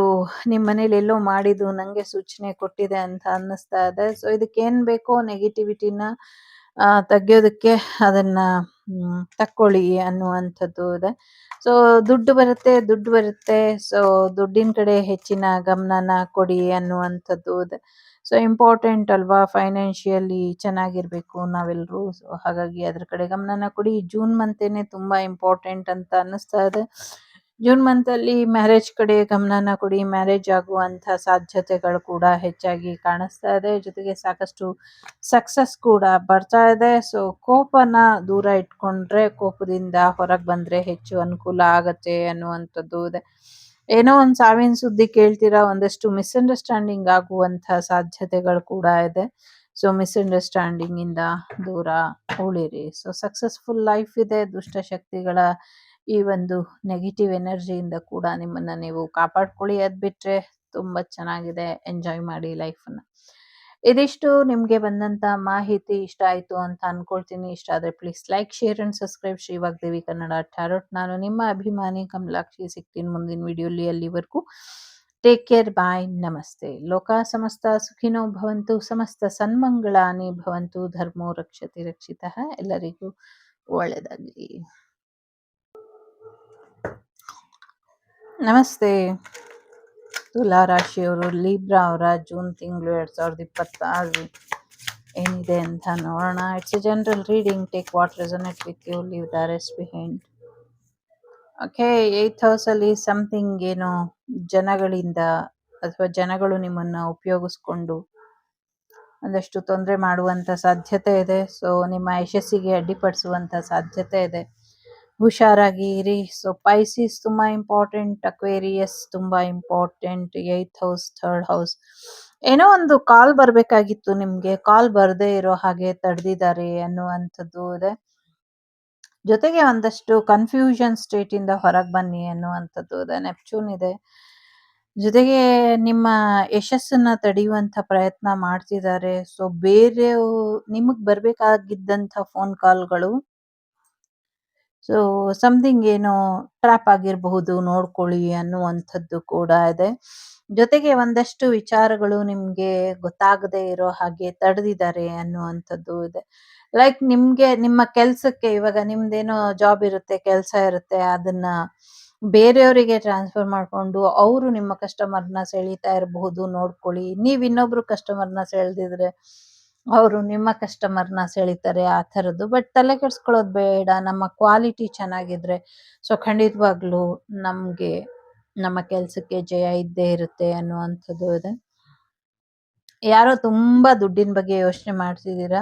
ನಿಮ್ಮ ಮನೇಲಿ ಎಲ್ಲೋ ಮಾಡಿದ್ದು ನಂಗೆ ಸೂಚನೆ ಕೊಟ್ಟಿದೆ ಅಂತ ಅನ್ನಿಸ್ತಾ ಇದೆ. ಸೊ ಇದಕ್ಕೇನ್ ಬೇಕೋ ನೆಗೆಟಿವಿಟಿನ ತೆಗಿಯೋದಕ್ಕೆ ಅದನ್ನ ತಕ್ಕೊಳ್ಳಿ ಅನ್ನುವಂಥದ್ದು ಇದೆ. ಸೊ ದುಡ್ಡು ಬರುತ್ತೆ. ಸೊ ದುಡ್ಡಿನ ಕಡೆ ಹೆಚ್ಚಿನ ಗಮನನ ಕೊಡಿ ಅನ್ನುವಂಥದ್ದು ಇದೆ. ಸೊ ಇಂಪಾರ್ಟೆಂಟ್ ಅಲ್ವಾ, ಫೈನಾನ್ಷಿಯಲಿ ಚೆನ್ನಾಗಿರ್ಬೇಕು ನಾವೆಲ್ಲರೂ. ಸೊ ಹಾಗಾಗಿ ಅದ್ರ ಕಡೆ ಗಮನನ ಕೊಡಿ. ಜೂನ್ ಮಂತೇನೆ ತುಂಬಾ ಇಂಪಾರ್ಟೆಂಟ್ ಅಂತ ಅನ್ನಿಸ್ತಾ ಇದೆ. ಜೂನ್ ಮಂತ್ ಅಲ್ಲಿ ಮ್ಯಾರೇಜ್ ಕಡೆ ಗಮನನ ಕೊಡಿ. ಮ್ಯಾರೇಜ್ ಆಗುವಂತ ಸಾಧ್ಯತೆಗಳು ಕೂಡ ಹೆಚ್ಚಾಗಿ ಕಾಣಿಸ್ತಾ ಇದೆ. ಜೊತೆಗೆ ಸಾಕಷ್ಟು ಸಕ್ಸಸ್ ಕೂಡ ಬರ್ತಾ ಇದೆ. ಸೊ ಕೋಪನ ದೂರ ಇಟ್ಕೊಂಡ್ರೆ, ಕೋಪದಿಂದ ಹೊರಗೆ ಬಂದ್ರೆ ಹೆಚ್ಚು ಅನುಕೂಲ ಆಗತ್ತೆ ಅನ್ನುವಂಥದ್ದು ಇದೆ. ಏನೋ ಒಂದು ಸಾವಿನ ಸುದ್ದಿ ಕೇಳ್ತೀರಾ, ಒಂದಷ್ಟು ಮಿಸ್ಅಂಡರ್ಸ್ಟ್ಯಾಂಡಿಂಗ್ ಆಗುವಂತ ಸಾಧ್ಯತೆಗಳು ಕೂಡ ಇದೆ. ಸೊ ಮಿಸ್ಅಂಡರ್ಸ್ಟ್ಯಾಂಡಿಂಗ್ ಇಂದ ದೂರ ಉಳಿರಿ. ಸೊ ಸಕ್ಸಸ್ಫುಲ್ ಲೈಫ್ ಇದೆ. ದುಷ್ಟಶಕ್ತಿಗಳ ಈ ಒಂದು ನೆಗೆಟಿವ್ ಎನರ್ಜಿಯಿಂದ ಕೂಡ ನಿಮ್ಮನ್ನ ನೀವು ಕಾಪಾಡ್ಕೊಳ್ಳಿ. ಅದ್ ಬಿಟ್ರೆ ತುಂಬಾ ಚೆನ್ನಾಗಿದೆ. ಎಂಜಾಯ್ ಮಾಡಿ ಲೈಫನ್ನ. ಇದಿಷ್ಟು ನಿಮ್ಗೆ ಬಂದಂತ ಮಾಹಿತಿ ಇಷ್ಟ ಆಯ್ತು ಅಂತ ಅನ್ಕೊಳ್ತೀನಿ. ಇಷ್ಟ ಆದ್ರೆ please like, share and subscribe Shri Vagdevi Kannada tarot. ನಾನು ನಿಮ್ಮ ಅಭಿಮಾನಿ ಕಮಲಾಕ್ಷಿ. ಸಿಗ್ತೀನಿ ಮುಂದಿನ ವಿಡಿಯೋಲಿ. ಅಲ್ಲಿವರೆಗೂ ಟೇಕ್ ಕೇರ್. ಬಾಯ್. ನಮಸ್ತೆ. ಲೋಕ ಸಮಸ್ತ ಸುಖಿನೋ ಭವಂತು. ಸಮಸ್ತ ಸನ್ಮಂಗಳಾನಿ ಭವಂತು. ಧರ್ಮೋ ರಕ್ಷತಿ ರಕ್ಷಿತಃ. ಎಲ್ಲರಿಗೂ ಒಳ್ಳೆಯದಾಗಲಿ. ನಮಸ್ತೆ. ತುಲಾ ರಾಶಿಯವರು, ಲೀಬ್ರಾ ಅವರ ಜೂನ್ ತಿಂಗಳು 2026 ಏನಿದೆ ಅಂತ ನೋಡೋಣ. It's a general reading. Take what resonate with you, leave the rest behind. Okay, 8th house ಅಲ್ಲಿ ಸಮಥಿಂಗ್ ಏನೋ ಜನಗಳಿಂದ ಅಥವಾ ಜನಗಳು ನಿಮ್ಮನ್ನ ಉಪಯೋಗಿಸ್ಕೊಂಡು ಒಂದಷ್ಟು ತೊಂದರೆ ಮಾಡುವಂತ ಸಾಧ್ಯತೆ ಇದೆ. ಸೊ ನಿಮ್ಮ ಯಶಸ್ಸಿಗೆ ಅಡ್ಡಿಪಡಿಸುವಂತ ಸಾಧ್ಯತೆ ಇದೆ. ಹುಷಾರಾಗಿ ಇರಿ. ಸೊ ಪೈಸಿಸ್ ತುಂಬಾ ಇಂಪಾರ್ಟೆಂಟ್. ಅಕ್ವೇರಿಯಸ್ ತುಂಬಾ important. 8th house, 3rd house. ಏನೋ ಒಂದು ಕಾಲ್ ಬರ್ಬೇಕಾಗಿತ್ತು ನಿಮ್ಗೆ, ಕಾಲ್ ಬರ್ದೇ ಇರೋ ಹಾಗೆ ತಡೆದಿದ್ದಾರೆ ಅನ್ನುವಂಥದ್ದು ಇದೆ. ಜೊತೆಗೆ ಒಂದಷ್ಟು ಕನ್ಫ್ಯೂಷನ್ ಸ್ಟೇಟ್ ಇಂದ ಹೊರಗೆ ಬನ್ನಿ ಅನ್ನುವಂಥದ್ದು ಇದೆ. ನೆಪ್ಚೂನ್ ಇದೆ. ಜೊತೆಗೆ ನಿಮ್ಮ ಯಶಸ್ಸನ್ನ ತಡೆಯುವಂತ ಪ್ರಯತ್ನ ಮಾಡ್ತಿದ್ದಾರೆ. ಸೊ ಬೇರೆ ನಿಮಗ್ ಬರ್ಬೇಕಾಗಿದ್ದಂತ ಫೋನ್ ಕಾಲ್ಗಳು, ಸೊ ಸಮಥಿಂಗ್ ಏನೋ ಟ್ರ್ಯಾಪ್ ಆಗಿರಬಹುದು, ನೋಡ್ಕೊಳ್ಳಿ ಅನ್ನುವಂಥದ್ದು ಕೂಡ ಇದೆ. ಜೊತೆಗೆ ಒಂದಷ್ಟು ವಿಚಾರಗಳು ನಿಮ್ಗೆ ಗೊತ್ತಾಗದೆ ಇರೋ ಹಾಗೆ ತಡೆದಿದ್ದಾರೆ ಅನ್ನುವಂಥದ್ದು ಇದೆ. ಲೈಕ್ ನಿಮ್ಗೆ ನಿಮ್ಮ ಕೆಲ್ಸಕ್ಕೆ, ಇವಾಗ ನಿಮ್ದೇನೋ ಜಾಬ್ ಇರುತ್ತೆ, ಕೆಲಸ ಇರುತ್ತೆ, ಅದನ್ನ ಬೇರೆಯವರಿಗೆ ಟ್ರಾನ್ಸ್ಫರ್ ಮಾಡ್ಕೊಂಡು ಅವರು ನಿಮ್ಮ ಕಸ್ಟಮರ್ನ ಸೆಳೀತಾ ಇರಬಹುದು, ನೋಡ್ಕೊಳ್ಳಿ. ನೀವ್ ಇನ್ನೊಬ್ರು ಕಸ್ಟಮರ್ನ ಸೆಳೆದಿದ್ರೆ ಅವರು ನಿಮ್ಮ ಕಸ್ಟಮರ್ನ ಸೆಳಿತಾರೆ, ಆ ಥರದ್ದು. ಬಟ್ ತಲೆ ಕೆಡ್ಸ್ಕೊಳ್ಳೋದು ಬೇಡ. ನಮ್ಮ ಕ್ವಾಲಿಟಿ ಚೆನ್ನಾಗಿದ್ರೆ ಸೊ ಖಂಡಿತವಾಗ್ಲೂ ನಮ್ಗೆ ನಮ್ಮ ಕೆಲ್ಸಕ್ಕೆ ಜಯ ಇದ್ದೇ ಇರುತ್ತೆ ಅನ್ನುವಂಥದ್ದು ಇದೆ. ಯಾರೋ ತುಂಬಾ ದುಡ್ಡಿನ ಬಗ್ಗೆ ಯೋಚನೆ ಮಾಡ್ತಿದ್ದೀರಾ,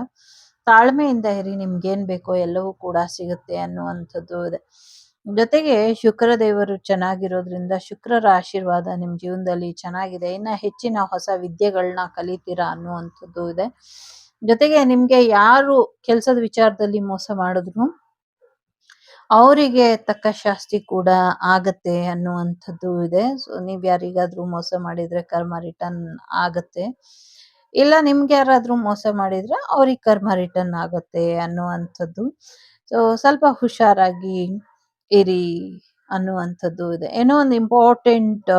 ತಾಳ್ಮೆಯಿಂದ ಇರಿ. ನಿಮ್ಗೇನ್ ಬೇಕೋ ಎಲ್ಲವೂ ಕೂಡ ಸಿಗುತ್ತೆ ಅನ್ನುವಂಥದ್ದು ಇದೆ. ಜೊತೆಗೆ ಶುಕ್ರ ದೇವರು ಚೆನ್ನಾಗಿರೋದ್ರಿಂದ ಶುಕ್ರರ ಆಶೀರ್ವಾದ ನಿಮ್ ಜೀವನದಲ್ಲಿ ಚೆನ್ನಾಗಿದೆ. ಇನ್ನ ಹೆಚ್ಚಿನ ಹೊಸ ವಿದ್ಯೆಗಳನ್ನ ಕಲಿತೀರಾ ಅನ್ನುವಂಥದ್ದು ಇದೆ. ಜೊತೆಗೆ ನಿಮ್ಗೆ ಯಾರು ಕೆಲಸದ ವಿಚಾರದಲ್ಲಿ ಮೋಸ ಮಾಡಿದ್ರು ಅವರಿಗೆ ತಕ್ಕ ಶಾಸ್ತಿ ಕೂಡ ಆಗತ್ತೆ ಅನ್ನುವಂಥದ್ದು ಇದೆ. ಸೊ ನೀವ್ ಯಾರಿಗಾದ್ರೂ ಮೋಸ ಮಾಡಿದ್ರೆ ಕರ್ಮ ರಿಟರ್ನ್ ಆಗತ್ತೆ. ಇಲ್ಲ ನಿಮ್ಗೆ ಯಾರಾದ್ರೂ ಮೋಸ ಮಾಡಿದ್ರೆ ಅವ್ರಿಗೆ ಕರ್ಮ ರಿಟರ್ನ್ ಆಗತ್ತೆ ಅನ್ನುವಂಥದ್ದು. ಸೊ ಸ್ವಲ್ಪ ಹುಷಾರಾಗಿ ಇರಿ ಅನ್ನುವಂಥದ್ದು ಇದೆ. ಏನೋ ಒಂದು ಇಂಪಾರ್ಟೆಂಟ್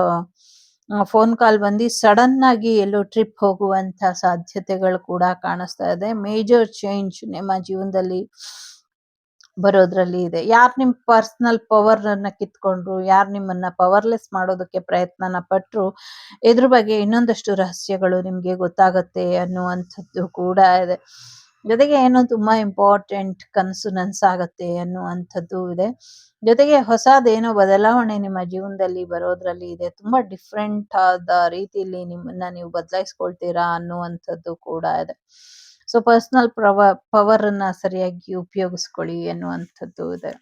ಫೋನ್ ಕಾಲ್ ಬಂದು ಸಡನ್ ಆಗಿ ಎಲ್ಲೋ ಟ್ರಿಪ್ ಹೋಗುವಂತ ಸಾಧ್ಯತೆಗಳು ಕೂಡ ಕಾಣಿಸ್ತಾ ಇದೆ. ಮೇಜರ್ ಚೇಂಜ್ ನಿಮ್ಮ ಜೀವನದಲ್ಲಿ ಬರೋದ್ರಲ್ಲಿ ಇದೆ. ಯಾರು ನಿಮ್ ಪರ್ಸನಲ್ ಪವರ್ ಅನ್ನ ಕಿತ್ಕೊಂಡ್ರು, ಯಾರು ನಿಮ್ಮನ್ನ ಪವರ್ಲೆಸ್ ಮಾಡೋದಕ್ಕೆ ಪ್ರಯತ್ನನ ಪಟ್ರು, ಇದ್ರ ಬಗ್ಗೆ ಇನ್ನೊಂದಷ್ಟು ರಹಸ್ಯಗಳು ನಿಮ್ಗೆ ಗೊತ್ತಾಗತ್ತೆ ಅನ್ನುವಂಥದ್ದು ಕೂಡ ಇದೆ. ಜೊತೆಗೆ ಏನೋ ತುಂಬಾ ಇಂಪಾರ್ಟೆಂಟ್ ಕನಸು ನನ್ಸಾಗತ್ತೆ ಅನ್ನುವಂಥದ್ದು ಇದೆ. ಜೊತೆಗೆ ಹೊಸದೇನೋ ಬದಲಾವಣೆ ನಿಮ್ಮ ಜೀವನದಲ್ಲಿ ಬರೋದ್ರಲ್ಲಿ ಇದೆ. ತುಂಬಾ ಡಿಫ್ರೆಂಟ್ ಆದ ರೀತಿಯಲ್ಲಿ ನಿಮ್ಮನ್ನ ನೀವು ಬದಲಾಯಿಸ್ಕೊಳ್ತೀರಾ ಅನ್ನುವಂಥದ್ದು ಕೂಡ ಇದೆ. ಸೊ ಪರ್ಸನಲ್ ಪವರ್ ಅನ್ನ ಸರಿಯಾಗಿ ಉಪಯೋಗಿಸ್ಕೊಳ್ಳಿ ಅನ್ನುವಂಥದ್ದು ಇದೆ.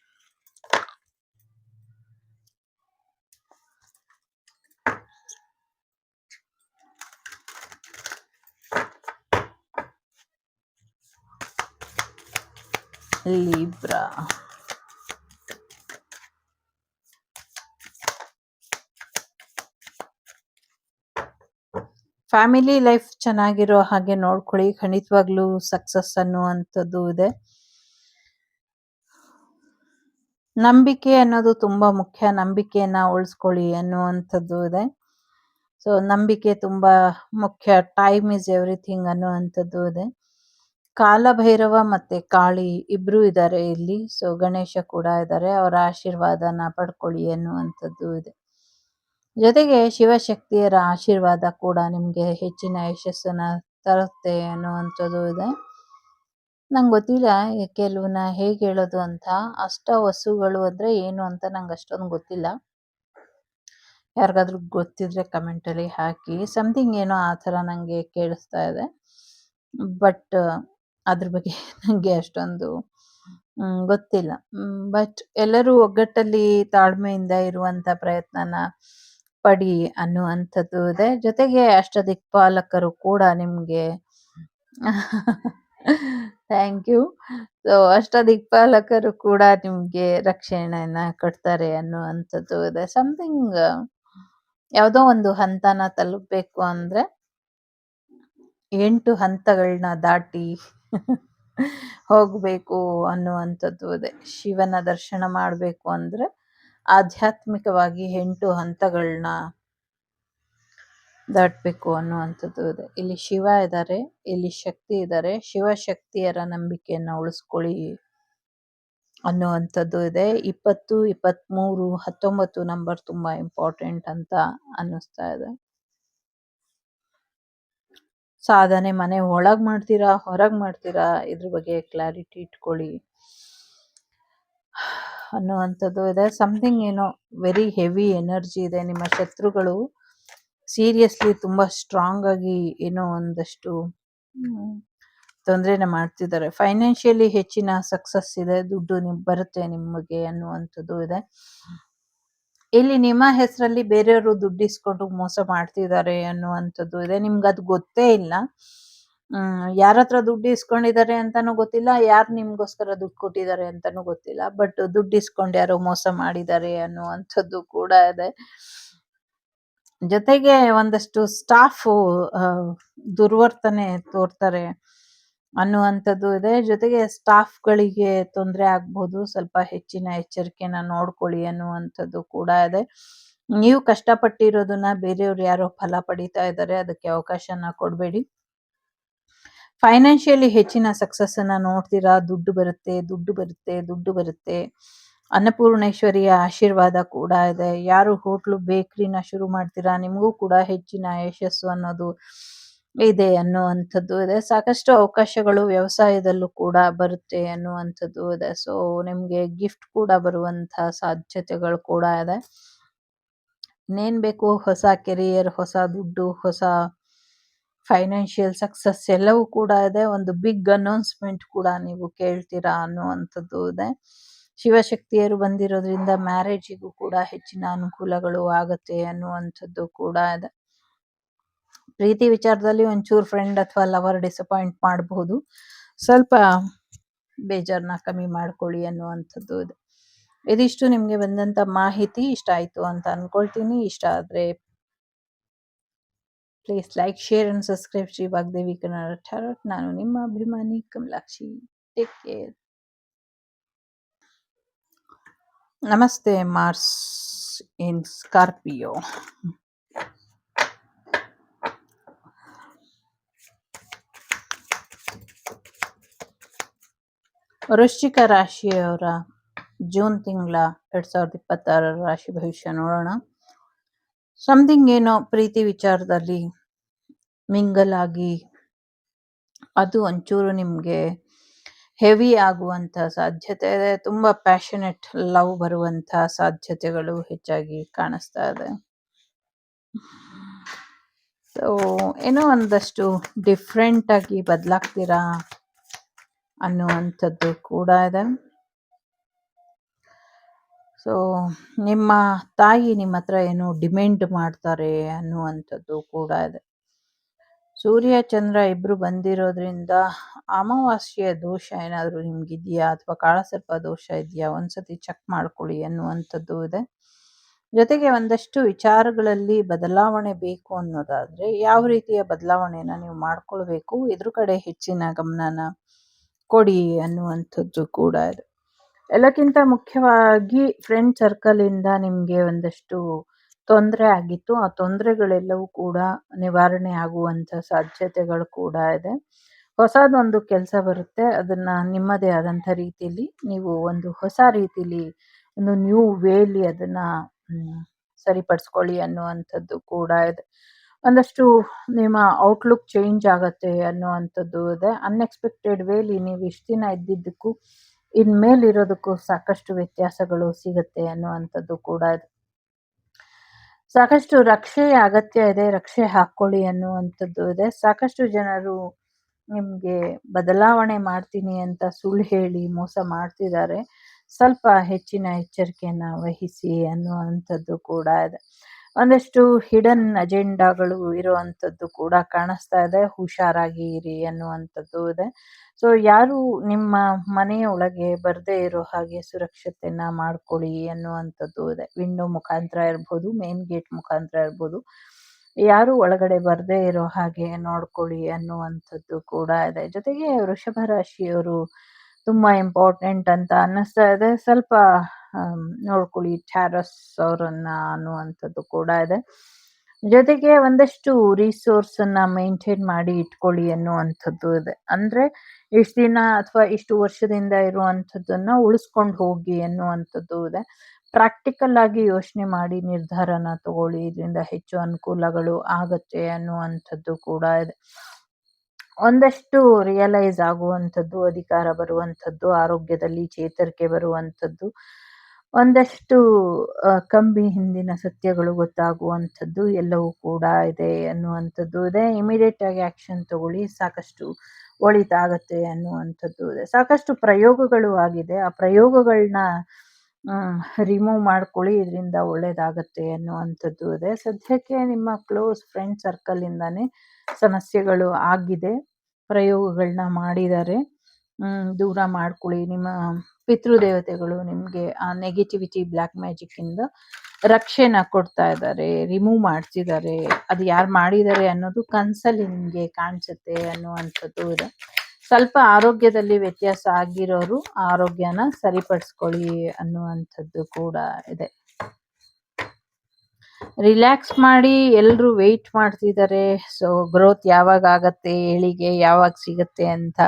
ಲಿಬ್ರಾ. ಫ್ಯಾಮಿಲಿ ಲೈಫ್ ಚೆನ್ನಾಗಿರೋ ಹಾಗೆ ನೋಡ್ಕೊಳ್ಳಿ, ಖಂಡಿತವಾಗ್ಲೂ ಸಕ್ಸಸ್ ಅನ್ನುವಂಥದ್ದು ಇದೆ. ನಂಬಿಕೆ ಅನ್ನೋದು ತುಂಬಾ ಮುಖ್ಯ, ನಂಬಿಕೆಯನ್ನ ಉಳಿಸ್ಕೊಳ್ಳಿ ಅನ್ನುವಂಥದ್ದು ಇದೆ. ಸೊ ನಂಬಿಕೆ ತುಂಬಾ ಮುಖ್ಯ. ಟೈಮ್ ಇಸ್ ಎವ್ರಿಥಿಂಗ್ ಅನ್ನುವಂಥದ್ದು ಇದೆ. ಕಾಲಭೈರವ ಮತ್ತೆ ಕಾಳಿ ಇಬ್ರು ಇದ್ದಾರೆ ಇಲ್ಲಿ. ಸೊ ಗಣೇಶ ಕೂಡ ಇದ್ದಾರೆ, ಅವರ ಆಶೀರ್ವಾದನ ಪಡ್ಕೊಳ್ಳಿ ಅನ್ನುವಂಥದ್ದು ಇದೆ. ಜೊತೆಗೆ ಶಿವಶಕ್ತಿಯರ ಆಶೀರ್ವಾದ ಕೂಡ ನಿಮ್ಗೆ ಹೆಚ್ಚಿನ ಯಶಸ್ಸನ್ನ ತರುತ್ತೆ ಅನ್ನುವಂಥದ್ದು ಇದೆ. ನಂಗೆ ಗೊತ್ತಿಲ್ಲ ಕೆಲವನ್ನ ಹೇಗೆ ಹೇಳೋದು ಅಂತ. ಅಷ್ಟವಸುಗಳು ಅಂದ್ರೆ ಏನು ಅಂತ ನಂಗೆ ಅಷ್ಟೊಂದು ಗೊತ್ತಿಲ್ಲ. ಯಾರಿಗಾದ್ರೂ ಗೊತ್ತಿದ್ರೆ ಕಮೆಂಟ್ ಅಲ್ಲಿ ಹಾಕಿ. ಸಮಥಿಂಗ್ ಏನೋ ಆ ಥರ ನಂಗೆ ಕೇಳಿಸ್ತಾ ಇದೆ. ಬಟ್ ಅದ್ರ ಬಗ್ಗೆ ನಂಗೆ ಅಷ್ಟೊಂದು ಗೊತ್ತಿಲ್ಲ. ಬಟ್ ಎಲ್ಲರೂ ಒಗ್ಗಟ್ಟಲ್ಲಿ ತಾಳ್ಮೆಯಿಂದ ಇರುವಂತ ಪ್ರಯತ್ನನ ಪಡಿ ಅನ್ನುವಂಥದ್ದು ಇದೆ. ಜೊತೆಗೆ ಅಷ್ಟದಿಕ್ಪಾಲಕರು ಕೂಡ ನಿಮ್ಗೆ ಥ್ಯಾಂಕ್ ಯು. ಸೊ ಅಷ್ಟದಿಕ್ಪಾಲಕರು ಕೂಡ ನಿಮ್ಗೆ ರಕ್ಷಣೆಯನ್ನ ಕೊಡ್ತಾರೆ ಅನ್ನುವಂಥದ್ದು ಇದೆ. ಸಮಥಿಂಗ್ ಯಾವುದೋ ಒಂದು ಹಂತನ ತಲುಪಬೇಕು ಅಂದ್ರೆ 8 ಹಂತಗಳನ್ನ ದಾಟಿ ಹೋಗ್ಬೇಕು ಅನ್ನುವಂಥದ್ದು ಇದೆ. ಶಿವನ ದರ್ಶನ ಮಾಡ್ಬೇಕು ಅಂದ್ರೆ ಆಧ್ಯಾತ್ಮಿಕವಾಗಿ 8 ಹಂತಗಳನ್ನ ದಾಟ್ಬೇಕು ಅನ್ನುವಂಥದ್ದು ಇದೆ. ಇಲ್ಲಿ ಶಿವ ಇದ್ದಾರೆ, ಇಲ್ಲಿ ಶಕ್ತಿ ಇದ್ದಾರೆ. ಶಿವಶಕ್ತಿಯರ ನಂಬಿಕೆಯನ್ನ ಉಳಿಸ್ಕೊಳ್ಳಿ ಅನ್ನುವಂಥದ್ದು ಇದೆ. 20, 23, 19 ನಂಬರ್ ತುಂಬಾ ಇಂಪಾರ್ಟೆಂಟ್ ಅಂತ ಅನ್ನಿಸ್ತಾ ಇದೆ. ಸಾಧನೆ ಮನೆ ಒಳಗ್ ಮಾಡ್ತೀರಾ ಹೊರಗ್ ಮಾಡ್ತೀರಾ ಇದ್ರ ಬಗ್ಗೆ ಕ್ಲಾರಿಟಿ ಇಟ್ಕೊಳ್ಳಿ ಅನ್ನುವಂಥದ್ದು ಇದೆ. ಸಮಥಿಂಗ್ ಏನೋ ವೆರಿ ಹೆವಿ ಎನರ್ಜಿ ಇದೆ. ನಿಮ್ಮ ಶತ್ರುಗಳು ಸೀರಿಯಸ್ಲಿ ತುಂಬಾ ಸ್ಟ್ರಾಂಗ್ ಆಗಿ ಏನೋ ಒಂದಷ್ಟು ತೊಂದರೆನ ಮಾಡ್ತಿದ್ದಾರೆ. ಫೈನಾನ್ಷಿಯಲಿ ಹೆಚ್ಚಿನ ಸಕ್ಸಸ್ ಇದೆ, ದುಡ್ಡು ಬರುತ್ತೆ ನಿಮಗೆ ಅನ್ನುವಂಥದ್ದು ಇದೆ. ಇಲ್ಲಿ ನಿಮ್ಮ ಹೆಸರಲ್ಲಿ ಬೇರೆಯವರು ದುಡ್ಡು ಇಸ್ಕೊಂಡು ಮೋಸ ಮಾಡ್ತಿದ್ದಾರೆ ಅನ್ನುವಂಥದ್ದು ಇದೆ. ನಿಮ್ಗೆ ಅದು ಗೊತ್ತೇ ಇಲ್ಲ. ಯಾರ ಹತ್ರ ದುಡ್ಡು ಇಸ್ಕೊಂಡಿದ್ದಾರೆ ಅಂತಾನೂ ಗೊತ್ತಿಲ್ಲ, ಯಾರು ನಿಮ್ಗೋಸ್ಕರ ದುಡ್ಡು ಕೊಟ್ಟಿದ್ದಾರೆ ಅಂತಾನೂ ಗೊತ್ತಿಲ್ಲ. ಬಟ್ ದುಡ್ಡು ಇಸ್ಕೊಂಡು ಯಾರೋ ಮೋಸ ಮಾಡಿದ್ದಾರೆ ಅನ್ನುವಂಥದ್ದು ಕೂಡ ಇದೆ. ಜೊತೆಗೆ ಒಂದಷ್ಟು ಸ್ಟಾಫ್ ದುರ್ವರ್ತನೆ ತೋರ್ತಾರೆ ಅನ್ನುವಂಥದ್ದು ಇದೆ. ಜೊತೆಗೆ ಸ್ಟಾಫ್ಗಳಿಗೆ ತೊಂದರೆ ಆಗ್ಬಹುದು, ಸ್ವಲ್ಪ ಹೆಚ್ಚಿನ ಎಚ್ಚರಿಕೆನ ನೋಡ್ಕೊಳ್ಳಿ ಅನ್ನುವಂಥದ್ದು ಕೂಡ ಇದೆ. ನೀವು ಕಷ್ಟಪಟ್ಟಿರೋದನ್ನ ಬೇರೆಯವ್ರು ಯಾರೋ ಫಲ ಪಡಿತಾ ಇದ್ದಾರೆ, ಅದಕ್ಕೆ ಅವಕಾಶನ ಕೊಡಬೇಡಿ. ಫೈನಾನ್ಷಿಯಲಿ ಹೆಚ್ಚಿನ ಸಕ್ಸಸ್ ಅನ್ನ ನೋಡ್ತೀರಾ. ದುಡ್ಡು ಬರುತ್ತೆ, ದುಡ್ಡು ಬರುತ್ತೆ, ದುಡ್ಡು ಬರುತ್ತೆ. ಅನ್ನಪೂರ್ಣೇಶ್ವರಿಯ ಆಶೀರ್ವಾದ ಕೂಡ ಇದೆ. ಯಾರು ಹೋಟ್ಲು ಬೇಕರಿನ ಶುರು ಮಾಡ್ತೀರಾ ನಿಮಗೂ ಕೂಡ ಹೆಚ್ಚಿನ ಯಶಸ್ಸು ಅನ್ನೋದು ಇದೆ ಅನ್ನುವಂಥದ್ದು ಇದೆ. ಸಾಕಷ್ಟು ಅವಕಾಶಗಳು ವ್ಯವಸಾಯದಲ್ಲೂ ಕೂಡ ಬರುತ್ತೆ ಅನ್ನುವಂಥದ್ದು ಇದೆ. ಸೊ ನಿಮ್ಗೆ ಗಿಫ್ಟ್ ಕೂಡ ಬರುವಂತ ಸಾಧ್ಯತೆಗಳು ಕೂಡ ಇದೆ. ಇನ್ನೇನ್ ಬೇಕು, ಹೊಸ ಕೆರಿಯರ್, ಹೊಸ ದುಡ್ಡು, ಹೊಸ ಫೈನಾನ್ಷಿಯಲ್ ಸಕ್ಸಸ್ ಎಲ್ಲವೂ ಕೂಡ ಇದೆ. ಒಂದು ಬಿಗ್ ಅನೌನ್ಸ್ಮೆಂಟ್ ಕೂಡ ನೀವು ಕೇಳ್ತೀರಾ ಅನ್ನುವಂಥದ್ದು ಇದೆ. ಶಿವಶಕ್ತಿಯರು ಬಂದಿರೋದ್ರಿಂದ ಮ್ಯಾರೇಜಿಗೂ ಕೂಡ ಹೆಚ್ಚಿನ ಅನುಕೂಲಗಳು ಆಗತ್ತೆ ಅನ್ನುವಂಥದ್ದು ಕೂಡ ಇದೆ. ಪ್ರೀತಿ ವಿಚಾರದಲ್ಲಿ ಒಂಚೂರು ಫ್ರೆಂಡ್ ಅಥವಾ ಲವರ್ ಡಿಸಪಾಯಿಂಟ್ ಮಾಡಬಹುದು. ಸ್ವಲ್ಪ ಬೇಜಾರನ್ನ ಕಮ್ಮಿ ಮಾಡ್ಕೊಳ್ಳಿ ಅನ್ನುವಂಥದ್ದು ಇದೆ. ಇದಿಷ್ಟು ನಿಮ್ಗೆ ಬಂದಂತ ಮಾಹಿತಿ. ಇಷ್ಟ ಆಯ್ತು ಅಂತ ಅನ್ಕೊಳ್ತೀನಿ. ಇಷ್ಟ ಆದ್ರೆ please like, share and subscribe Shri Vagdevi Kannada tarot. ನಾನು ನಿಮ್ಮ ಅಭಿಮಾನಿ ಕಮಲಾಕ್ಷಿ. Take care. ನಮಸ್ತೆ ಮಾರ್ಸ್ ಇನ್ ಸ್ಕಾರ್ಪಿಯೋ. ವೃಶ್ಚಿಕ ರಾಶಿಯವರ ಜೂನ್ ತಿಂಗಳ 2026 ರಾಶಿ ಭವಿಷ್ಯ ನೋಡೋಣ. ಸಮಥಿಂಗ್ ಏನೋ ಪ್ರೀತಿ ವಿಚಾರದಲ್ಲಿ ಮಿಂಗಲ್ ಆಗಿ ಅದು ಒಂಚೂರು ನಿಮ್ಗೆ ಹೆವಿ ಆಗುವಂತ ಸಾಧ್ಯತೆ ಇದೆ. ತುಂಬಾ ಪ್ಯಾಷನೆಟ್ ಲವ್ ಬರುವಂತ ಸಾಧ್ಯತೆಗಳು ಹೆಚ್ಚಾಗಿ ಕಾಣಿಸ್ತಾ ಇದೆ. ಸೊ ಏನೋ ಒಂದಷ್ಟು ಡಿಫ್ರೆಂಟ್ ಆಗಿ ಬದಲಾಗ್ತೀರಾ ಅನ್ನುವಂಥದ್ದು ಕೂಡ ಇದೆ. ಸೊ ನಿಮ್ಮ ತಾಯಿ ನಿಮ್ಮ ಹತ್ರ ಏನೋ ಡಿಮ್ಯಾಂಡ್ ಮಾಡ್ತಾರೆ ಅನ್ನುವಂಥದ್ದು ಕೂಡ ಇದೆ. ಸೂರ್ಯ ಚಂದ್ರ ಇಬ್ರು ಬಂದಿರೋದ್ರಿಂದ ಅಮಾವಾಸ್ಯೆಯ ದೋಷ ಏನಾದರೂ ನಿಮ್ಗಿದೆಯಾ ಅಥವಾ ಕಾಳಸರ್ಪ ದೋಷ ಇದೆಯಾ ಒಂದ್ಸತಿ ಚೆಕ್ ಮಾಡ್ಕೊಳ್ಳಿ ಅನ್ನುವಂಥದ್ದು ಇದೆ. ಜೊತೆಗೆ ಒಂದಷ್ಟು ವಿಚಾರಗಳಲ್ಲಿ ಬದಲಾವಣೆ ಬೇಕು ಅನ್ನೋದಾದ್ರೆ ಯಾವ ರೀತಿಯ ಬದಲಾವಣೆನ ನೀವು ಮಾಡ್ಕೊಳ್ಬೇಕು, ಇದ್ರ ಕಡೆ ಹೆಚ್ಚಿನ ಗಮನನ ಕೊಡಿ ಅನ್ನುವಂಥದ್ದು ಕೂಡ ಇದೆ. ಎಲ್ಲಕ್ಕಿಂತ ಮುಖ್ಯವಾಗಿ ಫ್ರೆಂಡ್ ಸರ್ಕಲ್ ಇಂದ ನಿಮ್ಗೆ ಒಂದಷ್ಟು ತೊಂದರೆ ಆಗಿತ್ತು. ಆ ತೊಂದರೆಗಳೆಲ್ಲವೂ ಕೂಡ ನಿವಾರಣೆ ಆಗುವಂಥ ಸಾಧ್ಯತೆಗಳು ಕೂಡ ಇದೆ. ಹೊಸದೊಂದು ಕೆಲಸ ಬರುತ್ತೆ. ಅದನ್ನ ನಿಮ್ಮದೇ ಆದಂಥ ರೀತಿಯಲ್ಲಿ ನೀವು ಒಂದು ಹೊಸ ರೀತಿಲಿ ಒಂದು ನ್ಯೂ ವೇಲಿ ಅದನ್ನ ಸರಿಪಡಿಸ್ಕೊಳ್ಳಿ ಅನ್ನುವಂಥದ್ದು ಕೂಡ ಇದೆ. ಒಂದಷ್ಟು ನಿಮ್ಮ ಔಟ್ಲುಕ್ ಚೇಂಜ್ ಆಗತ್ತೆ ಅನ್ನುವಂಥದ್ದು ಇದೆ. ಅನ್ಎಕ್ಸ್ಪೆಕ್ಟೆಡ್ ವೇಲಿ ನೀವು ಇಷ್ಟು ದಿನ ಇದ್ದಿದ್ದಕ್ಕೂ ಇನ್ಮೇಲಿರೋದಕ್ಕೂ ಸಾಕಷ್ಟು ವ್ಯತ್ಯಾಸಗಳು ಸಿಗುತ್ತೆ ಅನ್ನುವಂಥದ್ದು ಕೂಡ ಇದೆ. ಸಾಕಷ್ಟು ರಕ್ಷೆಯ ಅಗತ್ಯ ಇದೆ, ರಕ್ಷೆ ಹಾಕ್ಕೊಳ್ಳಿ ಅನ್ನುವಂಥದ್ದು ಇದೆ. ಸಾಕಷ್ಟು ಜನರು ನಿಮ್ಗೆ ಬದಲಾವಣೆ ಮಾಡ್ತೀನಿ ಅಂತ ಸುಳ್ಳು ಹೇಳಿ ಮೋಸ ಮಾಡ್ತಿದ್ದಾರೆ. ಸ್ವಲ್ಪ ಹೆಚ್ಚಿನ ಎಚ್ಚರಿಕೆಯನ್ನ ವಹಿಸಿ ಅನ್ನುವಂಥದ್ದು ಕೂಡ ಇದೆ. ಒಂದಷ್ಟು ಹಿಡನ್ ಅಜೆಂಡಾಗಳು ಇರುವಂಥದ್ದು ಕೂಡ ಕಾಣಿಸ್ತಾ ಇದೆ. ಹುಷಾರಾಗಿ ಇರಿ ಅನ್ನುವಂಥದ್ದು ಇದೆ. ಸೊ ಯಾರು ನಿಮ್ಮ ಮನೆಯ ಒಳಗೆ ಬರದೇ ಇರೋ ಹಾಗೆ ಸುರಕ್ಷತೆಯನ್ನ ಮಾಡ್ಕೊಳ್ಳಿ ಅನ್ನುವಂಥದ್ದು ಇದೆ. ವಿಂಡೋ ಮುಖಾಂತರ ಇರ್ಬೋದು, ಮೇನ್ ಗೇಟ್ ಮುಖಾಂತರ ಇರ್ಬೋದು, ಯಾರು ಒಳಗಡೆ ಬರದೇ ಇರೋ ಹಾಗೆ ನೋಡ್ಕೊಳ್ಳಿ ಅನ್ನುವಂಥದ್ದು ಕೂಡ ಇದೆ. ಜೊತೆಗೆ ವೃಷಭ ರಾಶಿಯವರು ತುಂಬಾ ಇಂಪಾರ್ಟೆಂಟ್ ಅಂತ ಅನ್ನಿಸ್ತಾ ಇದೆ. ಸ್ವಲ್ಪ ನೋಡ್ಕೊಳ್ಳಿ ಟ್ಯಾರಸ್ ಅವರನ್ನ ಅನ್ನುವಂಥದ್ದು ಕೂಡ ಇದೆ. ಜೊತೆಗೆ ಒಂದಷ್ಟು ರಿಸೋರ್ಸ್ ಅನ್ನ ಮೇಂಟೈನ್ ಮಾಡಿ ಇಟ್ಕೊಳ್ಳಿ ಅನ್ನುವಂಥದ್ದು ಇದೆ. ಅಂದ್ರೆ ಇಷ್ಟು ದಿನ ಅಥವಾ ಇಷ್ಟು ವರ್ಷದಿಂದ ಇರುವಂಥದ್ದನ್ನ ಉಳಿಸ್ಕೊಂಡು ಹೋಗಿ ಅನ್ನುವಂಥದ್ದು ಇದೆ. ಪ್ರಾಕ್ಟಿಕಲ್ ಆಗಿ ಯೋಚನೆ ಮಾಡಿ ನಿರ್ಧಾರನ ತಗೊಳ್ಳಿ, ಇದರಿಂದ ಹೆಚ್ಚು ಅನುಕೂಲಗಳು ಆಗತ್ತೆ ಅನ್ನುವಂಥದ್ದು ಕೂಡ ಇದೆ. ಒಂದಷ್ಟು ರಿಯಲೈಸ್ ಆಗುವಂಥದ್ದು, ಅಧಿಕಾರ ಬರುವಂಥದ್ದು, ಆರೋಗ್ಯದಲ್ಲಿ ಚೇತರಿಕೆ ಬರುವಂಥದ್ದು, ಒಂದಷ್ಟು ಕಂಬಿ ಹಿಂದಿನ ಸತ್ಯಗಳು ಗೊತ್ತಾಗುವಂಥದ್ದು ಎಲ್ಲವೂ ಕೂಡ ಇದೆ ಅನ್ನುವಂಥದ್ದು ಇದೆ. ಇಮಿಡಿಯೇಟ್ ಆಗಿ ಆಕ್ಷನ್ ತಗೊಳ್ಳಿ, ಸಾಕಷ್ಟು ಒಳಿತಾಗತ್ತೆ ಅನ್ನುವಂಥದ್ದು ಇದೆ. ಸಾಕಷ್ಟು ಪ್ರಯೋಗಗಳು ಆಗಿದೆ, ಆ ಪ್ರಯೋಗಗಳನ್ನ ರಿಮೂವ್ ಮಾಡ್ಕೊಳ್ಳಿ, ಇದರಿಂದ ಒಳ್ಳೇದಾಗತ್ತೆ ಅನ್ನುವಂಥದ್ದು ಇದೆ. ಸದ್ಯಕ್ಕೆ ನಿಮ್ಮ ಕ್ಲೋಸ್ ಫ್ರೆಂಡ್ ಸರ್ಕಲ್ ಇಂದಾನೆ ಸಮಸ್ಯೆಗಳು ಆಗಿದೆ, ಪ್ರಯೋಗಗಳನ್ನ ಮಾಡಿದ್ದಾರೆ. ದೂರ ಮಾಡ್ಕೊಳ್ಳಿ. ನಿಮ್ಮ ಪಿತೃದೇವತೆಗಳು ನಿಮಗೆ ಆ ನೆಗೆಟಿವಿಟಿ ಬ್ಲ್ಯಾಕ್ ಮ್ಯಾಜಿಕ್ ಇಂದ ರಕ್ಷೆನ ಕೊಡ್ತಾ ಇದ್ದಾರೆ, ರಿಮೂವ್ ಮಾಡ್ತಿದ್ದಾರೆ. ಅದು ಯಾರು ಮಾಡಿದ್ದಾರೆ ಅನ್ನೋದು ಕನ್ಸಲ್ಲಿ ನಿಮಗೆ ಕಾಣಿಸುತ್ತೆ ಅನ್ನುವಂಥದ್ದು ಇದೆ. ಸ್ವಲ್ಪ ಆರೋಗ್ಯದಲ್ಲಿ ವ್ಯತ್ಯಾಸ ಆಗಿರೋರು ಆರೋಗ್ಯನ ಸರಿಪಡಿಸ್ಕೊಳ್ಳಿ ಅನ್ನುವಂಥದ್ದು ಕೂಡ ಇದೆ. ರಿಲ್ಯಾಕ್ಸ್ ಮಾಡಿ, ಎಲ್ಲರೂ ವೆಯ್ಟ್ ಮಾಡ್ತಿದ್ದಾರೆ. ಸೊ ಗ್ರೋತ್ ಯಾವಾಗ ಆಗತ್ತೆ, ಏಳಿಗೆ ಯಾವಾಗ ಸಿಗತ್ತೆ ಅಂತ.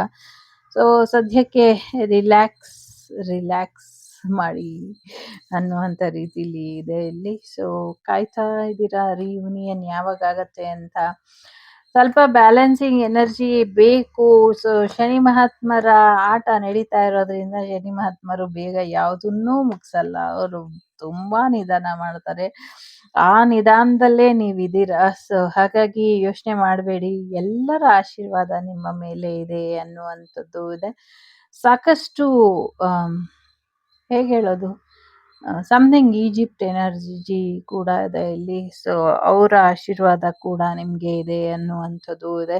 ಸೊ ಸದ್ಯಕ್ಕೆ ರಿಲ್ಯಾಕ್ಸ್ ಮಾಡಿ ಅನ್ನುವಂಥ ರೀತಿಲಿ ಇದೆ ಇಲ್ಲಿ. ಸೊ ಕಾಯ್ತಾ ಇದ್ದೀರಾ ರಿಯೂನಿಯನ್ ಯಾವಾಗ ಆಗತ್ತೆ ಅಂತ. ಸ್ವಲ್ಪ ಬ್ಯಾಲೆನ್ಸಿಂಗ್ ಎನರ್ಜಿ ಬೇಕು. ಸೊ ಶನಿ ಮಹಾತ್ಮರ ಆಟ ನಡೀತಾ ಇರೋದ್ರಿಂದ ಶನಿ ಮಹಾತ್ಮರು ಬೇಗ ಯಾವುದನ್ನೂ ಮುಗಿಸಲ್ಲ, ಅವರು ತುಂಬಾ ನಿಧಾನ ಮಾಡ್ತಾರೆ. ಆ ನಿಧಾನದಲ್ಲೇ ನೀವಿದ್ದೀರಾ. ಸೊ ಹಾಗಾಗಿ ಯೋಚನೆ ಮಾಡಬೇಡಿ, ಎಲ್ಲರ ಆಶೀರ್ವಾದ ನಿಮ್ಮ ಮೇಲೆ ಇದೆ ಅನ್ನುವಂಥದ್ದು ಇದೆ. ಸಾಕಷ್ಟು ಹೇಗೆ ಹೇಳೋದು, ಸಮಥಿಂಗ್ ಈಜಿಪ್ಟ್ ಎನರ್ಜಿ ಕೂಡ ಇದೆ ಇಲ್ಲಿ. ಸೊ ಅವರ ಆಶೀರ್ವಾದ ಕೂಡ ನಿಮ್ಗೆ ಇದೆ ಅನ್ನುವಂಥದ್ದು ಇದೆ.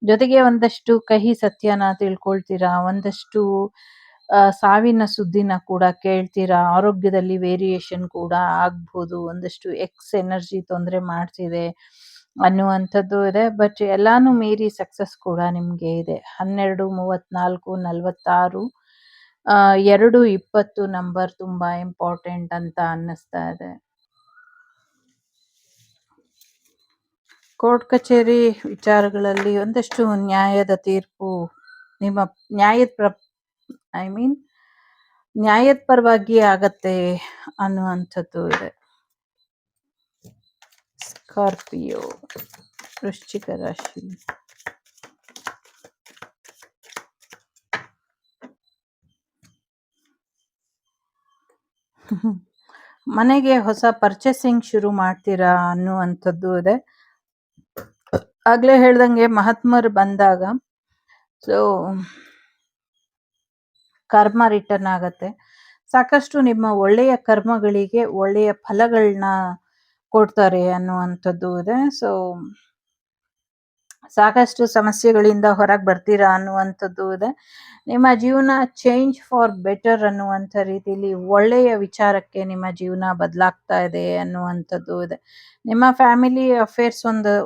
ಜೊತೆಗೆ ಒಂದಷ್ಟು ಕಹಿ ಸತ್ಯನ ತಿಳ್ಕೊಳ್ತೀರಾ, ಒಂದಷ್ಟು ಸಾವಿನ ಸುದ್ದಿನ ಕೂಡ ಕೇಳ್ತೀರಾ, ಆರೋಗ್ಯದಲ್ಲಿ ವೇರಿಯೇಷನ್ ಕೂಡ ಆಗ್ಬೋದು, ಒಂದಷ್ಟು ಎನರ್ಜಿ ತೊಂದರೆ ಮಾಡ್ತಿದೆ ಅನ್ನುವಂಥದ್ದು ಇದೆ. ಬಟ್ ಎಲ್ಲಾನು ಮೀರಿ ಸಕ್ಸಸ್ ಕೂಡ ನಿಮ್ಗೆ ಇದೆ. 12, 34, 46, 2, 20 ನಂಬರ್ ತುಂಬಾ ಇಂಪಾರ್ಟೆಂಟ್ ಅಂತ ಅನ್ನಿಸ್ತಾ ಇದೆ. ಕೋರ್ಟ್ ಕಚೇರಿ ವಿಚಾರಗಳಲ್ಲಿ ಒಂದಷ್ಟು ನ್ಯಾಯದ ತೀರ್ಪು ನಿಮ್ಮ ನ್ಯಾಯದ ಪರವಾಗಿ ಆಗತ್ತೆ ಅನ್ನುವಂಥದ್ದು ಇದೆ. ಸ್ಕಾರ್ಪಿಯೋ, ವೃಶ್ಚಿಕ ರಾಶಿ. ಮನೆಗೆ ಹೊಸ ಪರ್ಚೇಸಿಂಗ್ ಶುರು ಮಾಡ್ತೀರಾ ಅನ್ನುವಂಥದ್ದು ಇದೆ. ಆಗ್ಲೇ ಹೇಳ್ದಂಗೆ ಮಹಾತ್ಮರು ಬಂದಾಗ ಸೊ ಕರ್ಮ ರಿಟರ್ನ್ ಆಗತ್ತೆ. ಸಾಕಷ್ಟು ನಿಮ್ಮ ಒಳ್ಳೆಯ ಕರ್ಮಗಳಿಗೆ ಒಳ್ಳೆಯ ಫಲಗಳನ್ನ ಕೊಡ್ತಾರೆ ಅನ್ನುವಂಥದ್ದು ಇದೆ. ಸೊ ಸಾಕಷ್ಟು ಸಮಸ್ಯೆಗಳಿಂದ ಹೊರಗೆ ಬರ್ತೀರಾ ಅನ್ನುವಂಥದ್ದು ಇದೆ. ನಿಮ್ಮ ಜೀವನ ಚೇಂಜ್ ಫಾರ್ ಬೆಟರ್ ಅನ್ನುವಂಥ ರೀತಿಲಿ ಒಳ್ಳೆಯ ವಿಚಾರಕ್ಕೆ ನಿಮ್ಮ ಜೀವನ ಬದಲಾಗ್ತಾ ಇದೆ ಅನ್ನುವಂಥದ್ದು ಇದೆ. ನಿಮ್ಮ ಫ್ಯಾಮಿಲಿ ಅಫೇರ್ಸ್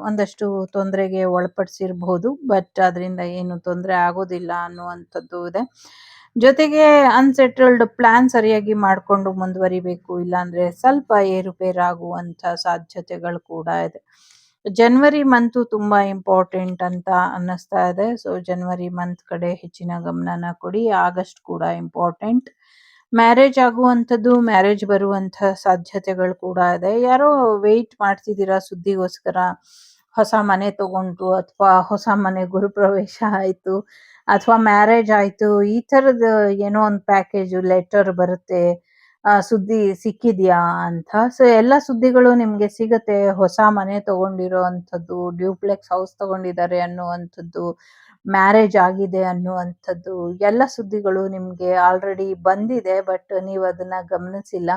ಒಂದಷ್ಟು ತೊಂದರೆಗೆ ಒಳಪಡಿಸಿರಬಹುದು, ಬಟ್ ಅದರಿಂದ ಏನು ತೊಂದರೆ ಆಗೋದಿಲ್ಲ ಅನ್ನುವಂಥದ್ದು ಇದೆ. ಜೊತೆಗೆ ಅನ್ಸೆಟಲ್ಡ್ ಪ್ಲಾನ್ ಸರಿಯಾಗಿ ಮಾಡಿಕೊಂಡು ಮುಂದುವರಿಬೇಕು, ಇಲ್ಲಾಂದ್ರೆ ಸ್ವಲ್ಪ ಏರುಪೇರಾಗುವಂಥ ಸಾಧ್ಯತೆಗಳು ಕೂಡ ಇದೆ. ಜನವರಿ ಮಂತು ತುಂಬಾ ಇಂಪಾರ್ಟೆಂಟ್ ಅಂತ ಅನ್ನಿಸ್ತಾ ಇದೆ. ಸೊ ಜನವರಿ ಮಂತ್ ಕಡೆ ಹೆಚ್ಚಿನ ಗಮನನ ಕೊಡಿ. ಆಗಸ್ಟ್ ಕೂಡ ಇಂಪಾರ್ಟೆಂಟ್. ಮ್ಯಾರೇಜ್ ಆಗುವಂಥದ್ದು, ಮ್ಯಾರೇಜ್ ಬರುವಂಥ ಸಾಧ್ಯತೆಗಳು ಕೂಡ ಇದೆ. ಯಾರೋ ವೆಯ್ಟ್ ಮಾಡ್ತಿದ್ದೀರಾ ಸುದ್ದಿಗೋಸ್ಕರ. ಹೊಸ ಮನೆ ತಗೊಂಡ್ರು, ಅಥವಾ ಹೊಸ ಮನೆ ಗೃಹಪ್ರವೇಶ ಆಯ್ತು, ಅಥವಾ ಮ್ಯಾರೇಜ್ ಆಯ್ತು, ಈ ಥರದ ಏನೋ ಒಂದು ಪ್ಯಾಕೇಜು ಲೆಟರ್ ಬರುತ್ತೆ, ಸುದ್ದಿ ಸಿಕ್ಕಿದ್ಯಾ ಅಂತ. ಸೊ ಎಲ್ಲ ಸುದ್ದಿಗಳು ನಿಮ್ಗೆ ಸಿಗತ್ತೆ. ಹೊಸ ಮನೆ ತಗೊಂಡಿರೋ ಅಂಥದ್ದು, ಡ್ಯೂಪ್ಲೆಕ್ಸ್ ಹೌಸ್ ತಗೊಂಡಿದ್ದಾರೆ ಅನ್ನುವಂಥದ್ದು, ಮ್ಯಾರೇಜ್ ಆಗಿದೆ ಅನ್ನುವಂಥದ್ದು, ಎಲ್ಲ ಸುದ್ದಿಗಳು ನಿಮ್ಗೆ ಆಲ್ರೆಡಿ ಬಂದಿದೆ, ಬಟ್ ನೀವು ಅದನ್ನ ಗಮನಿಸಿಲ್ಲ.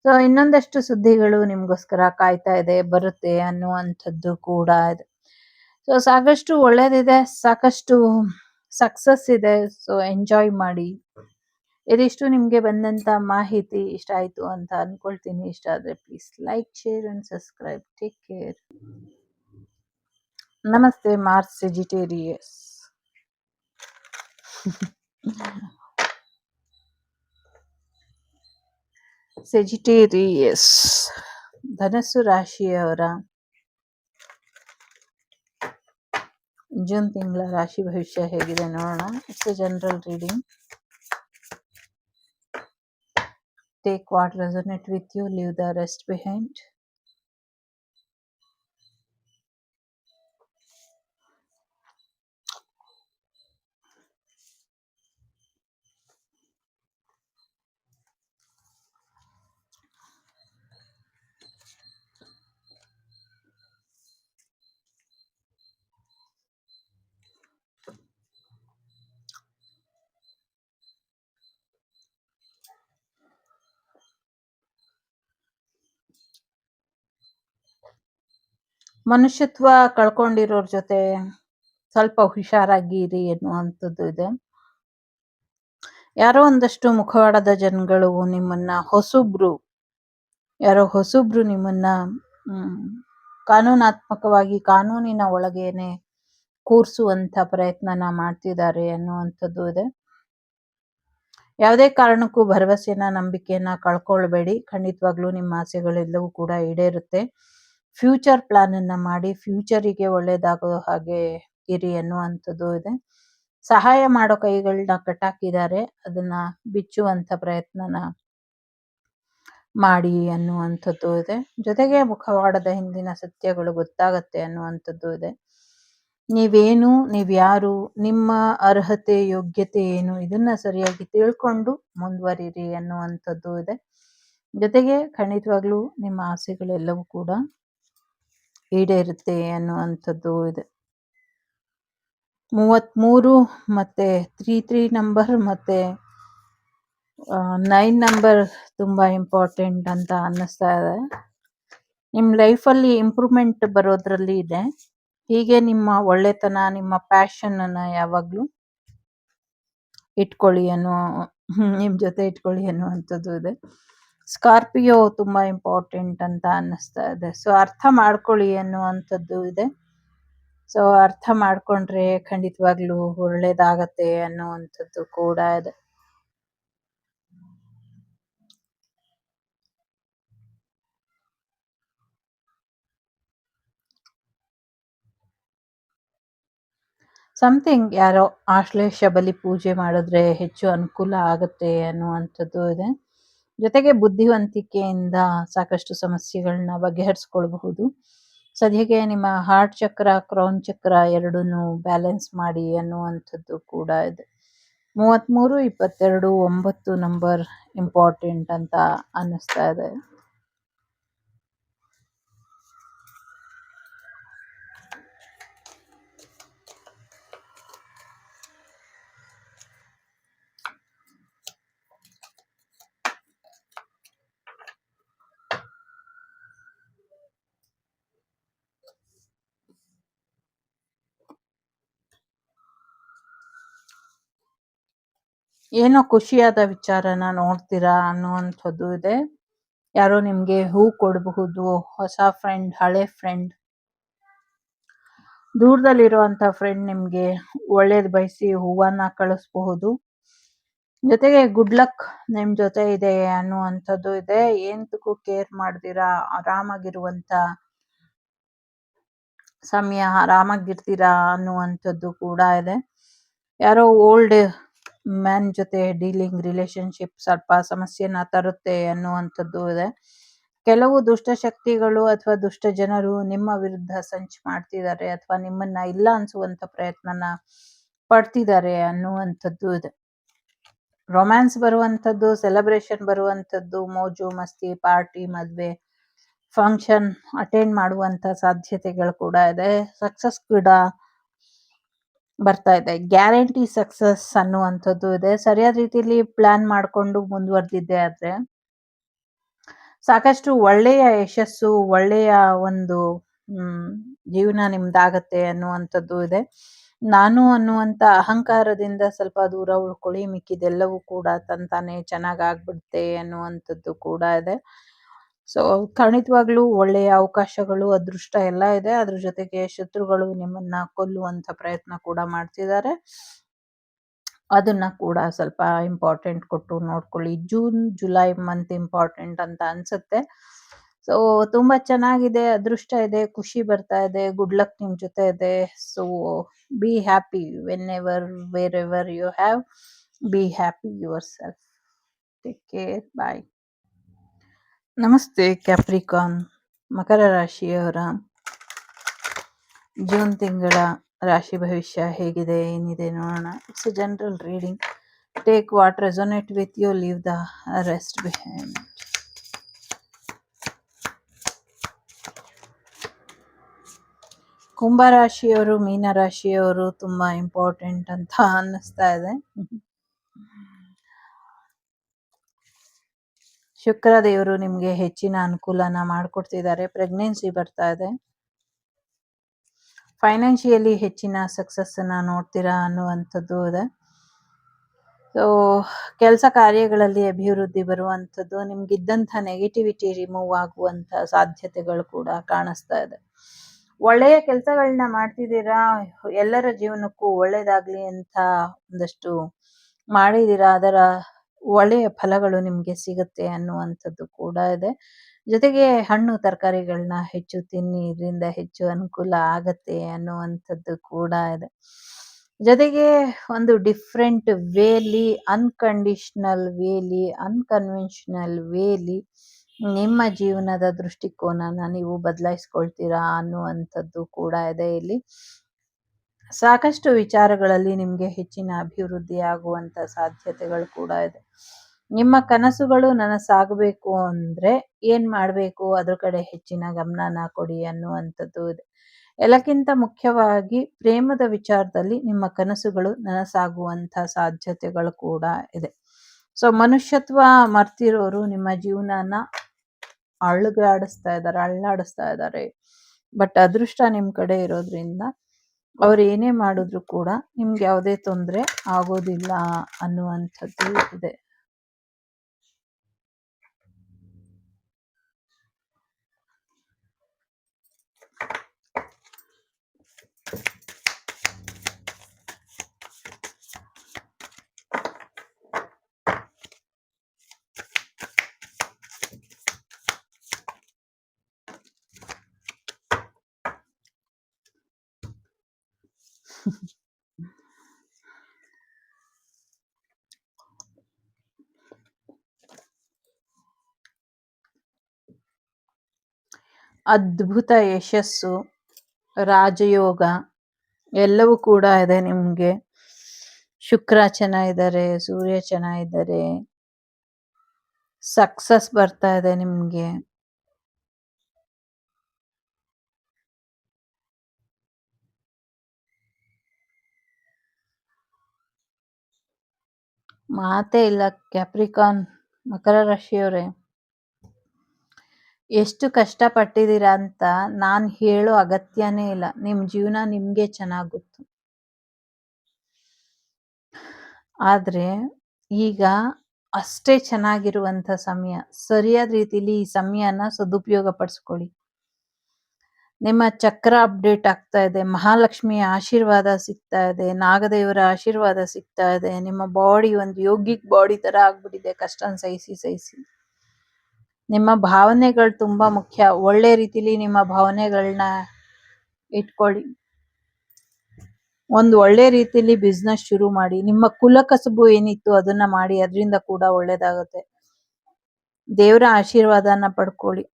ಸೊ ಇನ್ನೊಂದಷ್ಟು ಸುದ್ದಿಗಳು ನಿಮ್ಗೋಸ್ಕರ ಕಾಯ್ತಾ ಇದೆ, ಬರುತ್ತೆ ಅನ್ನುವಂಥದ್ದು ಕೂಡ ಇದೆ. ಸೊ ಸಾಕಷ್ಟು ಒಳ್ಳೇದಿದೆ, ಸಾಕಷ್ಟು ಸಕ್ಸಸ್ ಇದೆ. ಸೊ ಎಂಜಾಯ್ ಮಾಡಿ. ಇದಿಷ್ಟು ನಿಮ್ಗೆ ಬಂದಂತ ಮಾಹಿತಿ ಇಷ್ಟ ಆಯ್ತು ಅಂತ ಅನ್ಕೊಳ್ತೀನಿ. ಇಷ್ಟ ಆದ್ರೆ please like, share and subscribe. Take care. ನಮಸ್ತೆ ಮಾರ್ಸ್ ಸೆಜಿಟೇರಿಯಸ್. ಸೆಜಿಟೇರಿಯಸ್ ಧನಸ್ಸು ರಾಶಿಯವರ ಜೂನ್ ತಿಂಗಳ ರಾಶಿ ಭವಿಷ್ಯ ಹೇಗಿದೆ ನೋಡೋಣ. It's a general reading. Take what resonates with you, leave the rest behind. ಮನುಷ್ಯತ್ವ ಕಳ್ಕೊಂಡಿರೋರ್ ಜೊತೆ ಸ್ವಲ್ಪ ಹುಷಾರಾಗಿರಿ ಎನ್ನುವಂಥದ್ದು ಇದೆ. ಯಾರೋ ಒಂದಷ್ಟು ಮುಖವಾಡದ ಜನಗಳು ನಿಮ್ಮನ್ನ ಯಾರೋ ಹೊಸಬ್ರು ನಿಮ್ಮನ್ನ ಕಾನೂನಾತ್ಮಕವಾಗಿ ಕಾನೂನಿನ ಒಳಗೇನೆ ಕೂರಿಸುವಂತ ಪ್ರಯತ್ನನ ಮಾಡ್ತಿದ್ದಾರೆ ಅನ್ನುವಂಥದ್ದು ಇದೆ. ಯಾವುದೇ ಕಾರಣಕ್ಕೂ ಭರವಸೆನ, ನಂಬಿಕೆಯನ್ನ ಕಳ್ಕೊಳ್ಬೇಡಿ. ಖಂಡಿತವಾಗ್ಲೂ ನಿಮ್ಮ ಆಸೆಗಳೆಲ್ಲವೂ ಕೂಡ ಈಡೇರುತ್ತೆ. ಫ್ಯೂಚರ್ ಪ್ಲಾನ್ ಅನ್ನ ಮಾಡಿ, ಫ್ಯೂಚರಿಗೆ ಒಳ್ಳೇದಾಗೋ ಹಾಗೆ ಇರಿ ಅನ್ನುವಂಥದ್ದು ಇದೆ. ಸಹಾಯ ಮಾಡೋ ಕೈಗಳನ್ನ ಕಟ್ಟಾಕಿದ್ದಾರೆ, ಅದನ್ನ ಬಿಚ್ಚುವಂತ ಪ್ರಯತ್ನನ ಮಾಡಿ ಅನ್ನುವಂಥದ್ದು ಇದೆ. ಜೊತೆಗೆ ಮುಖವಾಡದ ಹಿಂದಿನ ಸತ್ಯಗಳು ಗೊತ್ತಾಗತ್ತೆ ಅನ್ನುವಂಥದ್ದು ಇದೆ. ನೀವೇನು, ನೀವ್ಯಾರು, ನಿಮ್ಮ ಅರ್ಹತೆ ಯೋಗ್ಯತೆ ಏನು, ಇದನ್ನ ಸರಿಯಾಗಿ ತಿಳ್ಕೊಂಡು ಮುಂದುವರಿರಿ ಅನ್ನುವಂಥದ್ದು ಇದೆ. ಜೊತೆಗೆ ಖಂಡಿತವಾಗ್ಲೂ ನಿಮ್ಮ ಆಸೆಗಳೆಲ್ಲವೂ ಕೂಡ ಈಡೇರುತ್ತೆ ಅನ್ನುವಂಥದ್ದು ಇದೆ. 33 ಮತ್ತೆ 33 ನಂಬರ್ ಮತ್ತೆ 9 ನಂಬರ್ ತುಂಬಾ ಇಂಪಾರ್ಟೆಂಟ್ ಅಂತ ಅನ್ನಿಸ್ತಾ ಇದೆ. ನಿಮ್ಮ ಲೈಫಲ್ಲಿ ಇಂಪ್ರೂವ್ಮೆಂಟ್ ಬರೋದ್ರಲ್ಲಿ ಇದೆ. ಹೀಗೆ ನಿಮ್ಮ ಒಳ್ಳೆತನ, ನಿಮ್ಮ ಪ್ಯಾಷನ್ ಅನ್ನ ಯಾವಾಗ್ಲೂ ಇಟ್ಕೊಳ್ಳಿ ನಿಮ್ ಜೊತೆ ಇಟ್ಕೊಳ್ಳಿ ಅನ್ನುವಂಥದ್ದು ಇದೆ. ಸ್ಕಾರ್ಪಿಯೋ ತುಂಬಾ ಇಂಪಾರ್ಟೆಂಟ್ ಅಂತ ಅನ್ನಿಸ್ತಾ ಇದೆ. ಸೊ ಅರ್ಥ ಮಾಡ್ಕೊಳ್ಳಿ ಅನ್ನುವಂಥದ್ದು ಇದೆ. ಸೊ ಅರ್ಥ ಮಾಡ್ಕೊಂಡ್ರೆ ಖಂಡಿತವಾಗ್ಲೂ ಒಳ್ಳೇದಾಗತ್ತೆ ಅನ್ನುವಂಥದ್ದು ಕೂಡ ಇದೆ. ಸಮಥಿಂಗ್ ಯಾರೋ ಆಶ್ಲೇಷ ಬಲಿ ಪೂಜೆ ಮಾಡಿದ್ರೆ ಹೆಚ್ಚು ಅನುಕೂಲ ಆಗತ್ತೆ ಅನ್ನುವಂಥದ್ದು ಇದೆ. ಜೊತೆಗೆ ಬುದ್ಧಿವಂತಿಕೆಯಿಂದ ಸಾಕಷ್ಟು ಸಮಸ್ಯೆಗಳನ್ನ ಬಗೆಹರಿಸ್ಕೊಳ್ಬಹುದು. ಸದ್ಯಕ್ಕೆ ನಿಮ್ಮ ಹಾರ್ಟ್ ಚಕ್ರ, ಕ್ರೌನ್ ಚಕ್ರ ಎರಡನ್ನೂ ಬ್ಯಾಲೆನ್ಸ್ ಮಾಡಿ ಅನ್ನುವಂಥದ್ದು ಕೂಡ ಇದೆ. 33, 22, 9 ನಂಬರ್ ಇಂಪಾರ್ಟೆಂಟ್ ಅಂತ ಅನ್ನಿಸ್ತಾ ಇದೆ. ಏನೋ ಖುಷಿಯಾದ ವಿಚಾರನ ನೋಡ್ತೀರಾ ಅನ್ನುವಂಥದ್ದು ಇದೆ. ಯಾರೋ ನಿಮ್ಗೆ ಹೂ ಕೊಡಬಹುದು, ಹೊಸ ಫ್ರೆಂಡ್, ಹಳೆ ಫ್ರೆಂಡ್, ದೂರದಲ್ಲಿರುವಂತ ಫ್ರೆಂಡ್ ನಿಮ್ಗೆ ಒಳ್ಳೇದ್ ಬಯಸಿ ಹೂವನ್ನ ಕಳಿಸಬಹುದು. ಜೊತೆಗೆ ಗುಡ್ ಲಕ್ ನಿಮ್ ಜೊತೆ ಇದೆ ಅನ್ನುವಂಥದ್ದು ಇದೆ. ಎಂತಕ್ಕೂ ಕೇರ್ ಮಾಡ್ದಿರಾ ಆರಾಮಾಗಿರುವಂತ ಸಮಯ, ಆರಾಮಾಗಿರ್ತೀರಾ ಅನ್ನುವಂಥದ್ದು ಕೂಡ ಇದೆ. ಯಾರೋ ಓಲ್ಡ್ ಮ್ಯಾನ್ ಜೊತೆ ಡೀಲಿಂಗ್ ರಿಲೇಶನ್ಶಿಪ್ ಸ್ವಲ್ಪ ಸಮಸ್ಯೆನ ತರುತ್ತೆ ಅನ್ನುವಂಥದ್ದು ಇದೆ. ಕೆಲವು ದುಷ್ಟಶಕ್ತಿಗಳು ಅಥವಾ ದುಷ್ಟ ಜನರು ನಿಮ್ಮ ವಿರುದ್ಧ ಸಂಚು ಮಾಡ್ತಿದ್ದಾರೆ ಅಥವಾ ನಿಮ್ಮನ್ನ ಇಲ್ಲ ಅನ್ಸುವಂತ ಪ್ರಯತ್ನನ ಪಡ್ತಿದ್ದಾರೆ ಅನ್ನುವಂಥದ್ದು ಇದೆ. ರೊಮ್ಯಾನ್ಸ್ ಬರುವಂಥದ್ದು, ಸೆಲೆಬ್ರೇಷನ್ ಬರುವಂಥದ್ದು, ಮೋಜು ಮಸ್ತಿ, ಪಾರ್ಟಿ, ಮದ್ವೆ, ಫಂಕ್ಷನ್ ಅಟೆಂಡ್ ಮಾಡುವಂತ ಸಾಧ್ಯತೆಗಳು ಕೂಡ ಇದೆ. ಸಕ್ಸಸ್ ಕೂಡ ಬರ್ತಾ ಇದೆ. ಗ್ಯಾರಂಟಿ ಸಕ್ಸಸ್ ಅನ್ನುವಂಥದ್ದು ಇದೆ. ಸರಿಯಾದ ರೀತಿಯಲ್ಲಿ ಪ್ಲಾನ್ ಮಾಡ್ಕೊಂಡು ಮುಂದುವರೆದಿದ್ದೆ ಆದ್ರೆ ಸಾಕಷ್ಟು ಒಳ್ಳೆಯ ಯಶಸ್ಸು, ಒಳ್ಳೆಯ ಒಂದು ಜೀವನ ನಿಮ್ದಾಗತ್ತೆ ಅನ್ನುವಂಥದ್ದು ಇದೆ. ನಾನು ಅನ್ನುವಂತ ಅಹಂಕಾರದಿಂದ ಸ್ವಲ್ಪ ದೂರ ಉಳ್ಕೊಳ್ಳಿ, ಮಿಕ್ಕಿದೆಲ್ಲವೂ ಕೂಡ ತಂತಾನೆ ಚೆನ್ನಾಗ್ ಆಗ್ಬಿಡುತ್ತೆ ಅನ್ನುವಂಥದ್ದು ಕೂಡ ಇದೆ. ಸೊ ಖಂಡಿತವಾಗ್ಲೂ ಒಳ್ಳೆಯ ಅವಕಾಶಗಳು, ಅದೃಷ್ಟ ಎಲ್ಲ ಇದೆ. ಅದ್ರ ಜೊತೆಗೆ ಶತ್ರುಗಳು ನಿಮ್ಮನ್ನ ಕೊಲ್ಲುವಂತ ಪ್ರಯತ್ನ ಕೂಡ ಮಾಡ್ತಿದ್ದಾರೆ. ಅದನ್ನ ಕೂಡ ಸ್ವಲ್ಪ ಇಂಪಾರ್ಟೆಂಟ್ ಕೊಟ್ಟು ನೋಡ್ಕೊಳ್ಳಿ. ಜೂನ್ ಜುಲೈ ಮಂತ್ ಇಂಪಾರ್ಟೆಂಟ್ ಅಂತ ಅನ್ಸುತ್ತೆ. ಸೊ ತುಂಬಾ ಚೆನ್ನಾಗಿದೆ, ಅದೃಷ್ಟ ಇದೆ, ಖುಷಿ ಬರ್ತಾ ಇದೆ, ಗುಡ್ ಲಕ್ ನಿಮ್ ಜೊತೆ ಇದೆ. So be happy whenever wherever you have. Be happy yourself. Take care. Bye. ನಮಸ್ತೆ ಕ್ಯಾಪ್ರಿಕಾನ್, ಮಕರ ರಾಶಿಯವರ ಜೂನ್ ತಿಂಗಳ ರಾಶಿ ಭವಿಷ್ಯ ಹೇಗಿದೆ, ಏನಿದೆ ನೋಡೋಣ. It's a general reading. Take what resonate with you, leave the rest behind. ಕುಂಭರಾಶಿಯವರು, ಮೀನರಾಶಿಯವರು ತುಂಬಾ ಇಂಪಾರ್ಟೆಂಟ್ ಅಂತ ಅನ್ನಿಸ್ತಾ ಇದೆ. ಶುಕ್ರ ದೇವರು ನಿಮ್ಗೆ ಹೆಚ್ಚಿನ ಅನುಕೂಲನ ಮಾಡ್ಕೊಡ್ತಿದ್ದಾರೆ. ಪ್ರೆಗ್ನೆನ್ಸಿ ಬರ್ತಾ ಇದೆ. ಫೈನಾನ್ಷಿಯಲಿ ಹೆಚ್ಚಿನ ಸಕ್ಸಸ್ ಅನ್ನ ನೋಡ್ತೀರಾ ಅನ್ನುವಂಥದ್ದು ಇದೆ. ಸೊ ಕೆಲಸ ಕಾರ್ಯಗಳಲ್ಲಿ ಅಭಿವೃದ್ಧಿ ಬರುವಂಥದ್ದು, ನಿಮ್ಗಿದ್ದಂಥ ನೆಗೆಟಿವಿಟಿ ರಿಮೂವ್ ಆಗುವಂಥ ಸಾಧ್ಯತೆಗಳು ಕೂಡ ಕಾಣಿಸ್ತಾ ಇದೆ. ಒಳ್ಳೆಯ ಕೆಲಸಗಳನ್ನ ಮಾಡ್ತಿದ್ದೀರಾ, ಎಲ್ಲರ ಜೀವನಕ್ಕೂ ಒಳ್ಳೇದಾಗ್ಲಿ ಅಂತ ಒಂದಷ್ಟು ಮಾಡಿದ್ದೀರಾ, ಅದರ ಒಳ್ಳೆಯ ಫಲಗಳು ನಿಮ್ಗೆ ಸಿಗುತ್ತೆ ಅನ್ನುವಂಥದ್ದು ಕೂಡ ಇದೆ. ಜೊತೆಗೆ ಹಣ್ಣು ತರಕಾರಿಗಳನ್ನ ಹೆಚ್ಚು ತಿನ್ನಿ, ಇದರಿಂದ ಹೆಚ್ಚು ಅನುಕೂಲ ಆಗತ್ತೆ ಅನ್ನುವಂಥದ್ದು ಕೂಡ ಇದೆ. ಜೊತೆಗೆ ಒಂದು ಡಿಫ್ರೆಂಟ್ ವೇಲಿ, ಅನ್ಕಂಡೀಷನಲ್ ವೇಲಿ, ಅನ್ಕನ್ವೆನ್ಷನಲ್ ವೇಲಿ ನಿಮ್ಮ ಜೀವನದ ದೃಷ್ಟಿಕೋನನ ನೀವು ಬದಲಾಯಿಸ್ಕೊಳ್ತೀರಾ ಅನ್ನುವಂಥದ್ದು ಕೂಡ ಇದೆ. ಇಲ್ಲಿ ಸಾಕಷ್ಟು ವಿಚಾರಗಳಲ್ಲಿ ನಿಮ್ಗೆ ಹೆಚ್ಚಿನ ಅಭಿವೃದ್ಧಿ ಆಗುವಂತ ಸಾಧ್ಯತೆಗಳು ಕೂಡ ಇದೆ. ನಿಮ್ಮ ಕನಸುಗಳು ನನಸಾಗಬೇಕು ಅಂದ್ರೆ ಏನ್ ಮಾಡ್ಬೇಕು, ಅದ್ರ ಕಡೆ ಹೆಚ್ಚಿನ ಗಮನನ ಕೊಡಿ ಅನ್ನುವಂಥದ್ದು ಇದೆ. ಎಲ್ಲಕ್ಕಿಂತ ಮುಖ್ಯವಾಗಿ ಪ್ರೇಮದ ವಿಚಾರದಲ್ಲಿ ನಿಮ್ಮ ಕನಸುಗಳು ನನಸಾಗುವಂತ ಸಾಧ್ಯತೆಗಳು ಕೂಡ ಇದೆ. ಸೊ ಮನುಷ್ಯತ್ವ ಮರ್ತಿರೋರು ನಿಮ್ಮ ಜೀವನನ ಅಳ್ಳಾಡಿಸ್ತಾ ಇದ್ದಾರೆ. ಬಟ್ ಅದೃಷ್ಟ ನಿಮ್ ಕಡೆ ಇರೋದ್ರಿಂದ ಅವ್ರು ಏನೇ ಮಾಡಿದ್ರು ಕೂಡ ನಿಮ್ಗೆ ಯಾವುದೇ ತೊಂದರೆ ಆಗೋದಿಲ್ಲ ಅನ್ನುವಂಥದ್ದು ಇದೆ. ಅದ್ಭುತ ಯಶಸ್ಸು, ರಾಜಯೋಗ ಎಲ್ಲವೂ ಕೂಡ ಇದೆ ನಿಮ್ಗೆ. ಶುಕ್ರ ಚೆನ್ನಾಗಿದ್ದಾರೆ, ಸೂರ್ಯ ಚೆನ್ನಾಗಿದ್ದಾರೆ, ಸಕ್ಸಸ್ ಬರ್ತಾ ಇದೆ ನಿಮ್ಗೆ. ಮಾತೇ ಇಲ್ಲ ಕ್ಯಾಪ್ರಿಕಾನ್, ಮಕರ ರಾಶಿಯವರೇ. ಎಷ್ಟು ಕಷ್ಟಪಟ್ಟಿದ್ದೀರಾ ಅಂತ ನಾನ್ ಹೇಳೋ ಅಗತ್ಯನೇ ಇಲ್ಲ. ನಿಮ್ ಜೀವನ ನಿಮ್ಗೆ ಚೆನ್ನಾಗ್ ಗೊತ್ತು. ಆದ್ರೆ ಈಗ ಅಷ್ಟೇ ಚೆನ್ನಾಗಿರುವಂಥ ಸಮಯ. ಸರಿಯಾದ ರೀತಿಲಿ ಈ ಸಮಯನ ಸದುಪಯೋಗ ಪಡಿಸ್ಕೊಳ್ಳಿ. ನಿಮ್ಮ ಚಕ್ರ ಅಪ್ಡೇಟ್ ಆಗ್ತಾ ಇದೆ. ಮಹಾಲಕ್ಷ್ಮಿಯ ಆಶೀರ್ವಾದ ಸಿಗ್ತಾ ಇದೆ. ನಾಗದೇವರ ಆಶೀರ್ವಾದ ಸಿಗ್ತಾ ಇದೆ. ನಿಮ್ಮ ಬಾಡಿ ಒಂದು ಯೋಗಿಕ್ ಬಾಡಿ ತರ ಆಗ್ಬಿಟ್ಟಿದೆ ಕಷ್ಟನ ಸಹಿಸಿ ಸಹಿಸಿ. ನಿಮ್ಮ ಭಾವನೆಗಳು ತುಂಬಾ ಮುಖ್ಯ. ಒಳ್ಳೆ ರೀತಿಲಿ ನಿಮ್ಮ ಭಾವನೆಗಳನ್ನ ಇಟ್ಕೊಳ್ಳಿ. ಒಂದು ಒಳ್ಳೆ ರೀತಿಲಿ ಬಿಸ್ನೆಸ್ ಶುರು ಮಾಡಿ. ನಿಮ್ಮ ಕುಲಕಸಬು ಏನಿತ್ತು ಅದನ್ನ ಮಾಡಿ, ಅದರಿಂದ ಕೂಡ ಒಳ್ಳೇದಾಗುತ್ತೆ. ದೇವರ ಆಶೀರ್ವಾದನ ಪಡ್ಕೊಳ್ಳಿ.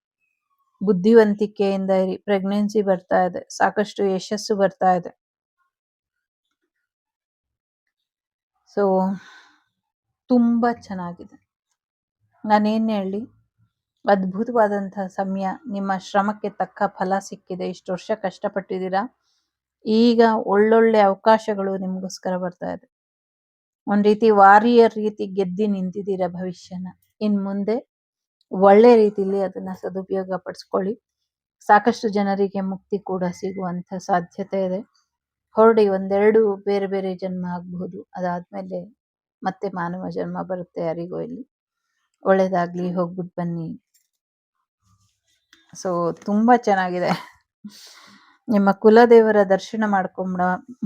ಬುದ್ಧಿವಂತಿಕೆಯಿಂದ ಇರಿ. ಪ್ರೆಗ್ನೆನ್ಸಿ ಬರ್ತಾ ಇದೆ. ಸಾಕಷ್ಟು ಯಶಸ್ಸು ಬರ್ತಾ ಇದೆ. ಸೊ ತುಂಬಾ ಚೆನ್ನಾಗಿದೆ. ನಾನೇನ್ ಹೇಳಿ, ಅದ್ಭುತವಾದಂತಹ ಸಮಯ. ನಿಮ್ಮ ಶ್ರಮಕ್ಕೆ ತಕ್ಕ ಫಲ ಸಿಕ್ಕಿದೆ. ಇಷ್ಟು ವರ್ಷ ಕಷ್ಟಪಟ್ಟಿದ್ದೀರಾ. ಈಗ ಒಳ್ಳೊಳ್ಳೆ ಅವಕಾಶಗಳು ನಿಮ್ಗೋಸ್ಕರ ಬರ್ತಾ ಇದೆ. ಒಂದ್ ರೀತಿ ವಾರಿಯರ್ ರೀತಿ ಗೆದ್ದಿ ನಿಂತಿದ್ದೀರಾ ಭವಿಷ್ಯನ. ಇನ್ ಮುಂದೆ ಒಳ್ಳೆ ರೀತಿಲಿ ಅದನ್ನ ಸದುಪಯೋಗ ಪಡಿಸ್ಕೊಳ್ಳಿ. ಸಾಕಷ್ಟು ಜನರಿಗೆ ಮುಕ್ತಿ ಕೂಡ ಸಿಗುವಂತ ಸಾಧ್ಯತೆ ಇದೆ. ಹೊರಡಿ, ಒಂದೆರಡು ಬೇರೆ ಬೇರೆ ಜನ್ಮ ಆಗಬಹುದು. ಅದಾದ್ಮೇಲೆ ಮತ್ತೆ ಮಾನವ ಜನ್ಮ ಬರುತ್ತೆ ಯಾರಿಗೋ ಇಲ್ಲಿ. ಒಳ್ಳೇದಾಗ್ಲಿ, ಹೋಗ್ಬಿಟ್ಟು ಬನ್ನಿ. ಸೊ ತುಂಬಾ ಚೆನ್ನಾಗಿದೆ. ನಿಮ್ಮ ಕುಲದೇವರ ದರ್ಶನ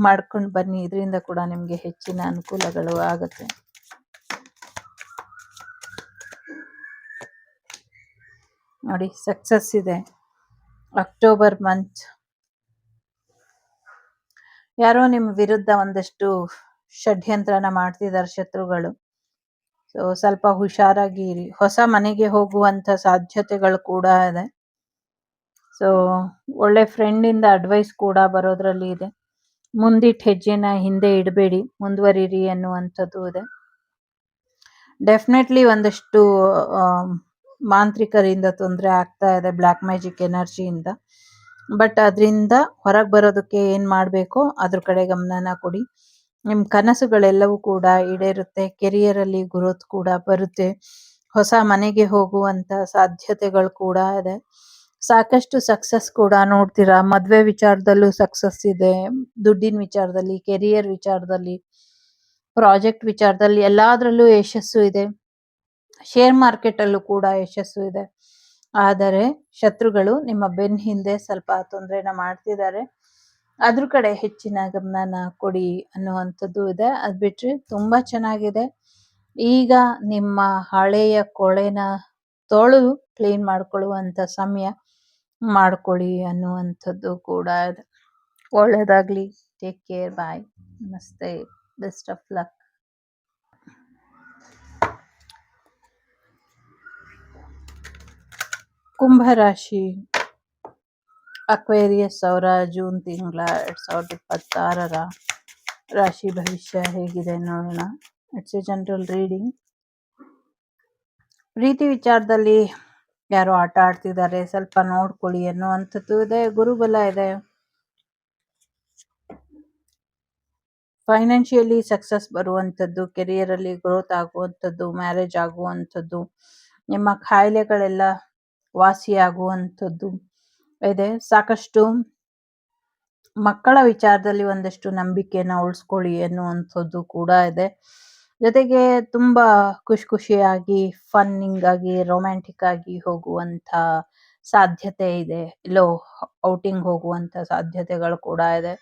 ಮಾಡ್ಕೊಂಡು ಬನ್ನಿ. ಇದರಿಂದ ಕೂಡ ನಿಮ್ಗೆ ಹೆಚ್ಚಿನ ಅನುಕೂಲಗಳು ಆಗತ್ತೆ. ನೋಡಿ, ಸಕ್ಸಸ್ ಇದೆ. ಅಕ್ಟೋಬರ್ ಮಂತ್ ಯಾರೋ ನಿಮ್ಮ ವಿರುದ್ಧ ಒಂದಷ್ಟು ಷಡ್ಯಂತ್ರನ ಮಾಡ್ತಿದ್ದಾರೆ ಶತ್ರುಗಳು. ಸೊ ಸ್ವಲ್ಪ ಹುಷಾರಾಗಿ ಇರಿ. ಹೊಸ ಮನೆಗೆ ಹೋಗುವಂತ ಸಾಧ್ಯತೆಗಳು ಕೂಡ ಇದೆ. ಸೊ ಒಳ್ಳೆ ಫ್ರೆಂಡ್ ಇಂದ ಅಡ್ವೈಸ್ ಕೂಡ ಬರೋದ್ರಲ್ಲಿ ಇದೆ. ಮುಂದಿಟ್ಟ ಹೆಜ್ಜೆನ ಹಿಂದೆ ಇಡಬೇಡಿ, ಮುಂದುವರಿರಿ ಅನ್ನುವಂಥದ್ದು ಇದೆ. ಡೆಫಿನೆಟ್ಲಿ ಒಂದಷ್ಟು ಮಾಂತ್ರಿಕರಿಂದ ತೊಂದರೆ ಆಗ್ತಾ ಇದೆ, ಬ್ಲ್ಯಾಕ್ ಮ್ಯಾಜಿಕ್ ಎನರ್ಜಿಯಿಂದ. ಬಟ್ ಅದರಿಂದ ಹೊರಗೆ ಬರೋದಕ್ಕೆ ಏನ್ ಮಾಡಬೇಕೋ ಅದ್ರ ಕಡೆ ಗಮನನ ಕೊಡಿ. ನಿಮ್ ಕನಸುಗಳೆಲ್ಲವೂ ಕೂಡ ಈಡೇರುತ್ತೆ. ಕೆರಿಯರ್ ಅಲ್ಲಿ ಗ್ರೋತ್ ಕೂಡ ಬರುತ್ತೆ. ಹೊಸ ಮನೆಗೆ ಹೋಗುವಂತ ಸಾಧ್ಯತೆಗಳು ಕೂಡ ಇದೆ. ಸಾಕಷ್ಟು ಸಕ್ಸಸ್ ಕೂಡ ನೋಡ್ತೀರಾ. ಮದ್ವೆ ವಿಚಾರದಲ್ಲೂ ಸಕ್ಸಸ್ ಇದೆ. ದುಡ್ಡಿನ ವಿಚಾರದಲ್ಲಿ, ಕೆರಿಯರ್ ವಿಚಾರದಲ್ಲಿ, ಪ್ರಾಜೆಕ್ಟ್ ವಿಚಾರದಲ್ಲಿ ಎಲ್ಲಾದ್ರಲ್ಲೂ ಯಶಸ್ಸು ಇದೆ. ಶೇರ್ ಮಾರ್ಕೆಟ್ ಅಲ್ಲೂ ಕೂಡ ಯಶಸ್ಸು ಇದೆ. ಆದರೆ ಶತ್ರುಗಳು ನಿಮ್ಮ ಬೆನ್ ಹಿಂದೆ ಸ್ವಲ್ಪ ತೊಂದರೆನ ಮಾಡ್ತಿದ್ದಾರೆ. ಅದ್ರ ಕಡೆ ಹೆಚ್ಚಿನ ಗಮನನ ಕೊಡಿ ಅನ್ನುವಂಥದ್ದು ಇದೆ. ಅದ್ ಬಿಟ್ರೆ ತುಂಬಾ ಚೆನ್ನಾಗಿದೆ. ಈಗ ನಿಮ್ಮ ಹಳೆಯ ಕೊಳೆನ ತೊಳೆದು ಕ್ಲೀನ್ ಮಾಡ್ಕೊಳ್ಳುವಂತ ಸಮಯ. ಮಾಡ್ಕೊಳ್ಳಿ ಅನ್ನುವಂಥದ್ದು ಕೂಡ ಇದೆ. ಒಳ್ಳೇದಾಗ್ಲಿ. Take care. ಬಾಯ್. ನಮಸ್ತೆ. Best of luck. ಕುಂಭರಾಶಿ, ಅಕ್ವೇರಿಯಸ್ ಅವರ ಜೂನ್ ತಿಂಗಳ 2026 ರಾಶಿ ಭವಿಷ್ಯ ಹೇಗಿದೆ ನೋಡೋಣ. It's a general reading. ಪ್ರೀತಿ ವಿಚಾರದಲ್ಲಿ ಯಾರೋ ಆಟ ಆಡ್ತಿದ್ದಾರೆ, ಸ್ವಲ್ಪ ನೋಡ್ಕೊಳ್ಳಿ ಅನ್ನುವಂಥದ್ದು ಇದೆ. ಗುರುಬಲ ಇದೆ. ಫೈನಾನ್ಷಿಯಲಿ ಸಕ್ಸಸ್ ಬರುವಂಥದ್ದು, ಕೆರಿಯರ್ ಅಲ್ಲಿ ಗ್ರೋತ್ ಆಗುವಂಥದ್ದು, ಮ್ಯಾರೇಜ್ ಆಗುವಂಥದ್ದು, ನಿಮ್ಮ ಕಾಯಿಲೆಗಳೆಲ್ಲ ವಾಸಿಯಾಗುವಂಥದ್ದು ಇದೆ. ಸಾಕಷ್ಟು ಮಕ್ಕಳ ವಿಚಾರದಲ್ಲಿ ಒಂದಷ್ಟು ನಂಬಿಕೆನ ಉಳಿಸ್ಕೊಳ್ಳಿ ಅನ್ನುವಂಥದ್ದು ಕೂಡ ಇದೆ. ಜೊತೆಗೆ ತುಂಬಾ ಖುಷಿಯಾಗಿ, ಫನ್ನಿಂಗ್ ಆಗಿ, ರೊಮ್ಯಾಂಟಿಕ್ ಆಗಿ ಹೋಗುವಂತ ಸಾಧ್ಯತೆ ಇದೆ. ಎಲ್ಲೋ ಔಟಿಂಗ್ ಹೋಗುವಂತ ಸಾಧ್ಯತೆಗಳು ಕೂಡ ಇದೆ.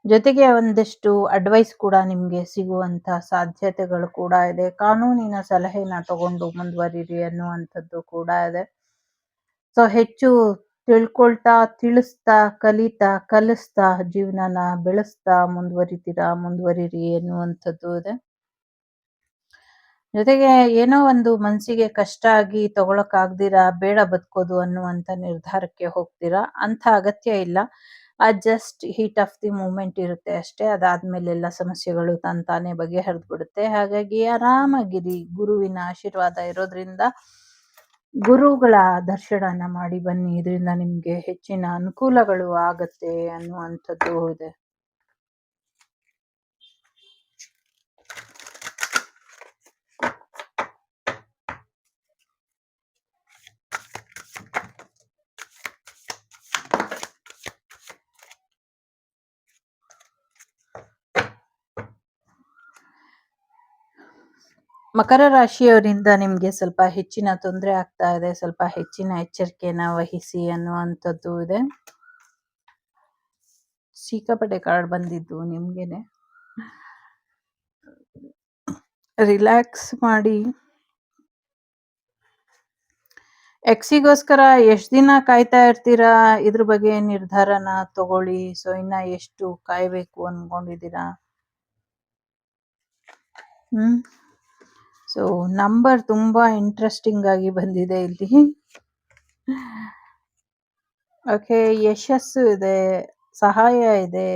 ಜೊತೆಗೆ ಒಂದಷ್ಟು ಅಡ್ವೈಸ್ ಕೂಡ ನಿಮ್ಗೆ ಸಿಗುವಂತ ಸಾಧ್ಯತೆಗಳು ಕೂಡ ಇದೆ. ಕಾನೂನಿನ ಸಲಹೆನ ತಗೊಂಡು ಮುಂದುವರಿರಿ ಅನ್ನುವಂಥದ್ದು ಕೂಡ ಇದೆ. ಸೊ ಹೆಚ್ಚು ತಿಳ್ಕೊಳ್ತಾ, ತಿಳಿಸ್ತಾ, ಕಲಿತಾ, ಕಲಿಸ್ತಾ, ಜೀವನನ ಬೆಳೆಸ್ತಾ ಮುಂದುವರಿರಿ ಎನ್ನುವಂಥದ್ದು ಇದೆ. ಜೊತೆಗೆ ಏನೋ ಒಂದು ಮನಸ್ಸಿಗೆ ಕಷ್ಟ ಆಗಿ ತಗೊಳಕ್ ಆಗ್ದಿರಾ ಬೇಡ ಬದುಕೋದು ಅನ್ನುವಂತ ನಿರ್ಧಾರಕ್ಕೆ ಹೋಗ್ತೀರಾ. ಅಂತ ಅಗತ್ಯ ಇಲ್ಲ. Just heat of the moment ಇರುತ್ತೆ ಅಷ್ಟೇ. ಅದಾದ್ಮೇಲೆ ಎಲ್ಲ ಸಮಸ್ಯೆಗಳು ತಾನೇ ಬಗೆಹರಿದು ಬಿಡುತ್ತೆ. ಹಾಗಾಗಿ ಆರಾಮಾಗಿರಿ. ಗುರುವಿನ ಆಶೀರ್ವಾದ ಇರೋದ್ರಿಂದ ಗುರುಗಳ ದರ್ಶನನ ಮಾಡಿ ಬನ್ನಿ. ಇದರಿಂದ ನಿಮ್ಗೆ ಹೆಚ್ಚಿನ ಅನುಕೂಲಗಳು ಆಗತ್ತೆ ಅನ್ನುವಂಥದ್ದು ಇದೆ. ಮಕರ ರಾಶಿಯವರಿಂದ ನಿಮ್ಗೆ ಸ್ವಲ್ಪ ಹೆಚ್ಚಿನ ತೊಂದರೆ ಆಗ್ತಾ ಇದೆ. ಸ್ವಲ್ಪ ಹೆಚ್ಚಿನ ಎಚ್ಚರಿಕೆಯನ್ನ ವಹಿಸಿ ಅನ್ನುವಂಥದ್ದು ಇದೆ. ಸಿಕ್ಕಾಪಟ್ಟೆ ಕಾರ್ಡ್ ಬಂದಿದ್ದು ನಿಮ್ಗೇನೆ. ರಿಲ್ಯಾಕ್ಸ್ ಮಾಡಿ. ಎಕ್ಸಿಗೋಸ್ಕರ ಎಷ್ಟ್ ದಿನ ಕಾಯ್ತಾ ಇರ್ತೀರಾ? ಇದ್ರ ಬಗ್ಗೆ ನಿರ್ಧಾರನ ತಗೊಳ್ಳಿ. ಸೊ ಇನ್ನ ಎಷ್ಟು ಕಾಯ್ಬೇಕು ಅನ್ಕೊಂಡಿದ್ದೀರಾ? ಸೊ ನಂಬರ್ ತುಂಬಾ ಇಂಟ್ರೆಸ್ಟಿಂಗ್ ಆಗಿ ಬಂದಿದೆ ಇಲ್ಲಿ. ಓಕೆ, ಯಶಸ್ಸು ಇದೆ, ಸಹಾಯ ಇದೆ,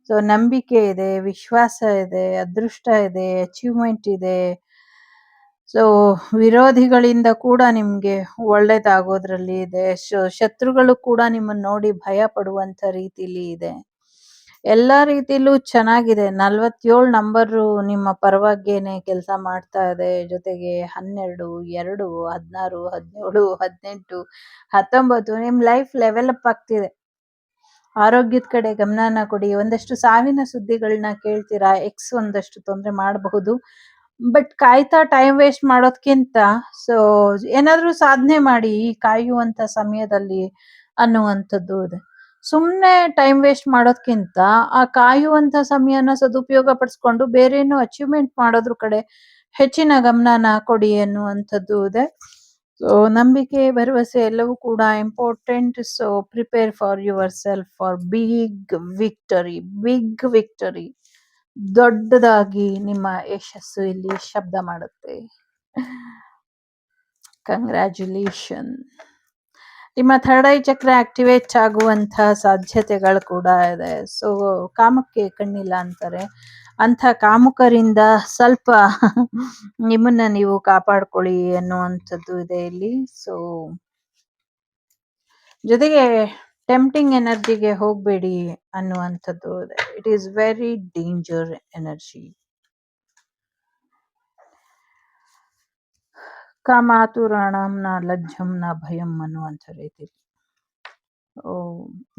ಸೊ ನಂಬಿಕೆ ಇದೆ, ವಿಶ್ವಾಸ ಇದೆ, ಅದೃಷ್ಟ ಇದೆ, ಅಚೀವ್ಮೆಂಟ್ ಇದೆ. ಸೊ ವಿರೋಧಿಗಳಿಂದ ಕೂಡ ನಿಮ್ಗೆ ಒಳ್ಳೇದಾಗೋದ್ರಲ್ಲಿ ಇದೆ. ಶತ್ರುಗಳು ಕೂಡ ನಿಮ್ಮನ್ನ ನೋಡಿ ಭಯ ಪಡುವಂತ ರೀತಿಲಿ ಇದೆ. ಎಲ್ಲಾ ರೀತಿಲೂ ಚೆನ್ನಾಗಿದೆ. 47 ನಂಬರು ನಿಮ್ಮ ಪರವಾಗೇನೆ ಕೆಲಸ ಮಾಡ್ತಾ ಇದೆ. ಜೊತೆಗೆ 12, 2, 16, 17, 18, 19 ನಿಮ್ ಲೈಫ್ ಲೆವೆಲ್ ಅಪ್ ಆಗ್ತಿದೆ. ಆರೋಗ್ಯದ ಕಡೆ ಗಮನನ ಕೊಡಿ. ಒಂದಷ್ಟು ಸಾವಿನ ಸುದ್ದಿಗಳನ್ನ ಕೇಳ್ತೀರಾ. ಎಕ್ಸ್ ಒಂದಷ್ಟು ತೊಂದರೆ ಮಾಡಬಹುದು. ಬಟ್ ಕಾಯ್ತಾ ಟೈಮ್ ವೇಸ್ಟ್ ಮಾಡೋದ್ಕಿಂತ ಸೊ ಏನಾದ್ರೂ ಸಾಧನೆ ಮಾಡಿ ಈ ಕಾಯುವಂತ ಸಮಯದಲ್ಲಿ ಅನ್ನುವಂಥದ್ದು ಇದೆ. ಸುಮ್ನೆ ಟೈಮ್ ವೇಸ್ಟ್ ಮಾಡೋದ್ಕಿಂತ ಆ ಕಾಯುವಂತ ಸಮಯನ ಸದುಪಯೋಗ ಪಡಿಸ್ಕೊಂಡು ಬೇರೆ ಏನೋ ಅಚೀವ್ಮೆಂಟ್ ಮಾಡೋದ್ರ ಕಡೆ ಹೆಚ್ಚಿನ ಗಮನನ ಕೊಡಿ ಅನ್ನುವಂಥದ್ದು ಇದೆ. ಸೊ ನಂಬಿಕೆ, ಭರವಸೆ ಎಲ್ಲವೂ ಕೂಡ important. So prepare for yourself for big victory. Big victory, ದೊಡ್ಡದಾಗಿ ನಿಮ್ಮ ಯಶಸ್ಸು ಇಲ್ಲಿ ಶಬ್ದ ಮಾಡುತ್ತೆ. ಕಂಗ್ರ್ಯಾಚುಲೇಷನ್. ನಿಮ್ಮ ಥರ್ಡ್ ಐ ಚಕ್ರ ಆಕ್ಟಿವೇಟ್ ಆಗುವಂತಹ ಸಾಧ್ಯತೆಗಳು ಕೂಡ ಇದೆ. ಸೊ ಕಾಮಕ್ಕೆ ಕಣ್ಣಿಲ್ಲ ಅಂತಾರೆ. ಅಂಥ ಕಾಮುಕರಿಂದ ಸ್ವಲ್ಪ ನಿಮ್ಮನ್ನ ನೀವು ಕಾಪಾಡ್ಕೊಳ್ಳಿ ಅನ್ನುವಂಥದ್ದು ಇದೆ ಇಲ್ಲಿ. ಸೊ ಜೊತೆಗೆ ಟೆಂಪ್ಟಿಂಗ್ ಎನರ್ಜಿಗೆ ಹೋಗ್ಬೇಡಿ ಅನ್ನುವಂಥದ್ದು ಇದೆ. It is very danger energy. ಕಾಮಾತುರಾಣಂ ನ ಲಜ್ಜಂ ನ ಭಯಂ ಅನ್ನುವಂಥ ರೀತಿ.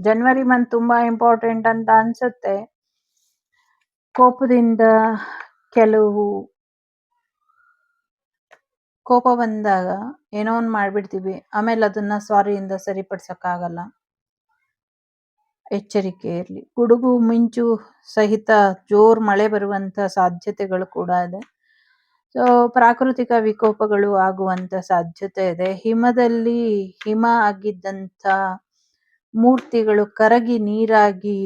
ಜನವರಿ ಮಂತ್ ತುಂಬಾ ಇಂಪಾರ್ಟೆಂಟ್ ಅಂತ ಅನ್ಸುತ್ತೆ. ಕೋಪದಿಂದ ಕೆಲವು ಕೋಪ ಬಂದಾಗ ಏನೋ ಒಂದು ಮಾಡ್ಬಿಡ್ತೀವಿ. ಆಮೇಲೆ ಅದನ್ನ ಸಾರಿಯಿಂದ ಸರಿಪಡಿಸಕ್ಕಾಗಲ್ಲ. ಎಚ್ಚರಿಕೆ ಇರಲಿ. ಗುಡುಗು ಮಿಂಚು ಸಹಿತ ಜೋರ್ ಮಳೆ ಬರುವಂತ ಸಾಧ್ಯತೆಗಳು ಕೂಡ ಇದೆ. ಸೊ ಪ್ರಾಕೃತಿಕ ವಿಕೋಪಗಳು ಆಗುವಂತ ಸಾಧ್ಯತೆ ಇದೆ. ಹಿಮದಲ್ಲಿ ಹಿಮ ಆಗಿದ್ದಂತ ಮೂರ್ತಿಗಳು ಕರಗಿ ನೀರಾಗಿ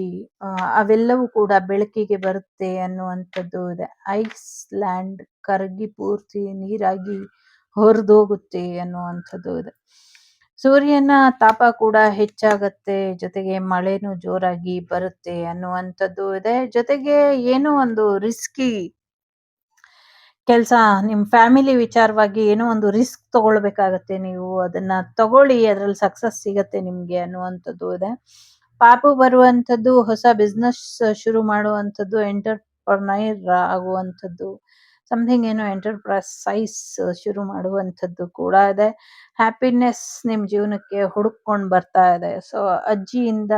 ಅವೆಲ್ಲವೂ ಕೂಡ ಬೆಳಕಿಗೆ ಬರುತ್ತೆ ಅನ್ನುವಂಥದ್ದು ಇದೆ. ಐಸ್ ಲ್ಯಾಂಡ್ ಕರಗಿ ಪೂರ್ತಿ ನೀರಾಗಿ ಹೊರದೋಗುತ್ತೆ ಅನ್ನುವಂಥದ್ದು ಇದೆ. ಸೂರ್ಯನ ತಾಪ ಕೂಡ ಹೆಚ್ಚಾಗತ್ತೆ. ಜೊತೆಗೆ ಮಳೆನೂ ಜೋರಾಗಿ ಬರುತ್ತೆ ಅನ್ನುವಂಥದ್ದು ಇದೆ. ಜೊತೆಗೆ ಏನೋ ಒಂದು ರಿಸ್ಕಿ ಕೆಲಸ, ನಿಮ್ ಫ್ಯಾಮಿಲಿ ವಿಚಾರವಾಗಿ ಏನೋ ಒಂದು ರಿಸ್ಕ್ ತಗೊಳ್ಬೇಕಾಗತ್ತೆ. ನೀವು ಅದನ್ನ ತಗೊಳ್ಳಿ, ಅದ್ರಲ್ಲಿ ಸಕ್ಸಸ್ ಸಿಗತ್ತೆ ನಿಮ್ಗೆ ಅನ್ನುವಂಥದ್ದು ಇದೆ. ಪಾಪು ಬರುವಂಥದ್ದು, ಹೊಸ ಬಿಸ್ನೆಸ್ ಶುರು ಮಾಡುವಂಥದ್ದು, ಎಂಟರ್ಪ್ರನೈರ್ ಆಗುವಂಥದ್ದು, ಸಮಥಿಂಗ್ ಏನೋ ಎಂಟರ್ಪ್ರೈಸ್ ಶುರು ಮಾಡುವಂಥದ್ದು ಕೂಡ ಇದೆ. ಹ್ಯಾಪಿನೆಸ್ ನಿಮ್ ಜೀವನಕ್ಕೆ ಹುಡುಕೊಂಡು ಬರ್ತಾ ಇದೆ. ಸೊ ಅಜ್ಜಿಯಿಂದ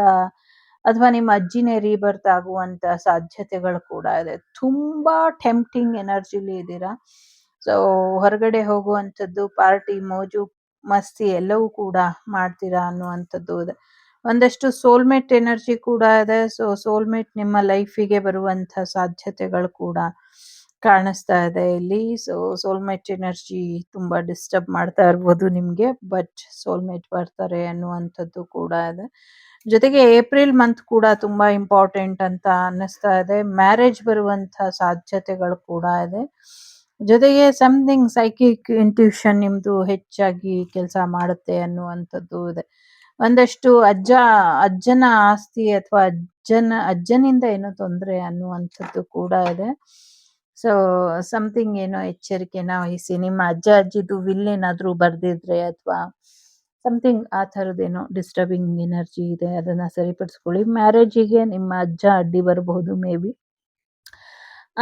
ಅಥವಾ ನಿಮ್ಮ ಅಜ್ಜಿನೇ ರೀಬರ್ತ್ ಆಗುವಂತ ಸಾಧ್ಯತೆಗಳು ಕೂಡ ಇದೆ. ತುಂಬಾ ಟೆಂಪ್ಟಿಂಗ್ ಎನರ್ಜಿಲಿ ಇದ್ದೀರಾ. ಸೊ ಹೊರಗಡೆ ಹೋಗುವಂಥದ್ದು, ಪಾರ್ಟಿ, ಮೋಜು ಮಸ್ತಿ ಎಲ್ಲವೂ ಕೂಡ ಮಾಡ್ತೀರಾ ಅನ್ನುವಂಥದ್ದು ಇದೆ. ಒಂದಷ್ಟು ಸೋಲ್ಮೇಟ್ ಎನರ್ಜಿ ಕೂಡ ಇದೆ. ಸೊ ಸೋಲ್ಮೇಟ್ ನಿಮ್ಮ ಲೈಫಿಗೆ ಬರುವಂತ ಸಾಧ್ಯತೆಗಳು ಕೂಡ ಕಾಣಿಸ್ತಾ ಇದೆ ಇಲ್ಲಿ. ಸೊ ಸೋಲ್ಮೇಟ್ ಎನರ್ಜಿ ತುಂಬಾ ಡಿಸ್ಟರ್ಬ್ ಮಾಡ್ತಾ ಇರ್ಬೋದು ನಿಮ್ಗೆ. ಬಟ್ ಸೋಲ್ಮೇಟ್ ಬರ್ತಾರೆ ಅನ್ನುವಂಥದ್ದು ಕೂಡ ಇದೆ. ಜೊತೆಗೆ ಏಪ್ರಿಲ್ ಮಂತ್ ಕೂಡ ತುಂಬಾ ಇಂಪಾರ್ಟೆಂಟ್ ಅಂತ ಅನ್ನಿಸ್ತಾ ಇದೆ. ಮ್ಯಾರೇಜ್ ಬರುವಂತ ಸಾಧ್ಯತೆಗಳು ಕೂಡ ಇದೆ. ಜೊತೆಗೆ ಸಮಥಿಂಗ್ ಸೈಕಿಕ್ ಇಂಟ್ಯೂಷನ್ ನಿಮ್ದು ಹೆಚ್ಚಾಗಿ ಕೆಲಸ ಮಾಡುತ್ತೆ ಅನ್ನುವಂಥದ್ದು ಇದೆ. ಒಂದಷ್ಟು ಅಜ್ಜನ ಆಸ್ತಿ ಅಥವಾ ಅಜ್ಜನಿಂದ ಏನೋ ತೊಂದರೆ ಅನ್ನುವಂಥದ್ದು ಕೂಡ ಇದೆ. ಸೊ ಸಮಥಿಂಗ್ ಏನೋ ಎಚ್ಚರಿಕೆನ ವಹಿಸಿ. ನಿಮ್ಮ ಅಜ್ಜ ಅಜ್ಜಿದು ವಿಲ್ ಏನಾದ್ರೂ ಬರ್ದಿದ್ರೆ ಅಥವಾ ಸಮಥಿಂಗ್ ಆ ಥರದ್ದೇನೋ ಡಿಸ್ಟರ್ಬಿಂಗ್ ಎನರ್ಜಿ ಇದೆ, ಅದನ್ನ ಸರಿಪಡಿಸ್ಕೊಳ್ಳಿ. ಮ್ಯಾರೇಜಿಗೆ ನಿಮ್ಮ ಅಜ್ಜ ಅಡ್ಡಿ ಬರಬಹುದು ಮೇ ಬಿ.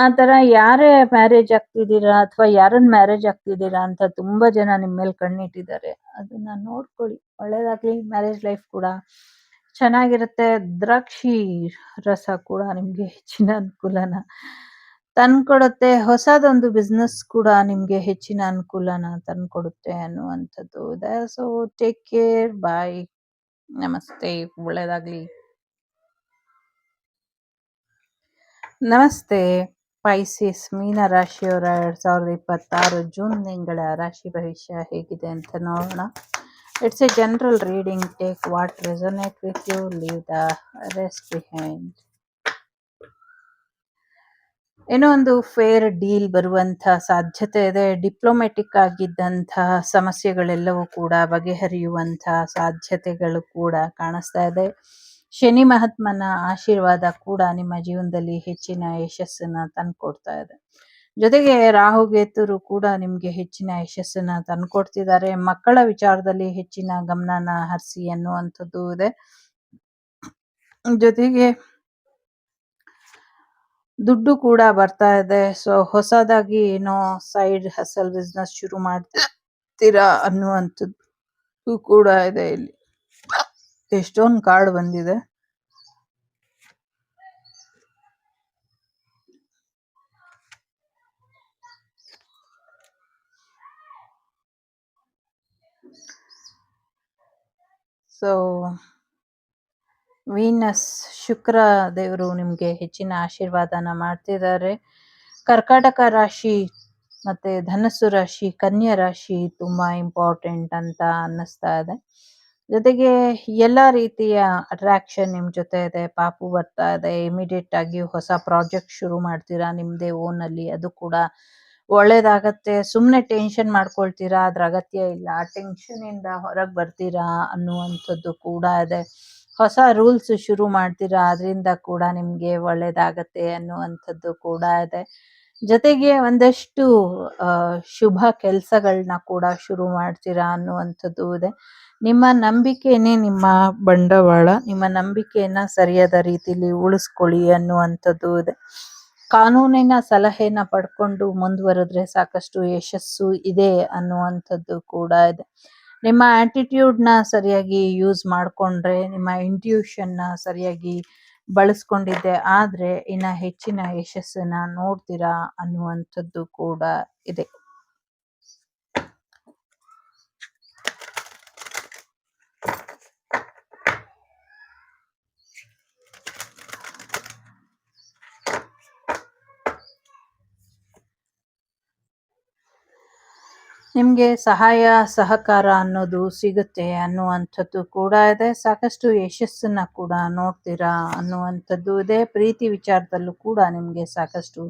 ಆ ಥರ ಯಾರೇ ಮ್ಯಾರೇಜ್ ಆಗ್ತಿದ್ದೀರಾ ಅಥವಾ ಯಾರನ್ನ ಮ್ಯಾರೇಜ್ ಆಗ್ತಿದ್ದೀರಾ ಅಂತ ತುಂಬಾ ಜನ ನಿಮ್ಮ ಮೇಲೆ ಕಣ್ಣಿಟ್ಟಿದ್ದಾರೆ. ಅದನ್ನ ನೋಡ್ಕೊಳ್ಳಿ. ಒಳ್ಳೇದಾಗ್ಲಿ. ಮ್ಯಾರೇಜ್ ಲೈಫ್ ಕೂಡ ಚೆನ್ನಾಗಿರುತ್ತೆ. ದ್ರಾಕ್ಷಿ ರಸ ಕೂಡ ನಿಮ್ಗೆ ಹೆಚ್ಚಿನ ಅನುಕೂಲನ ತಂದ್ಕೊಡುತ್ತೆ. ಹೊಸದೊಂದು ಬಿಸ್ನೆಸ್ ಕೂಡ ನಿಮ್ಗೆ ಹೆಚ್ಚಿನ ಅನುಕೂಲನ ತಂದ್ಕೊಡುತ್ತೆ ಅನ್ನುವಂಥದ್ದು ಇದೆ. So take care. ಬಾಯ್. ನಮಸ್ತೆ. ಒಳ್ಳೆಯದಾಗ್ಲಿ. ನಮಸ್ತೆ. ಪೈಸಿಸ್ ಮೀನ ರಾಶಿಯವರ 2026 ಜೂನ್ ತಿಂಗಳ ರಾಶಿ ಭವಿಷ್ಯ ಹೇಗಿದೆ ಅಂತ ನೋಡೋಣ. It's a general reading. Take what resonate with you, leave the rest behind. ಏನೋ ಒಂದು ಫೇರ್ ಡೀಲ್ ಬರುವಂಥ ಸಾಧ್ಯತೆ ಇದೆ. ಡಿಪ್ಲೊಮ್ಯಾಟಿಕ್ ಆಗಿದ್ದಂತಹ ಸಮಸ್ಯೆಗಳೆಲ್ಲವೂ ಕೂಡ ಬಗೆಹರಿಯುವಂಥ ಸಾಧ್ಯತೆಗಳು ಕೂಡ ಕಾಣಿಸ್ತಾ ಇದೆ. ಶನಿ ಮಹಾತ್ಮನ ಆಶೀರ್ವಾದ ಕೂಡ ನಿಮ್ಮ ಜೀವನದಲ್ಲಿ ಹೆಚ್ಚಿನ ಯಶಸ್ಸನ್ನ ತಂದ್ಕೊಡ್ತಾ ಇದೆ. ಜೊತೆಗೆ ರಾಹು ಕೇತುರು ಕೂಡ ನಿಮ್ಗೆ ಹೆಚ್ಚಿನ ಯಶಸ್ಸನ್ನ ತಂದ್ಕೊಡ್ತಿದ್ದಾರೆ. ಮಕ್ಕಳ ವಿಚಾರದಲ್ಲಿ ಹೆಚ್ಚಿನ ಗಮನನ ಹರಿಸಿ ಅನ್ನುವಂಥದ್ದು ಇದೆ. ಜೊತೆಗೆ ದುಡ್ಡು ಕೂಡ ಬರ್ತಾ ಇದೆ. ಸೊ ಹೊಸದಾಗಿ ಏನೋ ಸೈಡ್ ಹಸಲ್ ಬಿಸ್ನೆಸ್ ಶುರು ಮಾಡ್ತೀರಾ ಅನ್ನುವಂಥದ್ದು ಕೂಡ ಇದೆ. ಇಲ್ಲಿ ಎಷ್ಟೊಂದು ಕಾರ್ಡ್ ಬಂದಿದೆ. ಸೊ ವೀನಸ್ ಶುಕ್ರ ದೇವರು ನಿಮ್ಗೆ ಹೆಚ್ಚಿನ ಆಶೀರ್ವಾದನ ಮಾಡ್ತಿದ್ದಾರೆ. ಕರ್ಕಾಟಕ ರಾಶಿ ಮತ್ತೆ ಧನಸ್ಸು ರಾಶಿ, ಕನ್ಯಾ ರಾಶಿ ತುಂಬಾ ಇಂಪಾರ್ಟೆಂಟ್ ಅಂತ ಅನ್ನಿಸ್ತಾ ಇದೆ. ಜೊತೆಗೆ ಎಲ್ಲ ರೀತಿಯ ಅಟ್ರಾಕ್ಷನ್ ನಿಮ್ ಜೊತೆ ಇದೆ. ಪಾಪು ಬರ್ತಾ ಇದೆ. ಇಮಿಡಿಯೇಟ್ ಆಗಿ ಹೊಸ ಪ್ರಾಜೆಕ್ಟ್ ಶುರು ಮಾಡ್ತೀರಾ ನಿಮ್ದೇ ಓನ್ ಅಲ್ಲಿ, ಅದು ಕೂಡ ಒಳ್ಳೇದಾಗತ್ತೆ. ಸುಮ್ನೆ ಟೆನ್ಷನ್ ಮಾಡ್ಕೊಳ್ತೀರಾ, ಅದ್ರ ಅಗತ್ಯ ಇಲ್ಲ. ಟೆನ್ಷನ್ ಇಂದ ಹೊರಗೆ ಬರ್ತೀರಾ ಅನ್ನುವಂಥದ್ದು ಕೂಡ ಇದೆ. ಹೊಸ ರೂಲ್ಸ್ ಶುರು ಮಾಡ್ತೀರಾ, ಅದರಿಂದ ಕೂಡ ನಿಮ್ಗೆ ಒಳ್ಳೇದಾಗತ್ತೆ ಅನ್ನುವಂಥದ್ದು ಕೂಡ ಇದೆ. ಜೊತೆಗೆ ಒಂದಷ್ಟು ಶುಭ ಕೆಲಸಗಳನ್ನ ಕೂಡ ಶುರು ಮಾಡ್ತೀರಾ ಅನ್ನುವಂಥದ್ದು ಇದೆ. ನಿಮ್ಮ ನಂಬಿಕೆನೇ ನಿಮ್ಮ ಬಂಡವಾಳ. ನಿಮ್ಮ ನಂಬಿಕೆಯನ್ನ ಸರಿಯಾದ ರೀತಿಯಲ್ಲಿ ಉಳಿಸ್ಕೊಳ್ಳಿ ಅನ್ನುವಂಥದ್ದು ಇದೆ. ಕಾನೂನಿನ ಸಲಹೆನ ಪಡ್ಕೊಂಡು ಮುಂದುವರೆದ್ರೆ ಸಾಕಷ್ಟು ಯಶಸ್ಸು ಇದೆ ಅನ್ನುವಂಥದ್ದು ಕೂಡ ಇದೆ. ನಿಮ್ಮ ಆಟಿಟ್ಯೂಡ್ನ ಸರಿಯಾಗಿ ಯೂಸ್ ಮಾಡಿಕೊಂಡ್ರೆ, ನಿಮ್ಮ ಇಂಟ್ಯೂಷನ್ನ ಸರಿಯಾಗಿ ಬಳಸ್ಕೊಂಡಿದ್ದೆ ಆದ್ರೆ ಇನ್ನ ಹೆಚ್ಚಿನ ಯಶಸ್ಸನ್ನ ನೋಡ್ತೀರಾ ಅನ್ನುವಂಥದ್ದು ಕೂಡ ಇದೆ. ನಿಮ್ಗೆ ಸಹಾಯ ಸಹಕಾರ ಅನ್ನೋದು ಸಿಗುತ್ತೆ ಅನ್ನುವಂಥದ್ದು ಕೂಡ ಇದೆ. ಸಾಕಷ್ಟು ಯಶಸ್ಸನ್ನ ಕೂಡ ನೋಡ್ತೀರಾ ಅನ್ನುವಂಥದ್ದು ಇದೆ. ಪ್ರೀತಿ ವಿಚಾರದಲ್ಲೂ ಕೂಡ ನಿಮ್ಗೆ ಸಾಕಷ್ಟು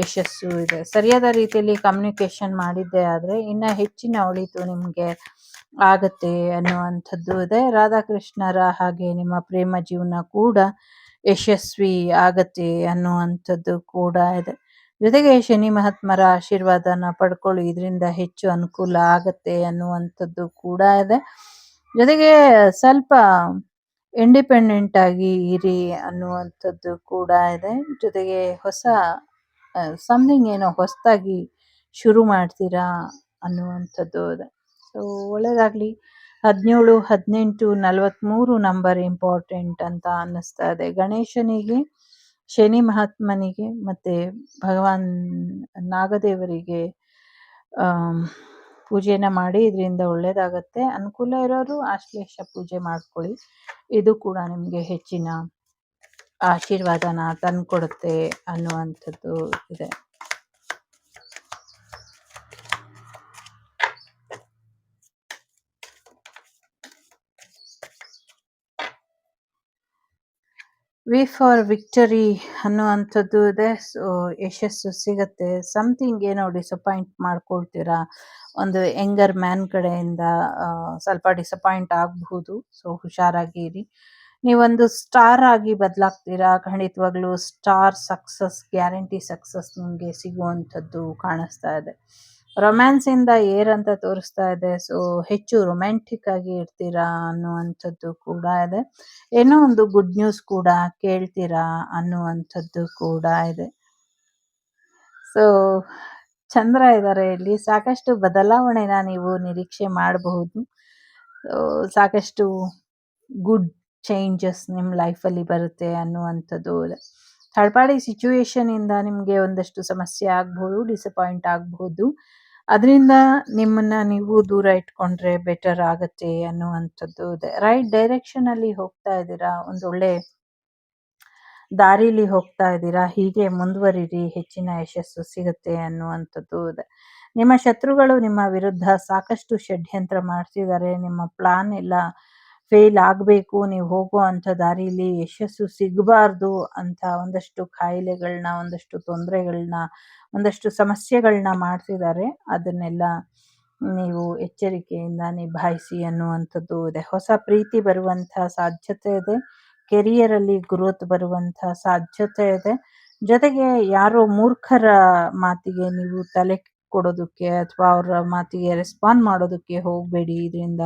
ಯಶಸ್ಸು ಇದೆ. ಸರಿಯಾದ ರೀತಿಯಲ್ಲಿ ಕಮ್ಯುನಿಕೇಶನ್ ಮಾಡಿದ್ದೆ ಆದ್ರೆ ಇನ್ನ ಹೆಚ್ಚಿನ ಒಳಿತು ನಿಮ್ಗೆ ಆಗತ್ತೆ ಅನ್ನುವಂಥದ್ದು ಇದೆ. ರಾಧಾಕೃಷ್ಣರ ಹಾಗೆ ನಿಮ್ಮ ಪ್ರೇಮ ಜೀವನ ಕೂಡ ಯಶಸ್ವಿ ಆಗತ್ತೆ ಅನ್ನುವಂಥದ್ದು ಕೂಡ ಇದೆ. ಜೊತೆಗೆ ಶನಿ ಮಹಾತ್ಮರ ಆಶೀರ್ವಾದನ ಪಡ್ಕೊಳ್ಳಿ, ಇದರಿಂದ ಹೆಚ್ಚು ಅನುಕೂಲ ಆಗತ್ತೆ ಅನ್ನುವಂಥದ್ದು ಕೂಡ ಇದೆ. ಜೊತೆಗೆ ಸ್ವಲ್ಪ ಇಂಡಿಪೆಂಡೆಂಟ್ ಆಗಿ ಇರಿ ಅನ್ನುವಂಥದ್ದು ಕೂಡ ಇದೆ. ಜೊತೆಗೆ ಹೊಸ ಸಮಥಿಂಗ್ ಏನೋ ಹೊಸದಾಗಿ ಶುರು ಮಾಡ್ತೀರಾ ಅನ್ನುವಂಥದ್ದು ಇದೆ. ಸೊ ಒಳ್ಳೇದಾಗ್ಲಿ. 17, 18, 43 ನಂಬರ್ ಇಂಪಾರ್ಟೆಂಟ್ ಅಂತ ಅನ್ನಿಸ್ತಾ ಇದೆ. ಗಣೇಶನಿಗೆ, ಶನಿ ಮಹಾತ್ಮನಿಗೆ ಮತ್ತೆ ಭಗವಾನ್ ನಾಗದೇವರಿಗೆ ಪೂಜೆನ ಮಾಡಿ, ಇದರಿಂದ ಒಳ್ಳೇದಾಗತ್ತೆ. ಅನುಕೂಲ ಇರೋರು ಆಶ್ಲೇಷ ಪೂಜೆ ಮಾಡ್ಕೊಳ್ಳಿ, ಇದು ಕೂಡ ನಿಮ್ಗೆ ಹೆಚ್ಚಿನ ಆಶೀರ್ವಾದನ ತಂದ್ಕೊಡುತ್ತೆ ಅನ್ನುವಂಥದ್ದು ಇದೆ. ವಿ ಫಾರ್ ವಿಕ್ಟರಿ ಅನ್ನುವಂಥದ್ದು ಇದೆ. ಸೊ ಯಶಸ್ಸು ಸಿಗತ್ತೆ. ಸಮಥಿಂಗ್ ಏನೋ ಡಿಸಪಾಯಿಂಟ್ ಮಾಡ್ಕೊಳ್ತೀರಾ, ಒಂದು ಯಂಗರ್ ಮ್ಯಾನ್ ಕಡೆಯಿಂದ ಸ್ವಲ್ಪ ಡಿಸಪಾಯಿಂಟ್ ಆಗಬಹುದು. ಸೊ ಹುಷಾರಾಗಿರಿ. ನೀವೊಂದು ಸ್ಟಾರ್ ಆಗಿ ಬದಲಾಗ್ತೀರಾ. ಖಂಡಿತವಾಗ್ಲೂ ಸ್ಟಾರ್ ಸಕ್ಸಸ್, ಗ್ಯಾರಂಟಿ ಸಕ್ಸಸ್ ನಿಮಗೆ ಸಿಗುವಂಥದ್ದು ಕಾಣಿಸ್ತಾ ಇದೆ. ರೊಮ್ಯಾನ್ಸ್ ಇಂದ ಏರಂತ ತೋರಿಸ್ತಾ ಇದೆ. ಸೊ ಹೆಚ್ಚು ರೊಮ್ಯಾಂಟಿಕ್ ಆಗಿ ಇರ್ತೀರಾ ಅನ್ನುವಂಥದ್ದು ಕೂಡ ಇದೆ. ಏನೋ ಒಂದು ಗುಡ್ ನ್ಯೂಸ್ ಕೂಡ ಕೇಳ್ತೀರಾ ಅನ್ನುವಂಥದ್ದು ಕೂಡ ಇದೆ. ಸೊ ಚಂದ್ರ ಇದ್ದಾರೆ ಇಲ್ಲಿ. ಸಾಕಷ್ಟು ಬದಲಾವಣೆನ ನೀವು ನಿರೀಕ್ಷೆ ಮಾಡಬಹುದು. ಸಾಕಷ್ಟು ಗುಡ್ ಚೇಂಜಸ್ ನಿಮ್ಮ ಲೈಫಲ್ಲಿ ಬರುತ್ತೆ ಅನ್ನುವಂಥದ್ದು ಇದೆ. ಥರ್ಡ್ ಪಾರ್ಟಿ ಸಿಚುವೇಶನ್ ಇಂದ ನಿಮಗೆ ಒಂದಷ್ಟು ಸಮಸ್ಯೆ ಆಗ್ಬಹುದು, ಡಿಸಪಾಯಿಂಟ್ ಆಗಬಹುದು. ಅದರಿಂದ ನಿಮ್ಮನ್ನ ನೀವು ದೂರ ಇಟ್ಕೊಂಡ್ರೆ ಬೆಟರ್ ಆಗತ್ತೆ ಅನ್ನುವಂಥದ್ದು ಇದೆ. ರೈಟ್ ಡೈರೆಕ್ಷನ್ ಅಲ್ಲಿ ಹೋಗ್ತಾ ಇದ್ದೀರಾ, ಒಂದೊಳ್ಳೆ ದಾರಿಲಿ ಹೋಗ್ತಾ ಇದ್ದೀರಾ, ಹೀಗೆ ಮುಂದುವರಿರಿ, ಹೆಚ್ಚಿನ ಯಶಸ್ಸು ಸಿಗುತ್ತೆ ಅನ್ನುವಂಥದ್ದು ಇದೆ. ನಿಮ್ಮ ಶತ್ರುಗಳು ನಿಮ್ಮ ವಿರುದ್ಧ ಸಾಕಷ್ಟು ಷಡ್ಯಂತ್ರ ಮಾಡ್ತಿದ್ದಾರೆ. ನಿಮ್ಮ ಪ್ಲಾನ್ ಎಲ್ಲ ಫೇಲ್ ಆಗಬೇಕು, ನೀವು ಹೋಗೋ ಅಂಥ ದಾರಿಲಿ ಯಶಸ್ಸು ಸಿಗಬಾರ್ದು ಅಂತ ಒಂದಷ್ಟು ಕಾಯಿಲೆಗಳನ್ನ, ಒಂದಷ್ಟು ತೊಂದರೆಗಳನ್ನ, ಒಂದಷ್ಟು ಸಮಸ್ಯೆಗಳನ್ನ ಮಾಡ್ತಿದ್ದಾರೆ. ಅದನ್ನೆಲ್ಲ ನೀವು ಎಚ್ಚರಿಕೆಯಿಂದ ನಿಭಾಯಿಸಿ ಅನ್ನುವಂಥದ್ದು ಇದೆ. ಹೊಸ ಪ್ರೀತಿ ಬರುವಂಥ ಸಾಧ್ಯತೆ ಇದೆ. ಕೆರಿಯರ್ ಅಲ್ಲಿ ಗ್ರೋತ್ ಬರುವಂಥ ಸಾಧ್ಯತೆ ಇದೆ. ಜೊತೆಗೆ ಯಾರೋ ಮೂರ್ಖರ ಮಾತಿಗೆ ನೀವು ತಲೆ ಕೊಡೋದಕ್ಕೆ ಅಥವಾ ಅವರ ಮಾತಿಗೆ ರೆಸ್ಪಾಂಡ್ ಮಾಡೋದಕ್ಕೆ ಹೋಗಬೇಡಿ, ಇದರಿಂದ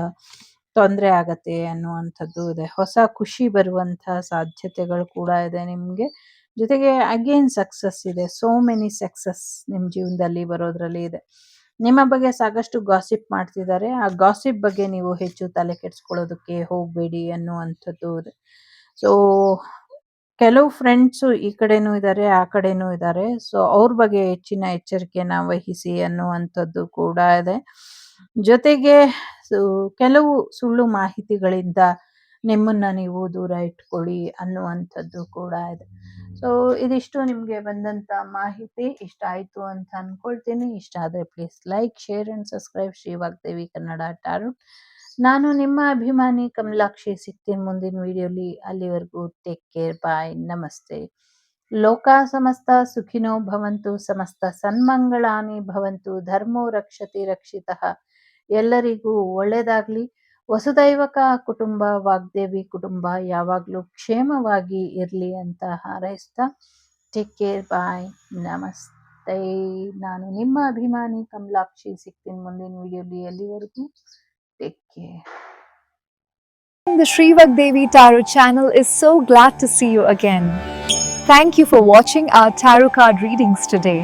ತೊಂದರೆ ಆಗತ್ತೆ ಅನ್ನುವಂಥದ್ದು ಇದೆ. ಹೊಸ ಖುಷಿ ಬರುವಂಥ ಸಾಧ್ಯತೆಗಳು ಕೂಡ ಇದೆ ನಿಮಗೆ. ಜೊತೆಗೆ ಅಗೇನ್ ಸಕ್ಸಸ್ ಇದೆ. ಸೋ ಮೆನಿ ಸಕ್ಸಸ್ ನಿಮ್ಮ ಜೀವನದಲ್ಲಿ ಬರೋದ್ರಲ್ಲಿ ಇದೆ. ನಿಮ್ಮ ಬಗ್ಗೆ ಸಾಕಷ್ಟು ಗಾಸಿಪ್ ಮಾಡ್ತಿದ್ದಾರೆ. ಆ ಗಾಸಿಪ್ ಬಗ್ಗೆ ನೀವು ಹೆಚ್ಚು ತಲೆ ಕೆಡಿಸ್ಕೊಳ್ಳೋದಕ್ಕೆ ಹೋಗಬೇಡಿ ಅನ್ನುವಂಥದ್ದು ಇದೆ. ಸೊ ಕೆಲವು ಫ್ರೆಂಡ್ಸು ಈ ಕಡೆನೂ ಇದ್ದಾರೆ, ಆ ಕಡೆನೂ ಇದ್ದಾರೆ. ಸೊ ಅವ್ರ ಬಗ್ಗೆ ಹೆಚ್ಚಿನ ಎಚ್ಚರಿಕೆನ ವಹಿಸಿ ಅನ್ನುವಂಥದ್ದು ಕೂಡ ಇದೆ. ಜೊತೆಗೆ ಕೆಲವು ಸುಳ್ಳು ಮಾಹಿತಿಗಳಿಂದ ನಿಮ್ಮನ್ನ ನೀವು ದೂರ ಇಟ್ಕೊಳ್ಳಿ ಅನ್ನುವಂಥದ್ದು ಕೂಡ ಇದೆ. ಸೊ ಇದಿಷ್ಟು ನಿಮಗೆ ಬಂದಂಥ ಮಾಹಿತಿ. ಇಷ್ಟ ಆಯಿತು ಅಂತ ಅಂದ್ಕೊಳ್ತೀನಿ. ಇಷ್ಟ ಆದರೆ please like, share and subscribe Shri Vagdevi Kannada tarot. ನಾನು ನಿಮ್ಮ ಅಭಿಮಾನಿ ಕಮಲಾಕ್ಷಿ. ಸಿಗ್ತೀನಿ ಮುಂದಿನ ವಿಡಿಯೋಲಿ. ಅಲ್ಲಿವರೆಗೂ ಟೇಕ್ ಕೇರ್, ಬಾಯ್, ನಮಸ್ತೆ. ಲೋಕ ಸಮಸ್ತ ಸುಖಿನೋ ಭವಂತು, ಸಮಸ್ತ ಸನ್ಮಂಗಳಾನಿ ಭವಂತು, ಧರ್ಮೋ ರಕ್ಷತಿ ರಕ್ಷಿತಃ. ಎಲ್ಲರಿಗೂ ಒಳ್ಳೆಯದಾಗಲಿ. ವಸುದೈವಕ ಕುಟುಂಬ, ವಾಗ್ದೇವಿ ಕುಟುಂಬ ಯಾವಾಗಲೂ ಕ್ಷೇಮವಾಗಿ ಇರಲಿ ಅಂತ ಹಾರೈಸ್ತಾ ಟೇಕ್ ಕೇರ್, ಬಾಯ್, ನಮಸ್ತೆ. ನಾನು ನಿಮ್ಮ ಅಭಿಮಾನಿ ಕಮಲಾಕ್ಷಿ. ಸಿಗ್ತೀನಿ ಮುಂದಿನ ವಿಡಿಯೋಲಿ. ಅಲ್ಲಿವರೆಗೂ take care. The Sri Vagdevi Tarot channel is so glad to see you again. Thank you for watching our tarot card readings today.